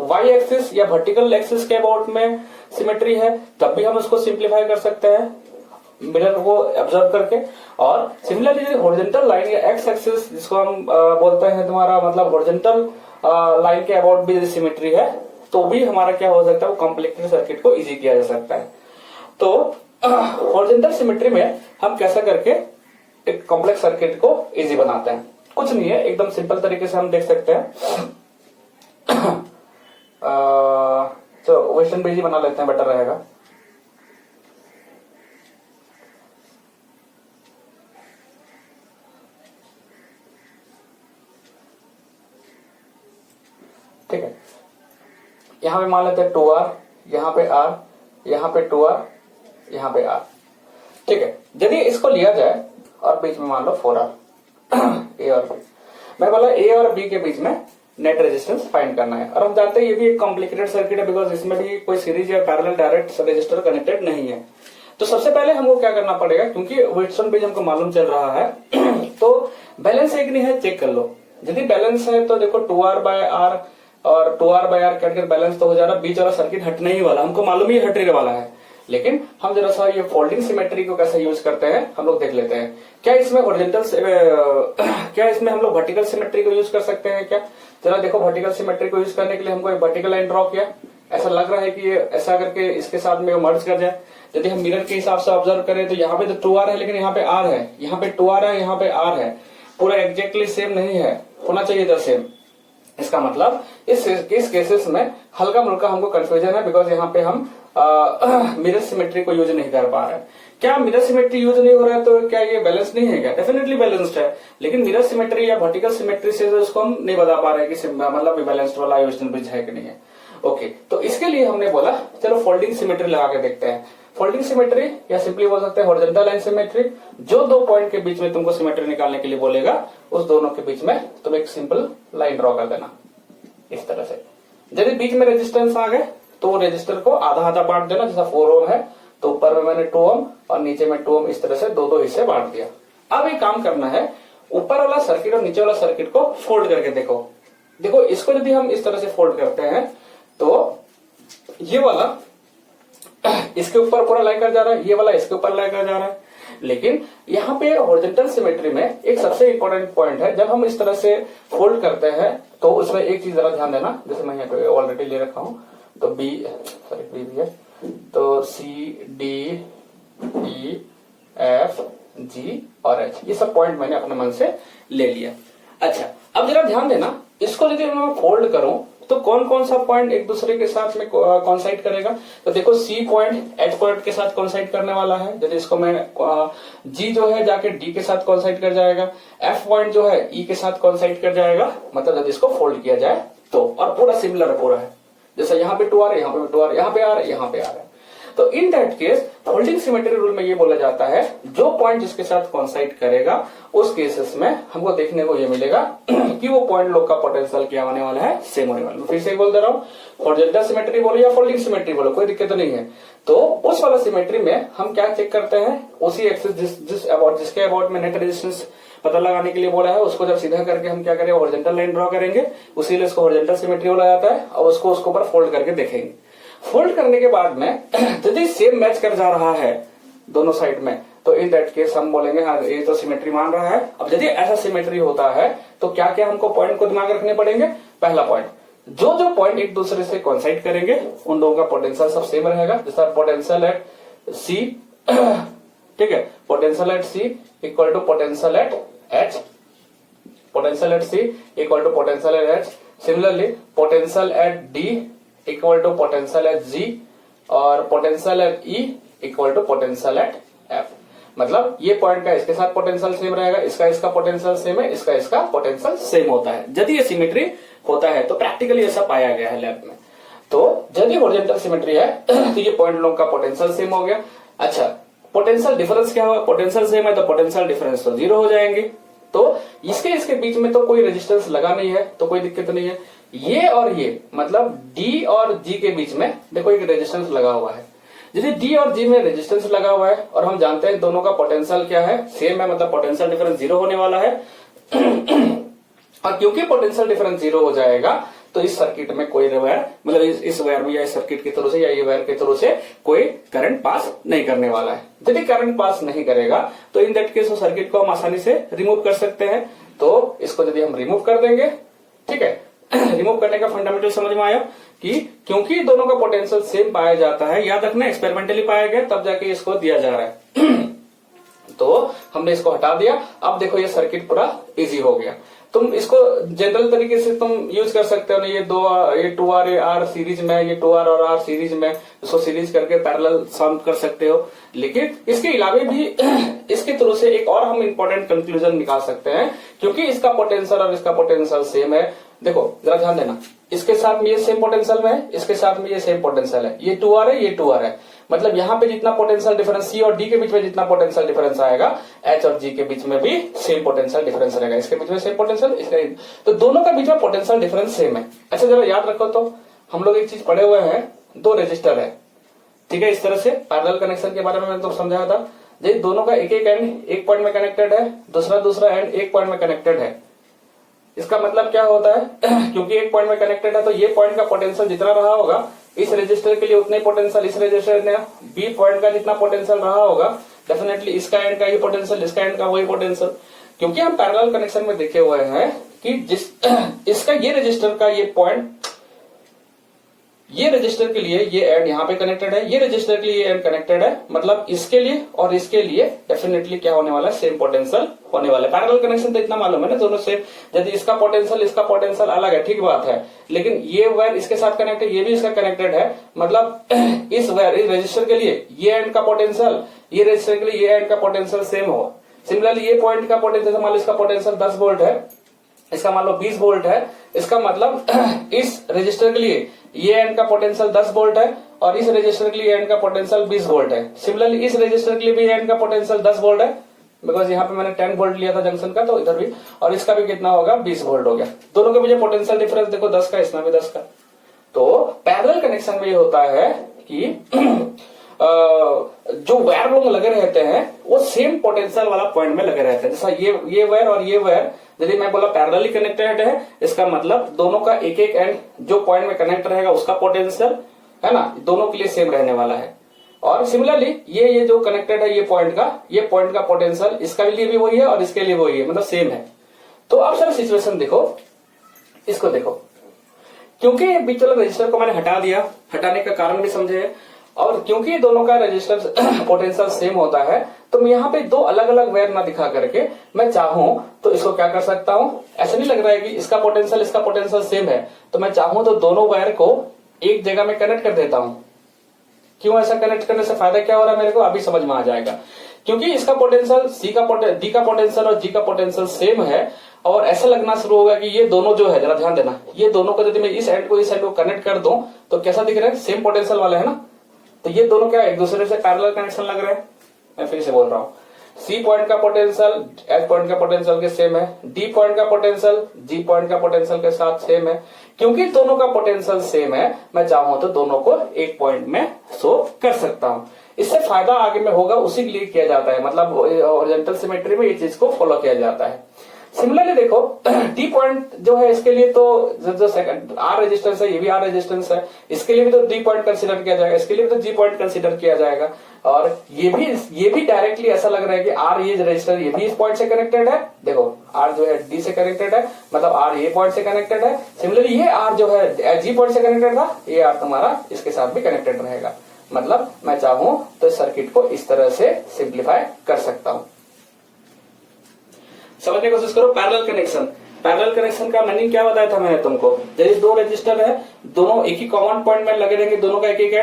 वाई एक्सिस या वर्टिकल एक्सिस के अबाउट में सिमेट्री है तब भी हम उसको सिंप्लीफाई कर सकते हैं मिरर को ऑब्जर्व करके। और सिमिलरली हॉरिजॉन्टल लाइन या एक्स एक्सिस जिसको हम बोलते हैं तुम्हारा मतलब हॉरिजॉन्टल लाइन के अबाउट भी यदि सिमेट्री है तो भी हमारा क्या हो सकता है, वो कॉम्प्लेक्स सर्किट को इजी किया जा सकता है। तो हॉरिजॉन्टल सिमेट्री में हम कैसा करके एक कॉम्प्लेक्स सर्किट को इजी बनाते हैं, कुछ नहीं है, एकदम सिंपल तरीके से हम देख सकते हैं। तो वेस्टर्न बेजी बना लेते हैं, बेटर रहेगा। ठीक है, यहां पे मान लेते हैं 2R, यहां पे R, यहां पे 2R, यहां पे R। ठीक है, यदि इसको लिया जाए और बीच में मान लो 4R A और B, मैं बोला A और B के बीच में नेट रेजिस्टेंस फाइंड करना है। और हम जानते हैं ये भी एक कॉम्प्लिकेटेड सर्किट है बिकॉज इसमें भी कोई सीरीज या पैरेलल डायरेक्ट रेजिस्टर कनेक्टेड नहीं है। तो सबसे पहले हमको क्या करना पड़ेगा, क्योंकि व्हीटस्टोन ब्रिज हमको मालूम चल रहा है तो बैलेंस है कि नहीं है चेक कर लो। यदि बैलेंस है तो देखो 2R/R और 2R/R कट बैलेंस तो हो जा रहा, बीच वाला सर्किट हटने ही वाला, हमको मालूम ही हटने वाला है। लेकिन हम जरा सा ये फोल्डिंग सिमेट्री को कैसे यूज करते हैं हम लोग देख लेते हैं। क्या इसमें क्या इसमें हम लोग वर्टिकल सिमेट्री को यूज कर सकते हैं क्या? जरा देखो, वर्टिकल सिमेट्री को यूज करने के लिए हमको एक वर्टिकल लाइन ड्रॉ किया, ऐसा लग रहा है कि ये ऐसा करके इसके साथ में मर्ज कर जाए। यदि हम मिरर के हिसाब से ऑब्जर्व करें तो यहाँ पे तो 2R है लेकिन यहाँ पे R है, यहाँ पे 2R है, यहाँ पे R है, पूरा एग्जैक्टली सेम नहीं है, होना चाहिए था सेम। इसका मतलब इस केसेस में हल्का मुल्का हमको कंफ्यूजन है बिकॉज यहाँ पे हम मिरर सिमेट्री को यूज नहीं कर पा रहे हैं। क्या मिरर सिमेट्री यूज नहीं हो रहा है तो क्या ये बैलेंस नहीं है क्या? डेफिनेटली बैलेंस्ड है, लेकिन मिरर सिमेट्री या वर्टिकल सिमेट्री से उसको हम नहीं बता पा रहे हैं कि मतलब बैलेंस्ड वाला वेस्टर्न ब्रिज है कि नहीं है। ओके, तो इसके लिए हमने बोला चलो फोल्डिंग सिमेट्री लगा के देखते हैं। फोल्डिंग सिमेट्री या सिंपली बोल सकते हैं हॉरिजॉन्टल लाइन सिमेट्री, जो दो पॉइंट के बीच में तुमको सिमेट्री निकालने के लिए बोलेगा उस दोनों के बीच में तुम एक सिंपल लाइन ड्रॉ कर देना इस तरह से। यदि बीच में रेजिस्टेंस आ गए तो रेजिस्टर को आधा आधा बांट देना, जैसा 4 ओम है तो ऊपर में मैंने 2 ओम और नीचे में 2 ओम, इस तरह से दो हिस्से बांट दिया। अब एक काम करना है, ऊपर वाला सर्किट और नीचे वाला सर्किट को फोल्ड करके देखो। देखो इसको यदि हम इस तरह से फोल्ड करते हैं तो ये वाला इसके ऊपर पूरा लाई कर जा रहा है, ये वाला इसके ऊपर लाई कर जा रहा है। लेकिन यहाँ पे हॉरिजॉन्टल सिमेट्री में एक सबसे इंपॉर्टेंट पॉइंट है, जब हम इस तरह से फोल्ड करते हैं तो उसमें एक चीज जरा ध्यान देना, जैसे मैं यहाँ पे ऑलरेडी ले रखा हूं तो बी भी है, तो C D E F G और एच, ये सब पॉइंट मैंने अपने मन से ले लिया। अच्छा, अब जरा ध्यान देना, इसको यदि मैं फोल्ड करूं तो कौन कौन सा पॉइंट एक दूसरे के साथ में कॉन्साइड करेगा? तो देखो सी पॉइंट एच पॉइंट के साथ कॉन्साइड करने वाला है, यदि इसको मैं जी जो है जाके डी के साथ कॉन्साइड कर जाएगा, एफ पॉइंट जो है ई के साथ कॉन्साइड कर जाएगा, मतलब यदि इसको फोल्ड किया जाए तो। और पूरा सिमिलर पूरा है, जैसे यहाँ पे 2R है, यहाँ पे 2R, यहाँ पे R, यहाँ पे R है। तो in that case folding symmetry rule में ये बोला जाता है जो पॉइंट जिसके साथ कॉन्साइड करेगा उस केसेस में हमको देखने को ये मिलेगा कि वो पॉइंट लोग का पोटेंशियल क्या होने वाला है, सेम होने वाला है। फिर से बोल दे रहा हूँ, हॉरिजॉन्टल सिमेट्री बोलो या फोल्डिंग सिमेट्री बोलो, कोई दिक्कत नहीं है। तो उस वाला सिमेट्री में हम क्या चेक करते हैं, उसी एक्सिस जिसके अबाउट में नेट रेजिस्टेंस पता लगाने के लिए बोला है, उसको जब सीधा करके हम क्या करेंगे, हॉरिजॉन्टल लाइन ड्रॉ करेंगे, उसीलिए उसको हॉरिजॉन्टल सिमेट्री बोला जाता है। और उसको उसके ऊपर फोल्ड करके देखेंगे। फोल्ड करने के बाद में यदि सेम मैच कर जा रहा है दोनों साइड में तो इन दैट केस हम बोलेंगे हाँ ये तो सिमेट्री मान रहा है। अब यदि ऐसा सिमेट्री होता है तो क्या क्या हमको पॉइंट को दिमाग रखने पड़ेंगे? पहला पॉइंट, जो पॉइंट एक दूसरे से कॉन्साइड करेंगे उन लोगों का पोटेंशियल सब सेम रहेगा। जैसा पोटेंशियल एट सी, ठीक है, potential at C equal to potential at H, potential at C equal to potential at H. Similarly potential at D equal to potential at G और potential at E equal to potential at F. मतलब ये पॉइंट का इसके साथ पोटेंशियल सेम रहेगा, इसका पोटेंशियल सेम है, इसका पोटेंशियल सेम होता है। यदि ये सिमेट्री होता है तो प्रैक्टिकली ऐसा पाया गया है लैब में। तो यदि हॉरिजॉन्टल सिमेट्री है तो ये पॉइंट लोग का पोटेंशियल सेम हो गया। अच्छा, पोटेंशियल डिफरेंस क्या होगा? पोटेंशियल सेम है तो पोटेंशियल डिफरेंस तो 0 हो जाएंगे। तो इसके बीच में तो कोई रेजिस्टेंस लगा नहीं है तो कोई दिक्कत नहीं है। ये और ये मतलब डी और जी के बीच में देखो एक रेजिस्टेंस लगा हुआ है। यदि डी और जी में रेजिस्टेंस लगा हुआ है और हम जानते हैं दोनों का पोटेंशियल क्या है, सेम है, मतलब पोटेंशियल डिफरेंस जीरो होने वाला है और क्योंकि पोटेंशियल डिफरेंस जीरो हो जाएगा तो इस सर्किट में कोई वायर, मतलब इस वायर में या इस सर्किट के थ्रू से या ये वायर के थ्रू से कोई करंट पास नहीं करने वाला है। यदि करंट पास नहीं करेगा तो इन दैट केस सर्किट को हम आसानी से रिमूव कर सकते हैं। तो इसको यदि हम रिमूव कर देंगे, ठीक है, रिमूव करने का फंडामेंटल समझ में आया कि क्योंकि दोनों का पोटेंशियल सेम पाया जाता है, याद रखना एक्सपेरिमेंटली पाया गया तब जाके इसको दिया जा रहा है तो हमने इसको हटा दिया। अब देखो ये सर्किट पूरा इजी हो गया। तुम इसको जनरल तरीके से तुम यूज कर सकते हो ना, ये 2R आर सीरीज में, ये 2R और R सीरीज में, इसको सीरीज करके पैरेलल सम कर सकते हो। लेकिन इसके अलावा भी इसके थ्रू से एक और हम इंपॉर्टेंट कंक्लूजन निकाल सकते हैं, क्योंकि इसका पोटेंशियल और इसका पोटेंशियल सेम है। देखो जरा ध्यान देना, इसके साथ में ये सेम पोटेंशियल में है, इसके साथ में ये सेम पोटेंशियल है, ये 2R है, ये 2R है, मतलब यहाँ पे जितना पोटेंशियल डिफरेंस सी और डी के बीच में जितना पोटेंशियल डिफरेंस आएगा, एच और जी के बीच में भी सेम पोटेंशियल डिफरेंस रहेगा। इसके बीच में सेम पोटेंशियल, इसके तो दोनों का बीच में पोटेंशियल डिफरेंस सेम है। अच्छा जरा याद रखो, तो हम लोग एक चीज पढ़े हुए हैं, दो रजिस्टर है, ठीक है, इस तरह से पैरेलल कनेक्शन के बारे में मैंने तो समझाया था। जब दोनों का एक एक एंड एक पॉइंट में कनेक्टेड है, दूसरा एंड एक पॉइंट में कनेक्टेड है, इसका मतलब क्या होता है क्योंकि एक पॉइंट में कनेक्टेड है तो ये पॉइंट का पोटेंशियल जितना रहा होगा इस रजिस्टर के लिए उतने पोटेंशियल इस रजिस्टर में बी पॉइंट का जितना पोटेंशियल रहा होगा, डेफिनेटली इसका एंड का ही पोटेंशियल, इसका एंड का वही पोटेंशियल। क्योंकि हम पैरेलल कनेक्शन में देखे हुए हैं कि जिस इसका ये रजिस्टर का ये पॉइंट, ये रजिस्टर के लिए ये एंड यहाँ पे कनेक्टेड है, ये रजिस्टर के लिए ये एंड कनेक्टेड है, मतलब इसके लिए और इसके लिए डेफिनेटली क्या होने वाला है, सेम पोटेंशियल होने वाला है। पैरेलल कनेक्शन तो इतना मालूम है ना, दोनों सेम। यदि इसका पोटेंशियल अलग है, ठीक बात है, लेकिन ये वायर इसके साथ कनेक्टेड, ये भी इसका कनेक्टेड है, मतलब इस वायर इस रजिस्टर के लिए ये एंड का पोटेंशियल, ये रजिस्टर के लिए ये एंड का पोटेंशियल सेम हो। सिमिलरली ये पॉइंट का पोटेंशियल, मान लो इसका पोटेंशियल 10 वोल्ट है, इसका मान लो 20 वोल्ट है, इसका मतलब इस रजिस्टर के लिए ये एंड का पोटेंशियल 10 वोल्ट है और इस रजिस्टर के लिए एंड का पोटेंशियल 20 वोल्ट है। सिमिलरली इस रजिस्टर के लिए भी एंड का पोटेंशियल 10 वोल्ट है, बिकॉज यहाँ पे मैंने 10 वोल्ट लिया था जंक्शन का, तो इधर भी, और इसका भी कितना होगा, 20 वोल्ट हो गया। दोनों के बीच पोटेंशियल डिफरेंस देखो 10 का, इसमें भी 10 का। तो पैरेलल कनेक्शन में ये होता है कि जो वायर लोग लगे रहते हैं वो सेम पोटेंशियल वाला पॉइंट में लगे रहते हैं। जैसा ये वायर और ये वायर, यदि मैं बोला पैरेलली कनेक्टेड है, इसका मतलब दोनों का एक एक एंड जो पॉइंट में कनेक्ट रहेगा उसका पोटेंशियल है ना, दोनों के लिए सेम रहने वाला है। और सिमिलरली ये जो कनेक्टेड है ये पॉइंट का पोटेंशियल इसका लिए भी वही है और इसके लिए वही है, मतलब सेम है। तो अब सर सिचुएशन देखो, इसको देखो, क्योंकि बीच वाला रजिस्टर को मैंने हटा दिया, हटाने का कारण भी समझे, और क्योंकि दोनों का रजिस्टर पोटेंशियल सेम होता है तो मैं यहाँ पे दो अलग अलग वायर ना दिखा करके मैं चाहूं तो इसको क्या कर सकता हूं, ऐसा नहीं लग रहा है कि इसका पोटेंशियल सेम है, तो मैं चाहूं तो दोनों वायर को एक जगह में कनेक्ट कर देता हूं। क्यों ऐसा कनेक्ट करने से फायदा क्या हो रहा है मेरे को, अभी समझ में आ जाएगा। क्योंकि इसका पोटेंशियल डी का पोटेंशियल और जी का पोटेंशियल सेम है, और ऐसा लगना शुरू होगा कि ये दोनों जो है, जरा ध्यान देना, ये दोनों को यदि मैं इस एंड को कनेक्ट कर दूं तो कैसा दिख रहा है, सेम पोटेंशियल वाले है ना। तो ये दोनों क्या एक दूसरे से पैरेलल कनेक्शन लग रहे हैं। मैं फिर से बोल रहा हूँ, सी पॉइंट का पोटेंशियल एच पॉइंट का पोटेंशियल के सेम है, डी पॉइंट का पोटेंशियल जी पॉइंट का पोटेंशियल के साथ सेम है। क्योंकि दोनों का पोटेंशियल सेम है, मैं चाहूं तो दोनों को एक पॉइंट में शो कर सकता हूं। इससे फायदा आगे में होगा, उसी के लिए किया जाता है, मतलब हॉरिजॉन्टल सिमेट्री में ये चीज को फॉलो किया जाता है। सिमिलरली देखो डी पॉइंट जो है इसके लिए तो जो सेकंड आर रेजिस्टेंस है, ये भी आर रेजिस्टेंस है, इसके लिए भी तो डी पॉइंट कंसीडर किया जाएगा, इसके लिए भी तो जी पॉइंट कंसीडर किया जाएगा। और ये भी डायरेक्टली ऐसा लग रहा है कि आर ये रजिस्टर ये भी इस पॉइंट से कनेक्टेड है। देखो आर जो है डी से कनेक्टेड है, मतलब आर ये पॉइंट से कनेक्टेड है। सिमिलरली ये आर जो है जी पॉइंट से कनेक्टेड था, ये आर तुम्हारा इसके साथ भी कनेक्टेड रहेगा। मतलब मैं चाहूं तो सर्किट को इस तरह से सिंप्लीफाई कर सकता हूं। समझने की कोशिश करो। पैरेलल कनेक्शन का मीनिंग क्या बताया था मैंने तुमको, जैसे दो रजिस्टर है, दोनों एक ही कॉमन पॉइंट में लगे रहेंगे, दोनों का एक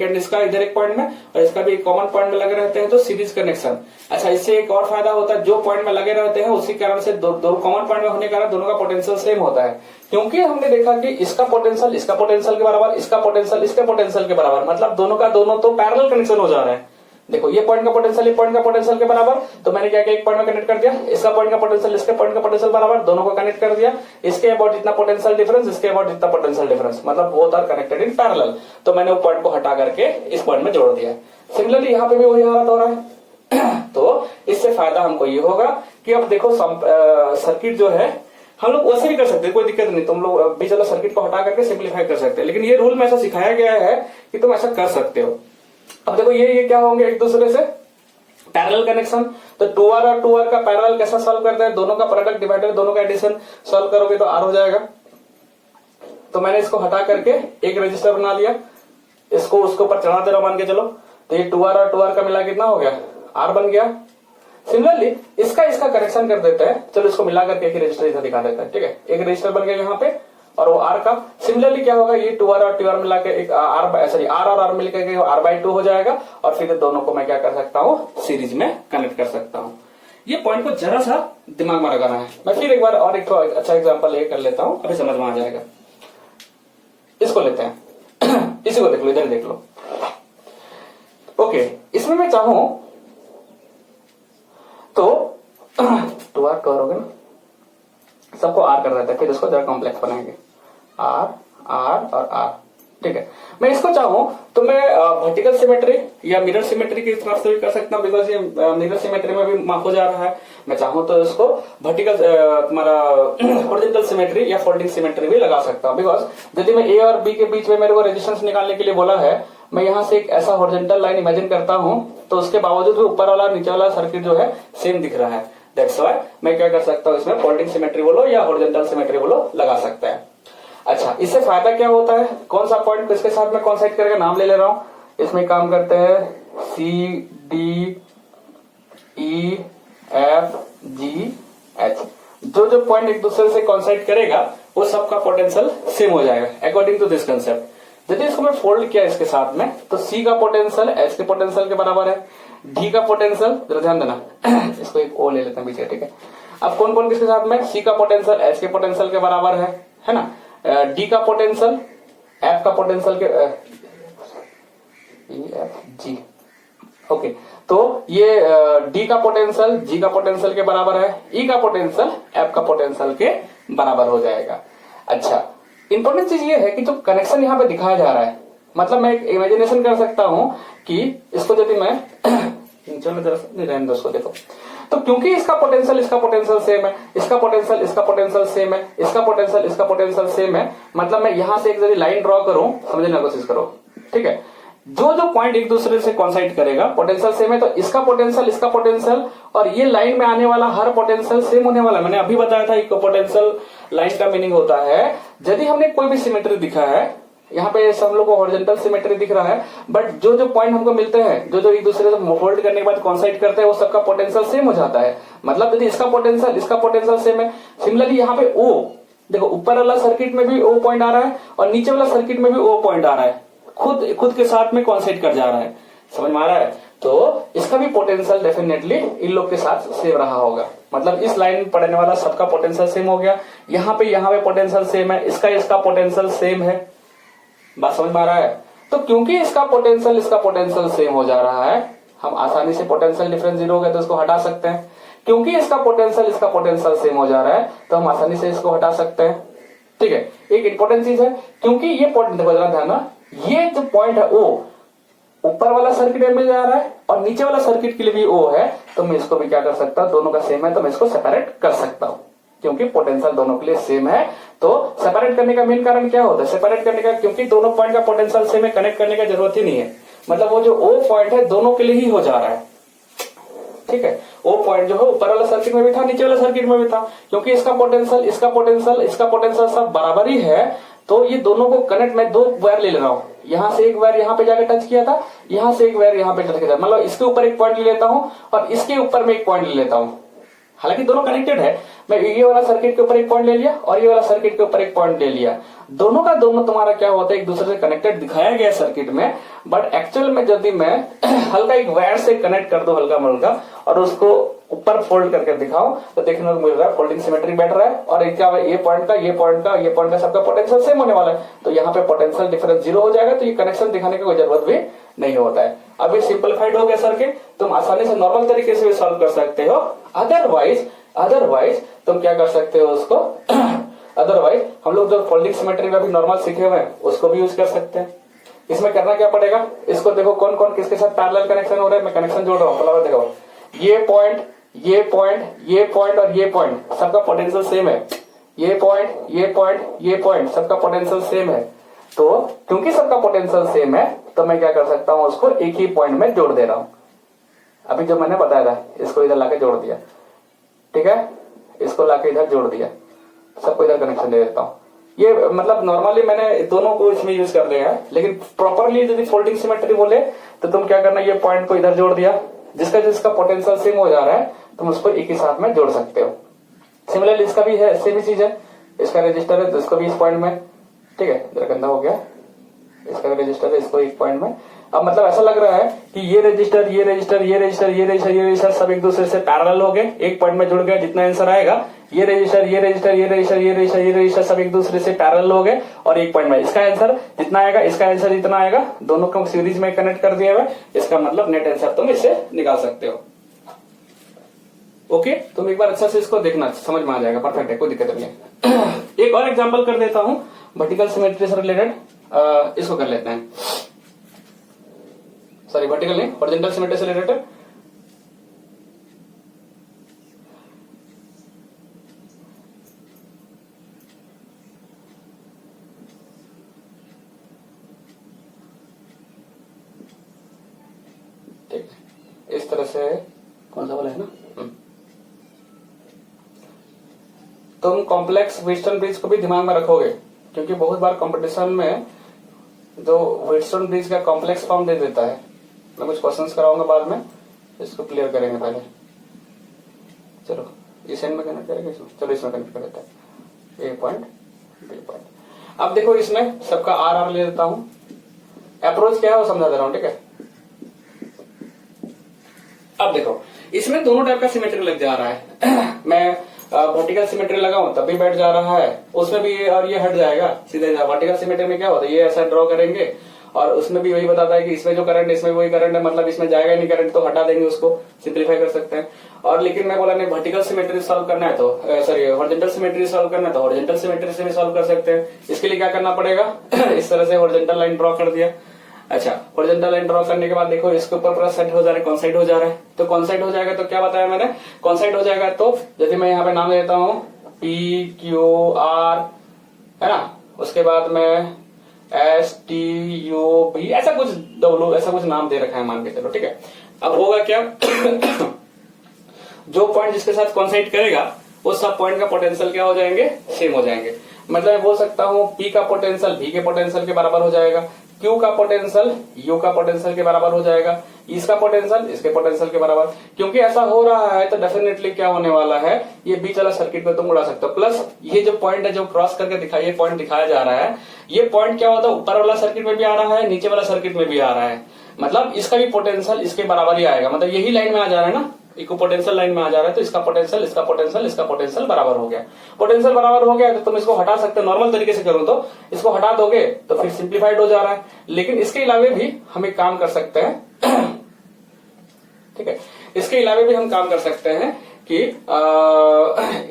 एंड इसका इधर एक पॉइंट में और इसका भी एक कॉमन पॉइंट में लगे रहते हैं, तो सीरीज कनेक्शन। अच्छा, इससे एक और फायदा होता है, जो पॉइंट में लगे रहते हैं उसी कारण से दो कॉमन पॉइंट में होने के कारण दोनों का पोटेंशियल सेम होता है। क्योंकि हमने देखा कि इसका पोटेंशियल के बराबर, इसका पोटेंशियल इसके पोटेंशियल के बराबर, मतलब दोनों का दोनों तो पैरेलल कनेक्शन हो जा रहा है। देखो ये पॉइंट का पोटेंशियल ये पॉइंट का पोटेंशियल के बराबर, तो मैंने क्या किया एक पॉइंट में कनेक्ट कर दिया, इसका पॉइंट का पोटेंशियल इसके पॉइंट का पोटेंशियल बराबर, दोनों को कनेक्ट कर दिया, इसके अबाउट इतना पोटेंशियल डिफरेंस, इसके अबाउट इतना पोटेंशियल डिफरेंस, मतलब both are connected in parallel, तो मैंने वो पॉइंट को हटा करके इस पॉइंट में जोड़ दिया। सिमिलरली यहाँ पे भी वही हालत हो रहा है। तो इससे फायदा हमको ये होगा कि अब देखो सर्किट जो है हम लोग वैसे भी कर सकते हैं, कोई दिक्कत नहीं, तुम लोग बीच वाला सर्किट को हटा करके सिंप्लीफाई कर सकते हैं, लेकिन ये रूल में ऐसा सिखाया गया है कि तुम ऐसा कर सकते हो। अब देखो ये क्या होंगे एक दूसरे से पैरेलल कनेक्शन, तो 2R और 2R का पैरेलल कैसा सॉल्व करते हैं, दोनों का प्रोडक्ट डिवाइडेड दोनों का एडिशन सॉल्व करोगे तो R हो जाएगा। तो मैंने इसको हटा करके एक रजिस्टर बना लिया, इसको उसके ऊपर चढ़ा दे रहा मान के चलो, तो ये 2R और 2R का मिला कितना हो गया, R बन गया। सिमिलरली इसका कनेक्शन कर देते हैं, चलो इसको मिला करके एक रजिस्टर इधर दिखा देता है, ठीक है, एक रजिस्टर बन गया यहाँ पे और वो R का। सिमिलरली क्या होगा, ये 2R और 2R मिला के एक R और R मिलकर के R/2 हो जाएगा, और फिर दोनों को मैं क्या कर सकता हूँ, सीरीज में कनेक्ट कर सकता हूँ। ये पॉइंट को जरा सा दिमाग में लगाना है। मैं फिर एक बार और एक अच्छा एग्जाम्पल ये कर लेता हूँ, अभी समझ में आ जाएगा। इसको लेते हैं इसी को देख लो, इधर देख लो। ओके, इसमें मैं चाहूं तो 2R करोगे ना, सबको R कर देते हैं, फिर इसको जरा कॉम्प्लेक्स बनाएंगे, R R और R, ठीक है। मैं इसको चाहूं तो मैं वर्टिकल सिमेट्री या मिरर सिमेट्री की तरफ से भी कर सकता हूं, बिकॉज ये मिरर सिमेट्री में भी माफ हो जा रहा है। मैं चाहूं तो इसको वर्टिकल तुम्हारा हॉरिजॉन्टल सिमेट्री या फोल्डिंग सिमेट्री भी लगा सकता हूं, बिकॉज यदि मैं ए और बी के बीच में मेरे को रेजिस्टेंस निकालने के लिए बोला है, मैं यहाँ से एक ऐसा हॉरिजॉन्टल लाइन इमेजिन करता हूं, तो उसके बावजूद भी ऊपर वाला नीचे वाला सर्किट जो है सेम दिख रहा है। दैट्स व्हाई मैं क्या कर सकता हूँ, इसमें फोल्डिंग सिमेट्री बोलो या हॉरिजॉन्टल सिमेट्री बोलो, लगा सकता है। अच्छा, इससे फायदा क्या होता है, कौन सा पॉइंट किसके साथ में कॉन्साइड करेगा, नाम ले रहा हूं। इसमें काम करते हैं C D E F G H, जो पॉइंट एक दूसरे से कॉन्साइड करेगा वो सबका पोटेंशियल सेम हो जाएगा अकॉर्डिंग टू दिस कंसेप्ट। यदि इसको मैं फोल्ड किया इसके साथ में, तो C का पोटेंशियल H के पोटेंशियल के बराबर है, D का पोटेंशियल, जरा ध्यान देना इसको एक O ले लेते हैं पीछे, ठीक है। अब कौन कौन किसके साथ में, C का पोटेंशियल H के पोटेंशियल के बराबर है ना, D का पोटेंशियल F का पोटेंशियल के G, ओके। तो ये D का पोटेंशियल G का पोटेंशियल के बराबर है, E का पोटेंशियल F का पोटेंशियल के बराबर हो जाएगा। अच्छा, इंपॉर्टेंट चीज ये है कि जो कनेक्शन यहाँ पे दिखाया जा रहा है, मतलब मैं एक इमेजिनेशन कर सकता हूं कि इसको यदि मैं चलो जरा नहीं रहने दो, उसको देखो, तो क्योंकि इसका पोटेंशियल इसका पोटेंशियल सेम है, इसका पोटेंशियल इसका पोटेंशियल सेम है, इसका पोटेंशियल इसका पोटेंशियल सेम है, मतलब मैं यहां से एक यदि लाइन ड्रॉ करूं, समझने की कोशिश करो, ठीक है। जो पॉइंट एक दूसरे से कॉन्साइड करेगा, पोटेंशियल सेम है, तो इसका पोटेंशियल और ये लाइन में आने वाला हर पोटेंशियल सेम होने वाला है। मैंने अभी बताया था इक्व पोटेंशियल लाइन का मीनिंग होता है, यदि हमने कोई भी सिमेट्री दिखा है, यहाँ पे सब लोग को हॉरिजॉन्टल सिमेट्री दिख रहा है, बट जो पॉइंट हमको मिलते हैं, जो एक दूसरे से होल्ड करने के बाद कॉन्साइड करते हैं, वो सबका पोटेंशियल सेम हो जाता है। मतलब यदि इसका पोटेंशियल सेम है, सिमिलरली यहाँ पे O देखो, ऊपर वाला सर्किट में भी O पॉइंट आ रहा है और नीचे वाला सर्किट में भी O पॉइंट आ रहा है, खुद के साथ में कॉन्साइड कर जा रहा है, समझ में आ रहा है। तो इसका भी पोटेंशियल डेफिनेटली इन लोग के साथ सेम रहा होगा, मतलब इस लाइन में पड़ने वाला सबका पोटेंशियल सेम हो गया। यहाँ पे पोटेंशियल सेम है, इसका पोटेंशियल सेम है, बात समझ में आ रहा है। तो क्योंकि इसका पोटेंशियल सेम हो जा रहा है, हम आसानी से पोटेंशियल डिफरेंस 0 हो गया तो इसको हटा सकते हैं। क्योंकि इसका पोटेंशियल सेम हो जा रहा है, तो हम आसानी से इसको हटा सकते हैं, ठीक है। एक इंपॉर्टेंट चीज है, क्योंकि ये पॉइंट देखो जरा ध्यान ना, ये जो पॉइंट है O ऊपर वाला सर्किट में मिल जा रहा है और नीचे वाला सर्किट के लिए भी O है, तो मैं इसको भी क्या कर सकता हूं, दोनों का सेम है तो मैं इसको सेपरेट कर सकता हूं, क्योंकि पोटेंशियल दोनों के लिए सेम है। तो सेपरेट करने का मेन कारण क्या होता है, सेपरेट करने का, क्योंकि दोनों पॉइंट का पोटेंशियल सेम है, कनेक्ट करने की जरूरत ही नहीं है, मतलब वो जो O पॉइंट है दोनों के लिए ही हो जा रहा है, ठीक है। O पॉइंट जो है ऊपर वाला सर्किट में भी था, नीचे वाला सर्किट में भी था, क्योंकि इसका पोटेंशियल सब बराबर ही है, तो ये दोनों को कनेक्ट, मैं 2 वायर ले रहा हूं, यहां से एक वायर यहां पे जाकर टच किया था, यहां से एक वायर यहां पे टच किया था, मतलब इसके ऊपर एक पॉइंट ले लेता हूं और इसके ऊपर में एक पॉइंट ले लेता हूं, हालांकि दोनों कनेक्टेड है। मैं ये वाला सर्किट के ऊपर एक पॉइंट ले लिया और ये वाला सर्किट के ऊपर एक पॉइंट ले लिया, दोनों का दोनों तुम्हारा क्या होता है, एक दूसरे से कनेक्टेड दिखाया गया सर्किट में, बट एक्चुअल में यदि मैं हल्का एक वायर से कनेक्ट कर दो, हल्का मल्का, और उसको ऊपर फोल्ड करके दिखाओ तो देखने को मिल रहा है फोल्डिंग सिमेट्री बैठ रहा है, और ये पॉइंट का ये पॉइंट का ये पॉइंट का सबका पोटेंशियल सेम होने वाला है, तो यहाँ पे पोटेंशियल डिफरेंस 0 हो जाएगा, तो ये कनेक्शन दिखाने की कोई जरूरत भी नहीं होता है। अब ये सिंपलीफाइड हो गया सर्किट, तुम आसानी से नॉर्मल तरीके से भी सॉल्व कर सकते हो। अदरवाइज तुम क्या कर सकते हो उसको अदरवाइज हम लोग जो फोल्डिंग सिमेट्री में भी नॉर्मल सीखे हुए हैं उसको भी यूज कर सकते हैं। इसमें करना क्या पड़ेगा, इसको देखो कौन कौन किसके साथ पैरेलल कनेक्शन हो रहा है, मैं कनेक्शन जोड़ रहा हूँ, बराबर देखो, ये पॉइंट ये पॉइंट ये पॉइंट और ये पॉइंट सबका पोटेंशियल सेम है, ये पॉइंट ये पॉइंट ये पॉइंट सबका पोटेंशियल सेम है। तो क्योंकि सबका पोटेंशियल सेम है तो मैं क्या कर सकता हूं, उसको एक ही पॉइंट में जोड़ दे रहा हूं। अभी जो मैंने बताया था इसको इधर लाके जोड़ दिया, ठीक है, इसको लाके इधर जोड़ दिया, सबको इधर कनेक्शन दे देता हूं। ये मतलब नॉर्मली मैंने दोनों को इसमें यूज कर लिया है, लेकिन प्रॉपरली यदि फोल्डिंग सिमेट्री बोले तो तुम क्या करना, ये पॉइंट को इधर जोड़ दिया, जिसका जिसका पोटेंशियल सेम हो जा रहा है तुम उसको एक ही साथ में जोड़ सकते हो। सिमिलरली इसका भी है, सेम ही चीज है, इसका रजिस्टर है तो इसको भी इस पॉइंट में, ठीक है, जरा गंदा हो गया, इसका रजिस्टर है इसको एक पॉइंट में। अब मतलब ऐसा लग रहा है कि ये रजिस्टर ये रजिस्टर ये रजिस्टर ये रजिस्टर ये रजिस्टर सब एक दूसरे से पैरेलल हो गए, एक पॉइंट में जुड़ गए, जितना आंसर आएगा ये रजिस्टर ये रजिस्टर ये रजिस्टर ये रजिस्टर ये रजिस्टर सब एक दूसरे से पैरेलल हो गए और एक पॉइंट में इसका आंसर जितना आएगा इसका आंसर जितना आएगा, दोनों को सीरीज में कनेक्ट कर दिया हुआ, इसका मतलब नेट आंसर तुम इससे निकाल सकते हो। ओके, तुम एक बार अच्छा से इसको देखना, समझ में आ जाएगा, परफेक्ट है, कोई दिक्कत नहीं है। एक और एग्जांपल कर देता हूं वर्टिकल सिमेट्री से रिलेटेड, इसको कर लेते हैं, सॉरी वर्टिकल नहीं, हॉरिजॉन्टल सिमेट्री से रिलेटेड। ठीक है, इस तरह से कौन सा वाला है ना, तुम कॉम्प्लेक्स व्हीटस्टोन ब्रिज को भी दिमाग में रखोगे, क्योंकि बहुत बार कंपटीशन में जो व्हीटस्टोन ब्रिज का कॉम्प्लेक्स फॉर्म दे देता है। मैं कुछ क्वेश्चंस कराऊंगा बाद में, इसको क्लियर करेंगे पहले। चलो इस एंड में कनेक्ट करेंगे, इसमें चलो इसमें कनेक्ट कर देते हैं, ए पॉइंट बी पॉइंट। अब देखो इसमें सबका आर आर ले देता हूं, अप्रोच क्या है वो समझा दे रहा हूं, ठीक है। अब देखो इसमें दोनों टाइप का सिमेट्री लग जा रहा है मैं वर्टिकल सिमेट्री लगाऊं तब भी बैठ जा रहा है, उसमें भी ये और ये हट जाएगा सीधे। वर्टिकल सिमेट्री में क्या होता है, ये ऐसा ड्रॉ करेंगे और उसमें भी वही बताता है कि इसमें जो करंट है इसमें वही करंट है, मतलब इसमें जाएगा नहीं करंट तो हटा देंगे, उसको सिंप्लीफाई कर सकते हैं। और लेकिन मैं बोला नहीं वर्टिकल सिमेट्री सॉल्व करना है तो सॉरी हॉरिजॉन्टल सिमेट्री सॉल्व करना है तो हॉरिजॉन्टल सिमेट्री से भी सॉल्व कर सकते हैं। इसके लिए क्या करना पड़ेगा इस तरह से हॉरिजॉन्टल लाइन ड्रॉ कर दिया। अच्छा, हॉरिजॉन्टल लाइन ड्रॉ करने के बाद देखो इसके ऊपर पूरा सेट हो जा रहा है, कॉन्साइड हो जा रहा है, तो कॉन्साइड हो जाएगा तो क्या बताया मैंने, कॉन्साइड हो जाएगा तो यदि मैं यहाँ पे नाम देता हूँ पी क्यू आर, है ना, उसके बाद में एस टी यू बी, ऐसा कुछ डब्ल्यू, ऐसा कुछ नाम दे रखा है मान के चलो, ठीक है। अब होगा क्या जो पॉइंट जिसके साथ कॉन्साइड करेगा वो सब पॉइंट का पोटेंशियल क्या हो जाएंगे, सेम हो जाएंगे। मतलब मैं बोल सकता हूँ पी का पोटेंशियल बी के पोटेंशियल के बराबर हो जाएगा, क्यू का पोटेंशियल यू का पोटेंशियल के बराबर हो जाएगा, इसका पोटेंशियल इसके पोटेंशियल के बराबर। क्योंकि ऐसा हो रहा है तो डेफिनेटली क्या होने वाला है, ये बीच वाला सर्किट में तुम उड़ा सकते हो। प्लस ये जो पॉइंट है जो क्रॉस करके दिखाई पॉइंट दिखाया जा रहा है, ये पॉइंट क्या होता है ऊपर वाला सर्किट में भी आ रहा है, नीचे वाला सर्किट में भी आ रहा है, मतलब इसका भी पोटेंशियल इसके बराबर ही आएगा। मतलब यही लाइन में आ जा रहा है ना, इको पोटेंशियल लाइन में आ जा रहा है, तो इसका पोटेंशियल इसका पोटेंशियल इसका पोटेंशियल बराबर हो गया। पोटेंशियल बराबर हो गया तो तुम इसको हटा सकते हो, नॉर्मल तरीके से करूं तो इसको हटा दोगे तो फिर सिंप्लीफाइड हो जा रहा है। लेकिन इसके अलावा भी हम एक काम कर सकते हैं ठीक है, इसके अलावा भी हम काम कर सकते हैं कि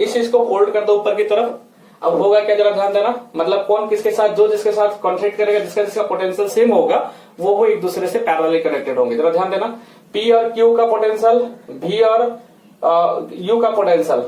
इस चीज को फोल्ड कर दो ऊपर की तरफ। अब होगा क्या जरा ध्यान देना, मतलब कौन किसके साथ, जो जिसके साथ कॉन्फ्लिक्ट करेगा, जिसका जिसका पोटेंशियल सेम होगा वो एक दूसरे से पैरेलली कनेक्टेड होंगे। जरा ध्यान देना, पी और क्यू का पोटेंशियल, भी और यू का पोटेंशियल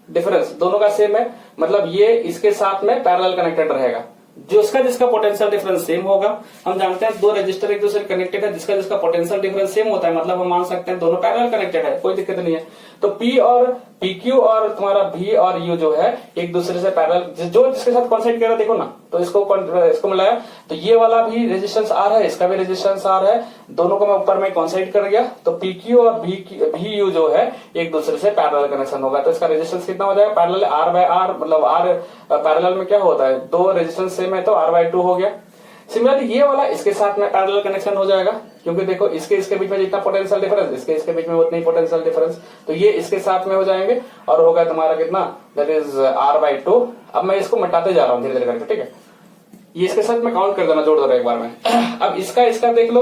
डिफरेंस दोनों का सेम है, मतलब ये इसके साथ में पैरेलल कनेक्टेड रहेगा। जिसका जिसका पोटेंशियल डिफरेंस सेम होगा, हम जानते हैं दो रजिस्टर एक दूसरे कनेक्टेड है, जिसका जिसका पोटेंशियल डिफरेंस सेम होता है, मतलब हम मान सकते हैं दोनों पैरेलल कनेक्टेड है, कोई दिक्कत नहीं है। तो पी और पी क्यू और तुम्हारा भी और यू जो है एक दूसरे से पैरेलल, जो जिसके साथ कॉन्साइड कर रहा है देखो ना, तो इसको मिलाया तो ये वाला भी रेजिस्टेंस आर है, इसका भी रेजिस्टेंस आर है, दोनों को मैं ऊपर में कॉन्साइड कर गया तो पी क्यू और भी यू जो है एक दूसरे से पैरेलल कनेक्शन होगा। तो इसका रेजिस्टेंस कितना हो जाएगा, पैरेलल आर बाय आर, मतलब आर पैरेलल में क्या होता है, दो रेजिस्टेंस सेम है तो आर बाय 2 हो गया। सिमिलरली ये वाला इसके साथ में पैरेलल कनेक्शन हो जाएगा, क्योंकि देखो इसके बीच में जितना पोटेंशियल डिफरेंस, इसके बीच में उतना ही पोटेंशियल डिफरेंस, तो ये इसके साथ में हो जाएंगे और होगा तुम्हारा कितना, दैट इज r/2। अब मैं इसको मिटाते जा रहा हूँ धीरे धीरे करके, ठीक है। ये इसके साथ में काउंट कर देना, जोड़ दो एक बार में। अब इसका देख लो,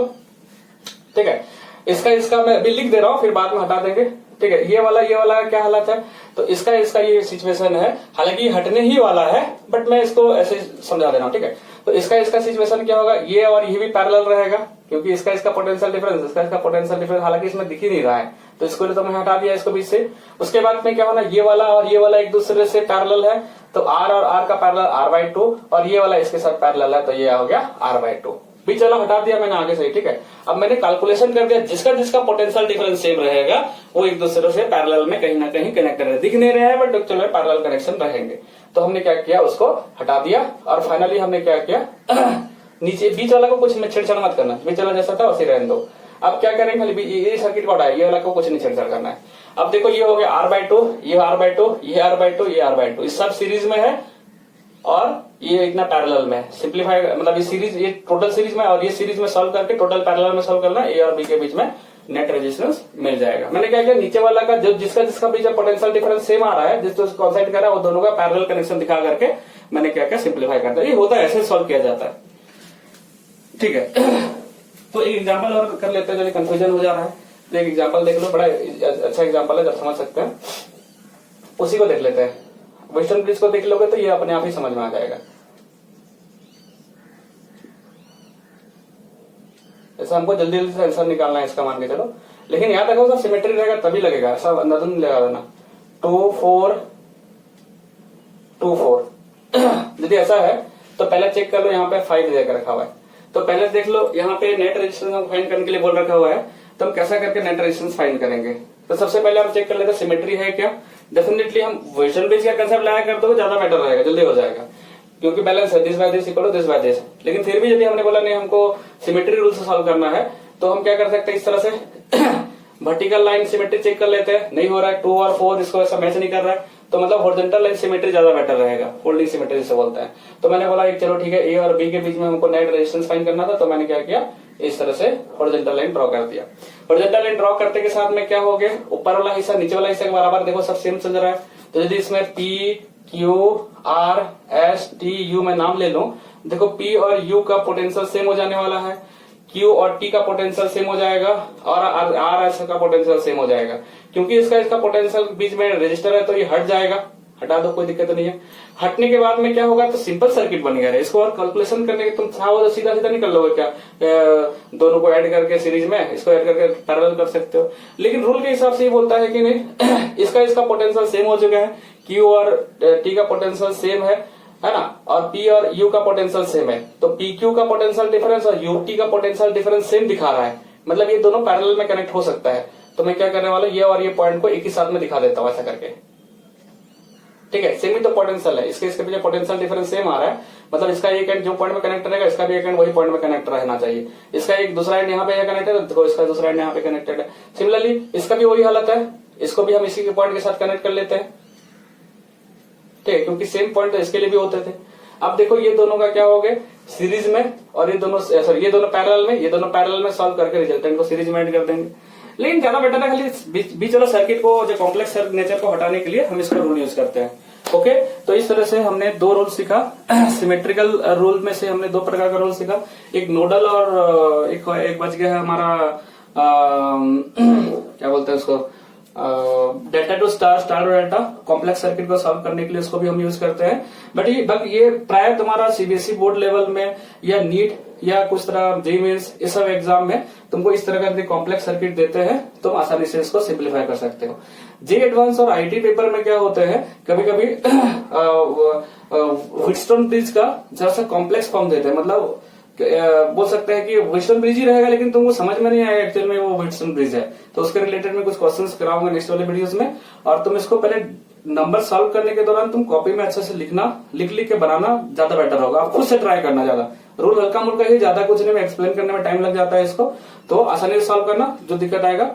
ठीक है। इसका मैं अभी लिख दे रहा हूँ, फिर बाद में हटा देंगे, ठीक है। ये वाला क्या हालत है, तो इसका ये सिचुएशन है, हालांकि ये हटने ही वाला है, बट मैं इसको ऐसे समझा दे रहा हूँ, ठीक है। तो इसका सिचुएशन क्या होगा, ये और ये भी पैरेलल रहेगा, क्योंकि इसका पोटेंशियल डिफरेंस, इसका पोटेंशियल डिफरेंस हालांकि इसमें दिख ही नहीं रहा है, तो इसको तो मैं हटा दिया इसको बीच से। उसके बाद में क्या होना, ये वाला और ये वाला एक दूसरे से पैरेलल है, तो r और r का पैरेलल r/2, और ये वाला इसके साथ पैरेलल है, तो ये हो गया r/2। बीच वाला हटा दिया मैंने आगे से, ठीक है। अब मैंने कैलकुलेशन कर दिया, जिसका पोटेंशियल डिफरेंस सेम रहेगा वो एक दूसरे से पैरेलल में कहीं ना कहीं कनेक्टेड है, दिख नहीं रहे हैं बट चलो पैरेलल कनेक्शन रहेंगे। तो हमने क्या किया, उसको हटा दिया, और फाइनली हमने क्या किया, नीचे बीच वाला को कुछ में छेड़छाड़ मत करना, बीच वाला जैसा था वैसे रहने दो। अब क्या करेंगे, खाली ये सर्किट को हटाया, ये वाला को कुछ नहीं छेड़छाड़ करना है। अब देखो ये हो गया r/2, ये r/2, ये r/2, ये r/2, इस सब सीरीज में है और ये इतना पैरेलल में। सिंप्लीफाई मतलब ये सीरीज, ये टोटल सीरीज में और ये सीरीज में सॉल्व करके टोटल पैरेलल में सॉल्व करना, ए और बी के बीच में नेट रेजिस्टेंस मिल जाएगा। मैंने क्या किया, नीचे वाला का जो जिसका बीच में पोटेंशियल डिफरेंस सेम आ रहा है, जिसको कॉन्सेप्ट कर रहा है, वो दोनों का पैरेलल कनेक्शन दिखा करके मैंने क्या किया, सिंप्लीफाई कर दिया। ये होता है, ऐसे सॉल्व किया जाता है, ठीक है। तो एक एग्जाम्पल और कर लेते हैं, जो कंफ्यूजन हो जा रहा है, तो एक एग्जाम्पल देख लो, बड़ा अच्छा एग्जाम्पल है, जब समझ सकते हैं उसी को देख लेते हैं। वेस्टर्न ब्रिज को देख लोगे तो ये अपने आप ही समझ में आ जाएगा। ऐसा हमको जल्दी जल्दी से आंसर निकालना है इसका, मान के चलो, लेकिन याद रखो सब सिमेट्री रहेगा तभी लगेगा, ऐसा अंदाजा नहीं लगा देना। 2 4 2 4 यदि ऐसा है तो पहले चेक कर लो, यहाँ पे 5 देकर रखा हुआ है, तो पहले देख लो यहाँ पे नेट रेजिस्टेंस हम फाइंड करने के लिए बोल रखा हुआ है, तो हम कैसा करके नेट रेजिस्टेंस फाइंड करेंगे। तो सबसे पहले हम चेक कर लेते हैं सिमेट्री है क्या। डेफिनेटली हम वेस्टर्न ब्रिज का कंसेप्ट लाया कर दो, ज्यादा बेटर रहेगा, जल्दी हो जाएगा, क्योंकि बैलेंस है, this by this equal to this by this. लेकिन फिर भी यदि हमने बोला नहीं हमको सिमेट्री रूल से सॉल्व करना है, तो हम क्या कर सकते हैं, इस तरह से वर्टिकल लाइन सिमेट्री चेक कर लेते हैं, नहीं हो रहा है 2 और 4 इसको ऐसा मैच नहीं कर रहा है, तो मतलब हॉरिजॉन्टल लाइन सिमेट्री ज्यादा बेटर रहेगा, फोल्डिंग सिमेट्री जिसे बोलते हैं। तो मैंने बोला चलो ठीक है, ए और बी के बीच में हमको नेट रेजिस्टेंस फाइंड करना था, तो मैंने क्या किया, इस तरह से हॉरिजॉन्टल लाइन ड्रॉ कर दिया। हॉरिजॉन्टल लाइन ड्रॉ करते के साथ में क्या हो गया, ऊपर वाला हिस्सा नीचे वाला हिस्सा के बराबर देखो सब सेम चल रहा है, तो यदि इसमें P Q R S T U मैं नाम ले लूं, देखो P और U का पोटेंशियल सेम हो जाने वाला है, Q और T का पोटेंशियल सेम हो जाएगा, और R S का पोटेंशियल सेम हो जाएगा। क्योंकि इसका पोटेंशियल बीच में रेजिस्टर है तो ये हट जाएगा, हटा दो कोई दिक्कत नहीं है। हटने के बाद में क्या होगा, तो सिंपल सर्किट बन गया है। इसको और कैलकुलेशन करने के तुम चाहो तो सीधा सीधा नहीं कर लोगे क्या, दोनों को ऐड करके सीरीज में इसको ऐड करके पैरेलल कर सकते हो, लेकिन रूल के हिसाब से ये बोलता है कि नहीं इसका पोटेंशियल सेम हो चुका है, Q और T का पोटेंशियल सेम है ना, और P और U का पोटेंशियल सेम है, तो PQ का पोटेंशियल डिफरेंस और UT का पोटेंशियल डिफरेंस सेम दिखा रहा है, मतलब ये दोनों पैरेलल में कनेक्ट हो सकता है। तो मैं क्या करने वाला हूं, ये और ये पॉइंट को एक ही साथ में दिखा देता हूं ऐसा करके, ठीक है। सेम ही तो पोटेंशियल है, इसके पीछे पोटेंशियल डिफरेंस सेम आ रहा है, मतलब इसका एक एंड जो पॉइंट में कनेक्ट रहेगा, इसका भी एक एंड वही पॉइंट में कनेक्ट रहना चाहिए। इसका एक दूसरा एंड यहाँ पे कनेक्टेड है, देखो इसका दूसरा एंड यहाँ पे कनेक्टेड है। सिमिलरली इसका भी वही हालत है, इसको भी हम इसी के पॉइंट के साथ कनेक्ट कर लेते हैं, ठीक है, क्योंकि सेम पॉइंट तो इसके लिए भी होते थे। अब देखो ये दोनों का क्या हो गया, सीरीज में, और ये दोनों पैरेलल में, ये दोनों पैरेलल में सॉल्व करके रिजल्टेंट को सीरीज में ऐड कर देंगे। लेकिन ज्यादा बेटर है, खाली बीच वाला सर्किट को, जो कॉम्प्लेक्स नेचर को हटाने के लिए हम इसका रूल यूज करते हैं। ओके, तो इस तरह से हमने 2 रूल सीखा। सिमेट्रिकल रूल में से हमने 2 प्रकार का रूल सीखा, एक नोडल और एक बच गया है हमारा क्या बोलते हैं उसको, delta to star, star to delta. Complex circuit को सॉल्व करने के लिए उसको भी हम यूज करते हैं। बट ये प्राय तुम्हारा सीबीएसई बोर्ड लेवल में या नीट या कुछ तरह जेईई मेंस इस सब एग्जाम में तुमको इस तरह का कॉम्प्लेक्स सर्किट देते हैं, तुम आसानी से इसको सिंप्लीफाई कर सकते हो। जेईई एडवांस और आईटी पेपर में क्या होते हैं, कभी कभी व्हीटस्टोन ब्रिज का जरा सा कॉम्प्लेक्स फॉर्म देते हैं, मतलब बोल सकते हैं कि व्हीटस्टोन ब्रिज ही रहेगा, लेकिन तुमको समझ में नहीं आएगा एक्चुअल में वो व्हीटस्टोन ब्रिज है। तो उसके रिलेटेड में कुछ क्वेश्चंस कराऊंगा नेक्स्ट वाले वीडियोस में, और तुम इसको पहले नंबर सॉल्व करने के दौरान तुम कॉपी में अच्छे से लिख के बनाना ज्यादा बेटर होगा। आप खुद से ट्राई करना, ज्यादा रूल हल्का मुल्का ही, ज्यादा कुछ नहीं, एक्सप्लेन करने में टाइम लग जाता है इसको, तो आसानी से सॉल्व करना, जो दिक्कत आएगा